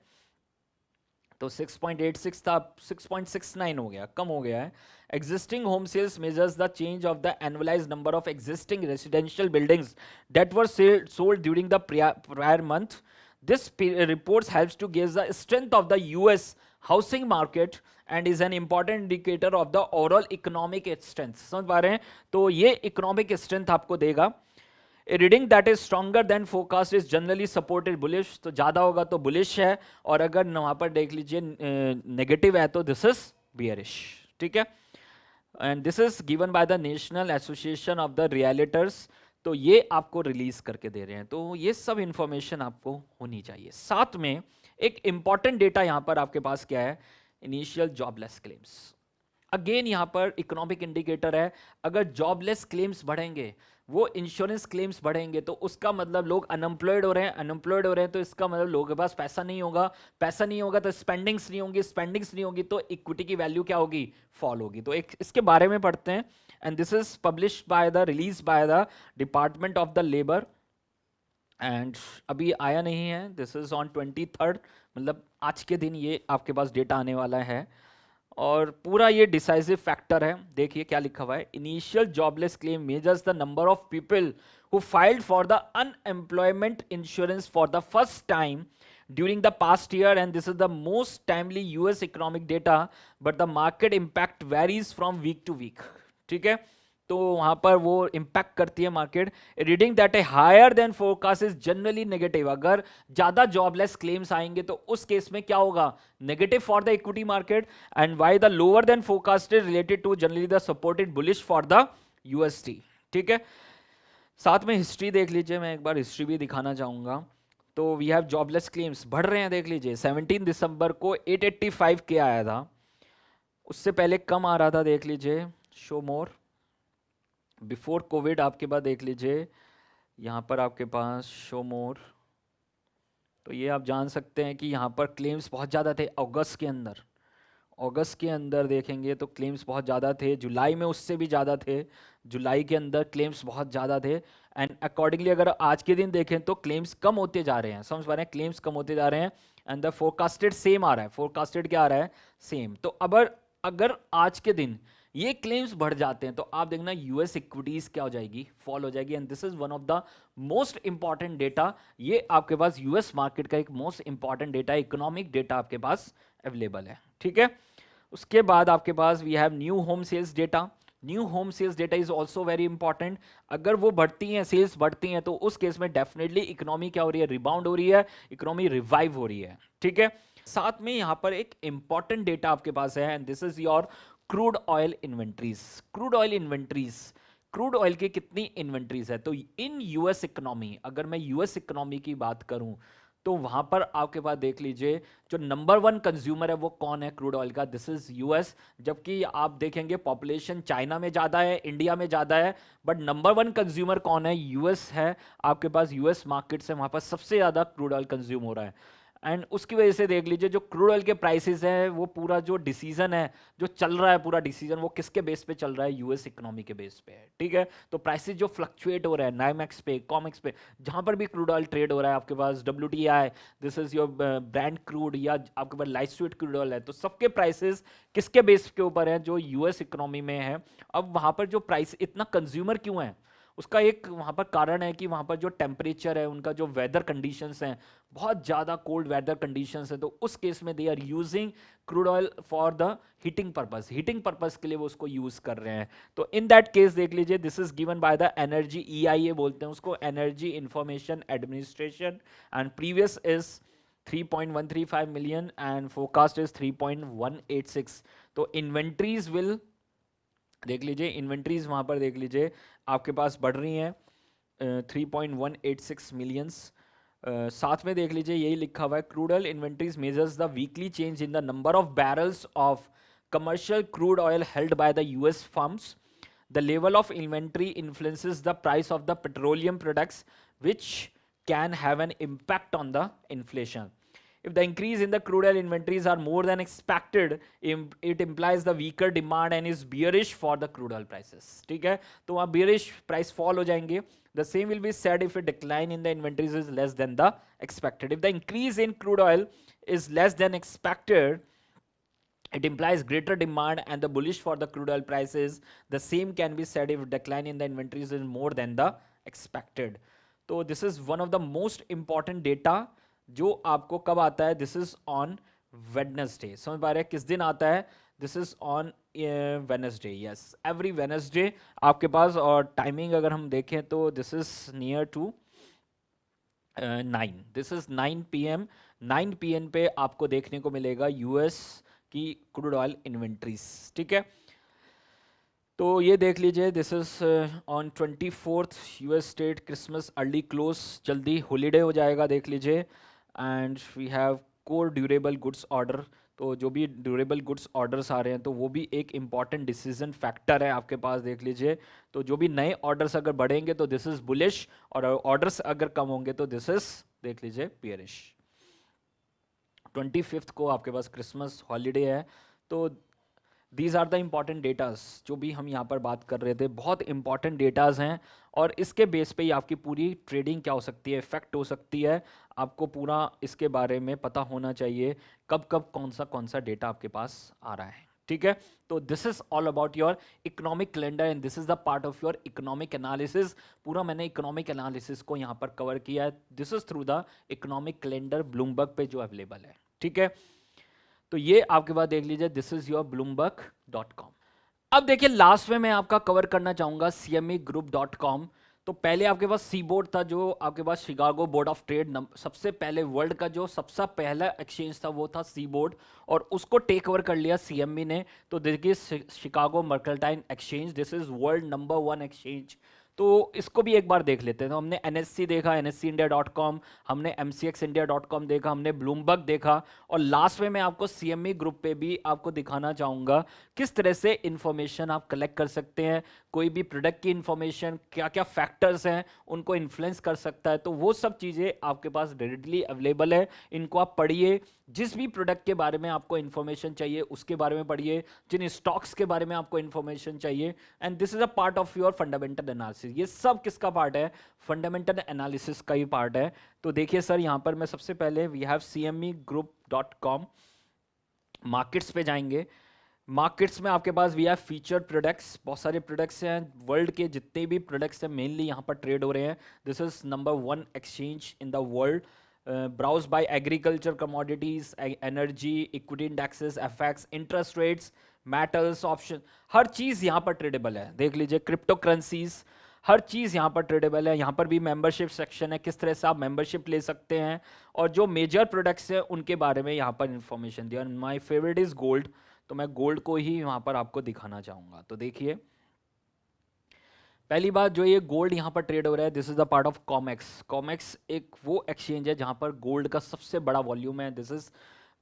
तो 6.86 था, 6.69 हो गया, कम हो गया है। Existing home sales measures the change of the annualized number of existing residential buildings that were sold during the prior month. This reports helps to gauge the strength of the US housing market and is an important indicator of the overall economic strength. समझ पा रहे हैं? तो ये economic strength आपको देगा। A reading that is stronger than forecast is generally supported bullish. तो ज़्यादा होगा तो bullish है, और अगर वहाँ पर देख लीजिए negative है तो this is bearish, ठीक है। And this is given by the National Association of the Realtors. तो ये आपको रिलीज करके दे रहे हैं। तो ये सब इंफॉर्मेशन आपको होनी चाहिए। साथ में एक इंपॉर्टेंट डेटा यहां पर आपके पास क्या है, इनिशियल जॉबलेस क्लेम्स। अगेन यहां पर इकोनॉमिक इंडिकेटर है, अगर जॉबलेस क्लेम्स बढ़ेंगे, वो इंश्योरेंस क्लेम्स बढ़ेंगे, तो उसका मतलब लोग अनएम्प्लॉयड हो रहे हैं, अनएम्प्लॉयड हो रहे हैं तो इसका मतलब लोगों के पास पैसा नहीं होगा, पैसा नहीं होगा तो स्पेंडिंग्स नहीं होंगी, स्पेंडिंग्स नहीं होगी तो इक्विटी की वैल्यू क्या होगी, फॉल होगी। तो एक इसके बारे में पढ़ते हैं, and this is publish by the release by the department of the labour, and अभी आया नहीं है, दिस इज ऑन 23rd, मतलब आज के दिन ये आपके पास डेटा आने वाला है। और पूरा ये डिसाइसिव फैक्टर है, देखिए क्या लिखा हुआ है, initial jobless claim measures the number of people who filed for the unemployment insurance for the first time during the past year, and this is the most timely US economic data, but the market impact varies from week to week. ठीक है, तो वहां पर वो impact करती है market. Reading that a higher than forecast is generally negative. अगर ज्यादा जॉबलेस क्लेम्स आएंगे तो उस केस में क्या होगा, negative for the equity market. And why the lower than forecast is related to generally the supported bullish for the UST. ठीक है, साथ में हिस्ट्री देख लीजिए, मैं एक बार हिस्ट्री भी दिखाना चाहूंगा. तो वी हैव जॉबलेस क्लेम्स बढ़ रहे हैं, देख लीजिए 17 दिसंबर को 885 के आया था, उससे पहले कम आ रहा था. देख लीजिए, शो मोर बिफोर कोविड. आपके पास देख लीजिए यहाँ पर आपके पास शो मोर, तो ये आप जान सकते हैं कि यहाँ पर क्लेम्स बहुत ज़्यादा थे अगस्त के अंदर. अगस्त के अंदर देखेंगे तो क्लेम्स बहुत ज़्यादा थे. जुलाई में उससे भी ज़्यादा थे, जुलाई के अंदर क्लेम्स बहुत ज़्यादा थे. एंड अकॉर्डिंगली अगर आज के दिन देखें तो क्लेम्स कम होते जा रहे हैं, समझ पा रहे हैं, क्लेम्स कम होते जा रहे हैं. एंड द फोरकास्टेड सेम आ रहा है, फोरकास्टेड क्या आ रहा है, सेम. तो अगर आज के दिन ये क्लेम्स बढ़ जाते हैं तो आप देखना यूएस इक्विटीज क्या हो जाएगी, फॉल हो जाएगी. And this is one of the most important data. ये आपके पास यूएस मार्केट का एक most important data, economic data आपके पास अवेलेबल है. ठीक है, उसके बाद आपके पास we have new home sales data. New home sales data is also very important. अगर वो बढ़ती हैं, सेल्स बढ़ती हैं, तो उस केस में डेफिनेटली इकोनॉमी क्या हो रही है, रिबाउंड हो रही है, इकोनॉमी रिवाइव हो रही है. ठीक है, साथ में यहां पर एक इंपॉर्टेंट डेटा आपके पास है, and this is your crude oil inventories. Crude oil inventories, crude oil की कितनी इन्वेंट्रीज है. तो इन यूएस इकोनॉमी, अगर मैं यूएस इकोनॉमी की बात करूं तो वहां पर आपके पास देख लीजिए जो नंबर 1 कंज्यूमर है वो कौन है क्रूड ऑयल का, दिस इज यूएस. जबकि आप देखेंगे पॉपुलेशन चाइना में ज्यादा है, इंडिया में ज्यादा है, बट नंबर 1 कंज्यूमर कौन है, यूएस है. आपके पास यूएस मार्केट से वहां पर सबसे ज्यादा क्रूड ऑयल कंज्यूम हो रहा है. एंड उसकी वजह से देख लीजिए जो क्रूड ऑयल के प्राइसेस हैं, वो पूरा जो डिसीजन है, जो चल रहा है पूरा डिसीजन, वो किसके बेस पे चल रहा है, यूएस इकोनॉमी के बेस पे है. ठीक है, तो प्राइसेस जो फ्लक्चुएट हो रहा है नाइमेक्स पे, कॉमेक्स पे, जहां पर भी क्रूड ऑयल ट्रेड हो रहा है, आपके पास WTI, this is your brand crude, या आपके पास लाइट स्वीट क्रूड ऑयल है, तो सबके प्राइसेस किसके बेस के ऊपर है, जो यूएस इकोनॉमी में है. अब वहां पर जो प्राइस इतना कंज्यूमर क्यों है, उसका एक वहाँ पर कारण है कि वहाँ पर जो टेम्परेचर है, उनका जो वेदर कंडीशंस हैं, बहुत ज़्यादा कोल्ड वेदर कंडीशंस हैं, तो उस केस में they are using crude oil for the heating purpose, heating purpose के लिए वो उसको यूज़ कर रहे हैं. तो इन दैट केस देख लीजिए, this is given by the energy, EIA बोलते हैं उसको, energy information administration, and previous is 3.135 million and forecast is 3.186. तो इन्वेंट्रीज विल देख लीजिए, इन्वेंट्रीज वहां पर देख लीजिए आपके पास बढ़ रही हैं 3.186 मिलियंस. साथ में देख लीजिए यही लिखा हुआ है, crude oil inventories measures the weekly change in the number of barrels of commercial crude oil held by the US firms. The level of inventory influences the price of the petroleum products which can have an impact on the inflation. If the increase in the crude oil inventories are more than expected, it implies the weaker demand and is bearish for the crude oil prices. ठीक है, तो वहाँ bearish price fall हो जाएंगे. The same will be said if a decline in the inventories is less than the expected. If the increase in crude oil is less than expected, it implies greater demand and the bullish for the crude oil prices. The same can be said if decline in the inventories is more than the expected. So this is one of the most important data जो आपको कब आता है, this is on Wednesday. समझ पा रहे हैं किस दिन आता है, this is on Wednesday. Yes, every Wednesday आपके पास. और टाइमिंग अगर हम देखें तो this is near to 9, this is 9 PM. 9 PM पे आपको देखने को मिलेगा यूएस की क्रूड ऑयल इन्वेंट्रीज. ठीक है, तो ये देख लीजिए, this is on 24th US state Christmas early close, जल्दी हॉलीडे हो जाएगा, देख लीजिए. And we have core durable goods order. तो जो भी ड्यूरेबल गुड्स ऑर्डर्स आ रहे हैं तो वो भी एक इंपॉर्टेंट डिसीजन फैक्टर है आपके पास, देख लीजिए. तो जो भी नए ऑर्डर्स अगर बढ़ेंगे तो दिस इज बुलिश, और ऑर्डर्स अगर कम होंगे तो दिस इज देख लीजिए बियरिश. 25th को आपके पास क्रिसमस हॉलीडे है. तो these are the important datas जो भी हम यहाँ पर बात कर रहे थे, बहुत इंपॉर्टेंट डेटाज हैं, और इसके बेस पे ही आपकी पूरी ट्रेडिंग क्या हो सकती है, इफेक्ट हो सकती है. आपको पूरा इसके बारे में पता होना चाहिए कब कब कौन सा डेटा आपके पास आ रहा है. ठीक है। तो this is all about your economic calendar and this is the part of your economic analysis. पूरा मैंने इकोनॉमिक एनालिसिस को यहाँ पर कवर किया है। This is through the economic calendar Bloomberg पे जो अवेलेबल है, ठीक है। तो ये आपके पास देख लीजिए, दिस इज योर bloomberg.com। अब देखिए लास्ट में मैं आपका कवर करना चाहूंगा cmegroup.com। तो पहले आपके पास सी बोर्ड था, जो आपके पास शिकागो बोर्ड ऑफ ट्रेड, सबसे पहले वर्ल्ड का जो सबसे पहला एक्सचेंज था वो था सी बोर्ड, और उसको टेक ओवर कर लिया सीएमई ने। तो देखिए Chicago mercantile exchange, this is world number 1 exchange. तो इसको भी एक बार देख लेते हैं। तो हमने एनएससी देखा, nseIndia.com, हमने mcxindia.com देखा, हमने ब्लूमबर्ग देखा, और लास्ट में मैं आपको सीएमई ग्रुप पे भी आपको दिखाना चाहूंगा किस तरह से इंफॉर्मेशन आप कलेक्ट कर सकते हैं। कोई भी प्रोडक्ट की इंफॉर्मेशन, क्या क्या फैक्टर्स हैं उनको इन्फ्लुएंस कर सकता है, तो वो सब चीज़ें आपके पास रेडिली अवेलेबल है। इनको आप पढ़िए, जिस भी प्रोडक्ट के बारे में आपको इन्फॉर्मेशन चाहिए उसके बारे में पढ़िए, जिन स्टॉक्स के बारे में आपको इन्फॉर्मेशन चाहिए, and this is a part of your fundamental analysis. ये सब किसका पार्ट है? फंडामेंटल एनालिसिस का ही पार्ट है। तो देखिए सर, यहाँ पर मैं सबसे पहले वी हैव cmegroup.com, मार्केट्स पे जाएंगे। मार्केट्स में आपके पास वी हैव फीचर प्रोडक्ट्स, बहुत सारे प्रोडक्ट्स हैं, वर्ल्ड के जितने भी प्रोडक्ट्स हैं मेनली यहाँ पर ट्रेड हो रहे हैं। This is number 1 exchange in the world, browse by agriculture, commodities, energy, equity indexes, FX, interest rates, metals, option, हर चीज़ यहाँ पर ट्रेडेबल है। देख लीजिए क्रिप्टो करेंसीज, हर चीज़ यहाँ पर ट्रेडेबल है। यहाँ पर भी मेंबरशिप सेक्शन है, किस तरह से आप मेंबरशिप ले सकते हैं, और जो मेजर प्रोडक्ट्स हैं उनके बारे में यहाँ पर इंफॉर्मेशन दिया। माय फेवरेट इज गोल्ड, तो मैं गोल्ड को ही वहाँ पर आपको दिखाना चाहूँगा। तो देखिए पहली बात, जो ये गोल्ड यहाँ पर ट्रेड हो रहा है, this is the part of COMEX. COMEX एक वो एक्सचेंज है जहाँ पर गोल्ड का सबसे बड़ा वॉल्यूम है, दिस इज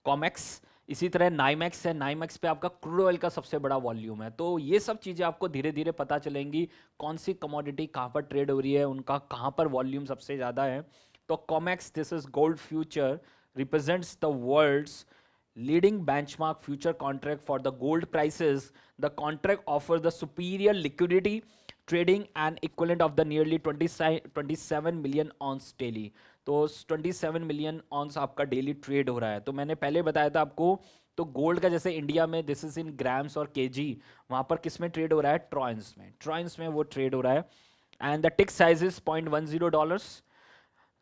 कॉमेक्स। इसी तरह नाइमैक्स है, नाइमैक्स पे आपका क्रूड ऑयल का सबसे बड़ा वॉल्यूम है। तो ये सब चीज़ें आपको धीरे धीरे पता चलेंगी, कौन सी कमोडिटी कहाँ पर ट्रेड हो रही है, उनका कहाँ पर वॉल्यूम सबसे ज़्यादा है। तो COMEX, this is gold future, represents the world's leading benchmark future contract for the gold prices. The contract offers the superior liquidity, trading and equivalent of the nearly 27 million ounce daily. तो 27 million ऑन्स आपका daily trade हो रहा है। तो मैंने पहले बताया था आपको, तो गोल्ड का जैसे इंडिया में दिस इज इन ग्राम्स और केजी, वहाँ पर किस में ट्रेड हो रहा है? ट्रॉइंस में, ट्रॉइंस में वो ट्रेड हो रहा है। And the tick size is $0.10।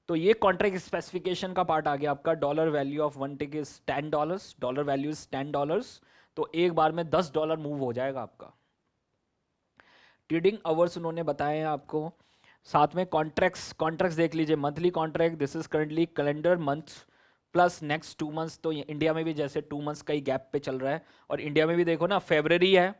तो ये कॉन्ट्रैक्ट स्पेसिफिकेशन का पार्ट आ गया आपका। Dollar value of 1 tick is $10, dollar value is $10। तो एक बार में $10 मूव हो जाएगा आपका। ट्रेडिंग आवर्स उन्होंने बताए हैं आपको। साथ में कॉन्ट्रैक्ट्स देख लीजिए, monthly contract, this is currently calendar month plus next 2 months. तो इंडिया में भी जैसे 2 मंथ्स का ही गैप पे चल रहा है, और इंडिया में भी देखो ना, फरवरी है,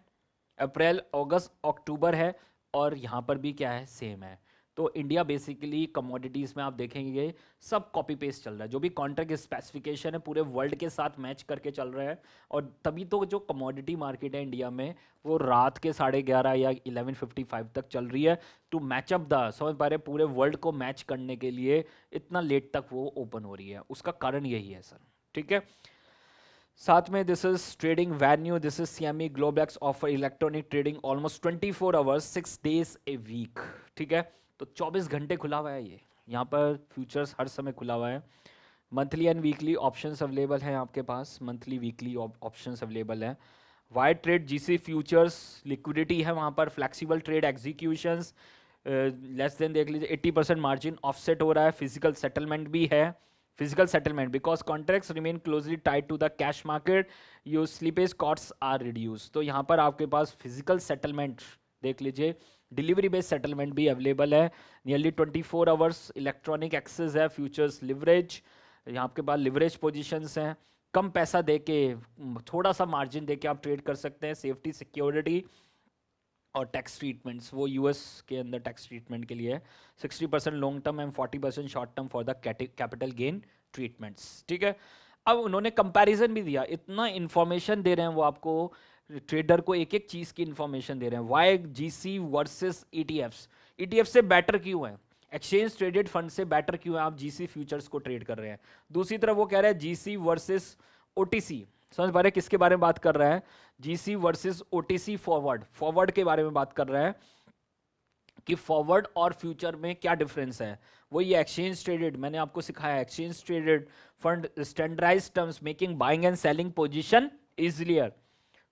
अप्रैल, अगस्त, अक्टूबर है, और यहाँ पर भी क्या है? सेम है। तो इंडिया बेसिकली कमोडिटीज़ में आप देखेंगे सब कॉपी पेस्ट चल रहा है। जो भी कॉन्ट्रैक्ट स्पेसिफिकेशन है पूरे वर्ल्ड के साथ मैच करके चल रहा है, और तभी तो जो कमोडिटी मार्केट है इंडिया में वो रात के 11:30 या 11:55 तक चल रही है, टू मैच अप द, समझ पा रहे, पूरे वर्ल्ड को मैच करने के लिए इतना लेट तक वो ओपन हो रही है। उसका कारण यही है सर, ठीक है। साथ में this is trading venue, this is CME Globex offer electronic trading almost 24 hours 6 days a week, ठीक है। तो 24 घंटे खुला हुआ है ये, यहाँ पर फ्यूचर्स हर समय खुला हुआ है। Monthly and weekly options available हैं आपके पास, मंथली वीकली ऑप्शंस अवेलेबल हैं। Wide trade GC futures, liquidity है वहाँ पर, flexible trade executions less than, देख लीजिए 80% मार्जिन ऑफसेट हो रहा है, फिजिकल सेटलमेंट भी है। Physical settlement because contracts remain closely tied to the cash market, your slippage costs are reduce. तो यहाँ पर आपके पास फिजिकल सेटलमेंट देख लीजिए, डिलीवरी बेस्ड सेटलमेंट भी अवेलेबल है। नियरली 24 आवर्स इलेक्ट्रॉनिक एक्सेस है, फ्यूचर्स लिवरेज, यहाँ आपके पास लिवरेज पोजीशंस हैं, कम पैसा देके, थोड़ा सा मार्जिन देके आप ट्रेड कर सकते हैं। सेफ्टी, सिक्योरिटी और टैक्स ट्रीटमेंट्स, वो यूएस के अंदर टैक्स ट्रीटमेंट के लिए है। 60% long term and 40% short term for the capital gain treatments, ठीक है। अब उन्होंने कंपैरिजन भी दिया, इतना इंफॉर्मेशन दे रहे हैं वो आपको, ट्रेडर को एक एक चीज़ की इंफॉर्मेशन दे रहे हैं। वाई GC वर्सेस ETF से बेटर क्यों है, एक्सचेंज ट्रेडेड फंड से बेटर क्यों है आप GC फ्यूचर्स को ट्रेड कर रहे हैं। दूसरी तरफ वो कह रहे हैं GC वर्सेस OTC, समझ पा रहे हैं किसके बारे में बात कर रहा है? GC वर्सेस OTC फॉरवर्ड के बारे में बात कर रहा है कि फॉरवर्ड और फ्यूचर में क्या डिफरेंस है। वो ये एक्सचेंज ट्रेडेड, मैंने आपको सिखाया, exchange traded fund standardized terms making buying and selling position easier.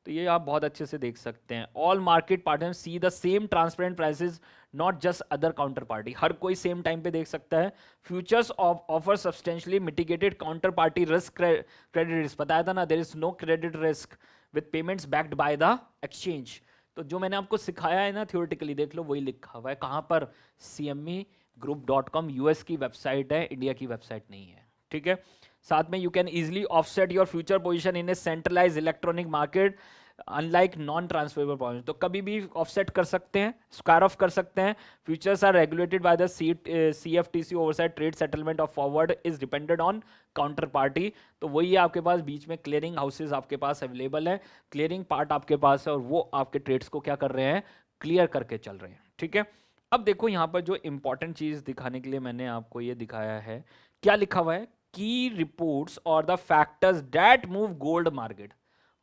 तो ये आप बहुत अच्छे से देख सकते हैं। All market partners see the same transparent prices, not just other counter party. हर कोई सेम टाइम पे देख सकता है। Futures offer substantially mitigated counter party risk, credit risk बताया था ना, there is no credit risk with payments backed by the exchange. तो जो मैंने आपको सिखाया है ना थियोरेटिकली, देख लो वही लिखा हुआ है कहाँ पर, cmegroup.com, यूएस की वेबसाइट है, इंडिया की वेबसाइट नहीं है, ठीक है। साथ में you can easily offset your future position in a centralize electronic market unlike non transferable point. तो कभी भी ऑफसेट कर सकते हैं, स्क्वायर ऑफ कर सकते हैं। Futures are regulated by the CFTC oversight, trade settlement of forward is depended on counter party. तो वही है आपके पास, बीच में क्लियरिंग हाउसेज आपके पास अवेलेबल है, क्लियरिंग पार्ट आपके पास है, और वो आपके ट्रेड्स को क्या कर रहे हैं, क्लियर करके चल रहे हैं, ठीक है। अब देखो यहाँ पर जो इंपॉर्टेंट चीज दिखाने के लिए मैंने आपको ये दिखाया है, क्या लिखा हुआ है, की रिपोर्ट्स और the factors that move gold market.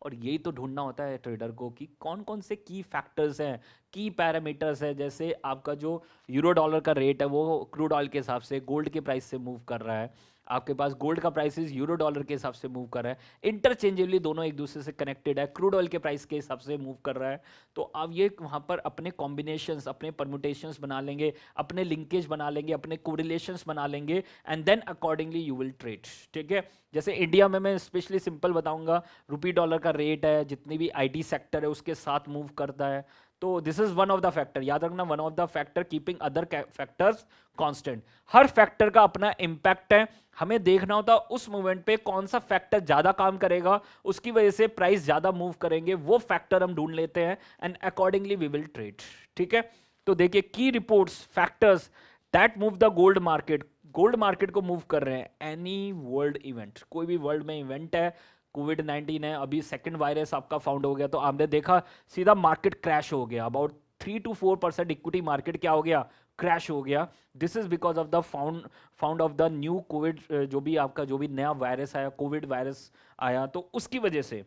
और यही तो ढूंढना होता है ट्रेडर को कि कौन कौन से की फैक्टर्स हैं, की पैरामीटर्स है। जैसे आपका जो यूरो डॉलर का रेट है वो क्रूड ऑयल के हिसाब से गोल्ड के प्राइस से मूव कर रहा है, आपके पास गोल्ड का प्राइसेस यूरो डॉलर के हिसाब से मूव कर रहा है, इंटरचेंजेबली दोनों एक दूसरे से कनेक्टेड है, क्रूड ऑयल के प्राइस के हिसाब से मूव कर रहा है। तो आप ये वहाँ पर अपने कॉम्बिनेशंस, अपने परमुटेशंस बना लेंगे, अपने लिंकेज बना लेंगे, अपने कोरिलेशंस बना लेंगे, and then accordingly you will trade, ठीक है। जैसे इंडिया में मैं स्पेशली सिंपल बताऊंगा, रुपी डॉलर का रेट है, जितनी भी IT सेक्टर है उसके साथ मूव करता है। तो this is one of the factor, याद रखना, one of the factor keeping other factors constant. Her factor का अपना इंपैक्ट है, हमें देखना होता है उस मूवमेंट पे कौन सा फैक्टर ज्यादा काम करेगा, उसकी वजह से प्राइस ज्यादा मूव करेंगे, वो फैक्टर हम ढूंढ लेते हैं and accordingly we will trade, ठीक है। तो देखिए, key reports, factors that move the gold market, gold market को मूव कर रहे हैं। एनी वर्ल्ड इवेंट, कोई भी वर्ल्ड में इवेंट है, कोविड-19 है, अभी सेकंड वायरस आपका फाउंड हो गया, तो आपने देखा सीधा मार्केट क्रैश हो गया, अबाउट 3 to 4% इक्विटी मार्केट क्या हो गया, क्रैश हो गया। This is because of the found of the new Covid, जो भी आपका जो भी नया वायरस आया, कोविड वायरस आया, तो उसकी वजह से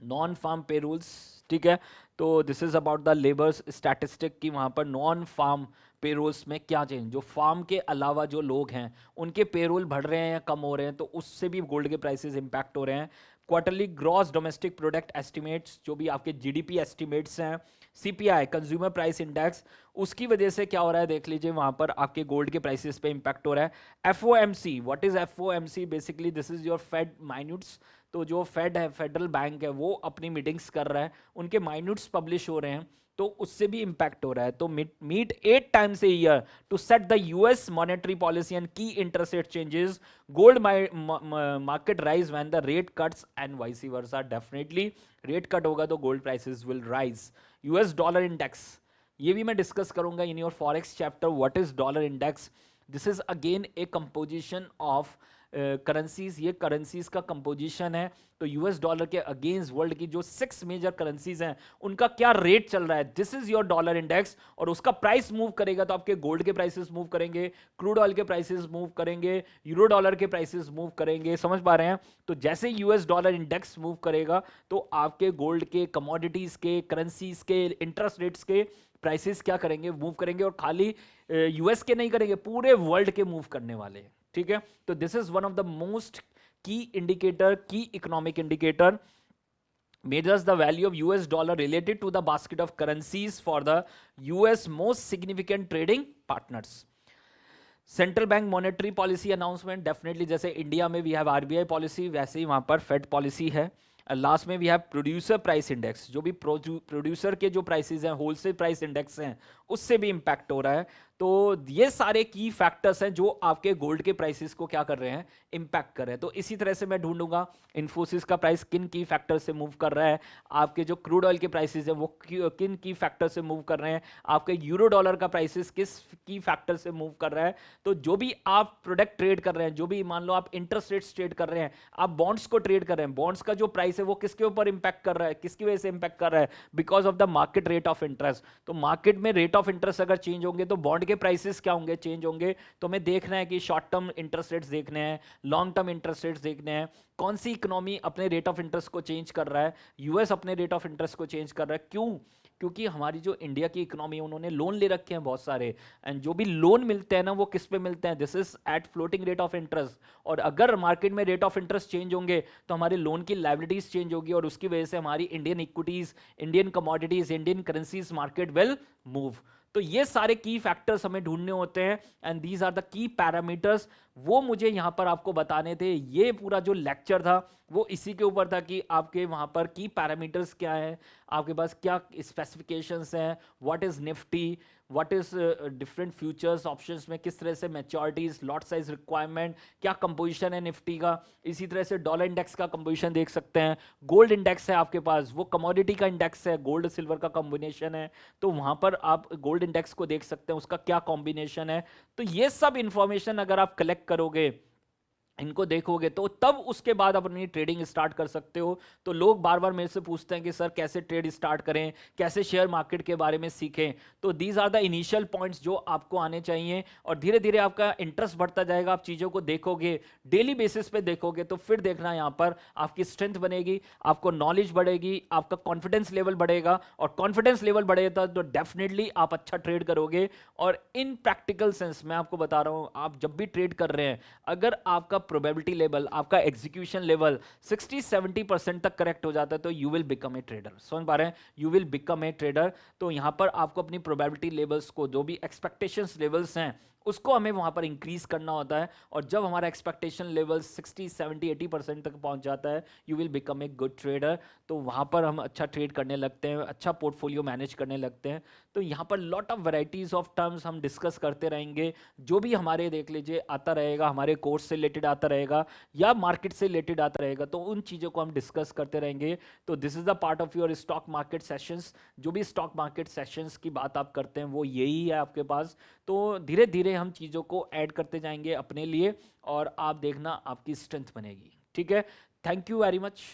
नॉन फार्म पेरोल्स, ठीक है। तो this is about the labours statistic की वहाँ पर नॉन फार्म पेरोल्स में क्या चेंज, जो फार्म के अलावा जो लोग हैं उनके पेरोल बढ़ रहे हैं या कम हो रहे हैं, तो उससे भी गोल्ड के प्राइसेस इंपैक्ट हो रहे हैं। Quarterly gross domestic product estimates, जो भी आपके GDP एस्टिमेट्स हैं, CPI कंज्यूमर प्राइस इंडेक्स, उसकी वजह से क्या हो रहा है देख लीजिए, वहाँ पर आपके गोल्ड के प्राइसेस पे इंपैक्ट हो रहा है। FOMC, what is FOMC, basically this is your Fed minutes. तो जो फेड है, फेडरल बैंक है, वो अपनी मीटिंग्स कर रहा है, उनके माइन्यूट्स पब्लिश हो रहे हैं, तो उससे भी इंपैक्ट हो रहा है। तो meet 8 times a year to set the US monetary policy and key interest rate changes, gold market rise when the rate cuts and vice versa. Definitely rate cut होगा तो gold prices will rise. US dollar index, ये भी मैं discuss करूंगा in your forex chapter, what is dollar index. This is again a composition of currencies, ये currencies का composition है। तो US डॉलर के अगेंस्ट वर्ल्ड की जो 6 मेजर करेंसीज हैं उनका क्या रेट चल रहा है, this is your dollar index. और उसका प्राइस मूव करेगा तो आपके गोल्ड के प्राइसेस मूव करेंगे, क्रूड ऑयल के प्राइसेस मूव करेंगे, यूरो डॉलर के प्राइसेस मूव करेंगे, समझ पा रहे हैं। तो जैसे US डॉलर इंडेक्स मूव करेगा तो आपके गोल्ड के, कमोडिटीज के, करेंसीज के, इंटरेस्ट रेट्स के प्राइसेस क्या करेंगे, मूव करेंगे। और खाली US के नहीं करेंगे, पूरे वर्ल्ड के मूव करने वाले हैं, ठीक है। तो this is one of the most की इंडिकेटर, की economic indicator, measures the value of US dollar related to the basket of currencies for the US most significant trading partners. Central bank monetary policy announcement, definitely जैसे India में we have RBI policy, वैसे ही वहां पर fed policy है। Last में we have producer price index, जो भी प्रोड्यूसर के जो प्राइसेस हैं, होलसेल प्राइस इंडेक्स हैं, उससे भी इंपैक्ट हो रहा है। तो ये सारे की फैक्टर्स हैं जो आपके गोल्ड के प्राइसेस को क्या कर रहे हैं, इंपैक्ट कर रहे हैं। तो इसी तरह से मैं ढूंढूंगा इन्फोसिस का प्राइस किन की फैक्टर से मूव कर रहा है, आपके जो क्रूड ऑयल के प्राइसेस हैं वो किन की फैक्टर से मूव कर रहे हैं, आपके यूरो डॉलर का प्राइसेस किस की फैक्टर से मूव कर रहा है। तो जो भी आप प्रोडक्ट ट्रेड कर रहे हैं, जो भी मान लो आप इंटरेस्ट रेट्स ट्रेड कर रहे हैं, आप बॉन्ड्स को ट्रेड कर रहे हैं, बॉन्ड्स का जो प्राइस है वो किसके ऊपर इंपैक्ट कर रहा है, किसकी वजह से इंपैक्ट कर रहा है, because of the market rate of interest. तो मार्केट में रेट ऑफ इंटरेस्ट अगर चेंज होंगे तो बॉन्ड के प्राइसेस क्या होंगे, चेंज होंगे। तो हमें देखना है कि शॉर्ट टर्म इंटरेस्ट रेट्स देखने हैं, लॉन्ग टर्म इंटरेस्ट रेट्स देखने हैं, कौन सी इकोनॉमी अपने रेट ऑफ इंटरेस्ट को चेंज कर रहा है, US अपने रेट ऑफ इंटरेस्ट को चेंज कर रहा है, क्यों क्योंकि हमारी जो इंडिया की इकोनॉमी है उन्होंने लोन ले रखे हैं बहुत सारे, एंड जो भी लोन मिलते हैं ना वो किस पे मिलते हैं, this is at floating rate of interest. और अगर मार्केट में रेट ऑफ इंटरेस्ट चेंज होंगे तो हमारे लोन की लाइबिलिटीज चेंज होगी, और उसकी वजह से हमारी Indian equities, Indian commodities, Indian currencies market will move. तो ये सारे की फैक्टर्स हमें ढूंढने होते हैं, and these are the key parameters, वो मुझे यहां पर आपको बताने थे। ये पूरा जो लेक्चर था वो इसी के ऊपर था कि आपके वहां पर की पैरामीटर्स क्या है, आपके पास क्या स्पेसिफिकेशंस हैं, what is Nifty, what is different futures options में किस तरह से मैच्योरिटीज, लॉट साइज रिक्वायरमेंट, क्या कंपोजिशन है निफ्टी का। इसी तरह से डॉलर इंडेक्स का कंपोजिशन देख सकते हैं, गोल्ड इंडेक्स है आपके पास, वो कमोडिटी का इंडेक्स है, गोल्ड सिल्वर का कॉम्बिनेशन है, तो वहां पर आप गोल्ड इंडेक्स को देख सकते हैं, उसका क्या कॉम्बिनेशन है। तो ये सब इंफॉर्मेशन अगर आप कलेक्ट करोगे, इनको देखोगे, तो तब उसके बाद आप अपनी ट्रेडिंग स्टार्ट कर सकते हो। तो लोग बार बार मेरे से पूछते हैं कि सर कैसे ट्रेड स्टार्ट करें, कैसे शेयर मार्केट के बारे में सीखें। तो these are the initial points जो आपको आने चाहिए, और धीरे धीरे आपका इंटरेस्ट बढ़ता जाएगा, आप चीज़ों को देखोगे, डेली बेसिस पे देखोगे, तो फिर देखना यहाँ पर आपकी स्ट्रेंथ बनेगी, आपको नॉलेज बढ़ेगी, आपका कॉन्फिडेंस लेवल बढ़ेगा, और कॉन्फिडेंस लेवल बढ़ेगा तो डेफिनेटली आप अच्छा ट्रेड करोगे। और इन प्रैक्टिकल सेंस मैं आपको बता रहा हूँ, आप जब भी ट्रेड कर रहे हैं, अगर आपका प्रोबेबिलिटी लेवल, आपका एग्जीक्यूशन लेवल 60-70% तक करेक्ट हो जाता है तो you will become a trader. समझ पा रहे हैं, you will become a trader. तो यहां पर आपको अपनी प्रोबेबिलिटी लेवल्स को, जो भी एक्सपेक्टेशंस लेवल्स हैं, उसको हमें वहां पर इंक्रीज करना होता है, और जब हमारा एक्सपेक्टेशन लेवल 60-70-80% तक पहुंच जाता है, you will become a good trader. तो वहां पर हम अच्छा ट्रेड करने लगते हैं, अच्छा पोर्टफोलियो मैनेज करने लगते हैं। तो यहाँ पर lot of varieties of terms हम डिस्कस करते रहेंगे, जो भी हमारे देख लीजिए आता रहेगा, हमारे कोर्स से रिलेटेड आता रहेगा या मार्केट से रिलेटेड आता रहेगा, तो उन चीज़ों को हम डिस्कस करते रहेंगे। तो this is the part of your stock market sessions. जो भी स्टॉक मार्केट सेशंस की बात आप करते हैं वो यही है आपके पास। तो धीरे धीरे हम चीज़ों को ऐड करते जाएंगे अपने लिए, और आप देखना आपकी स्ट्रेंथ बनेगी। ठीक है, थैंक यू वेरी मच।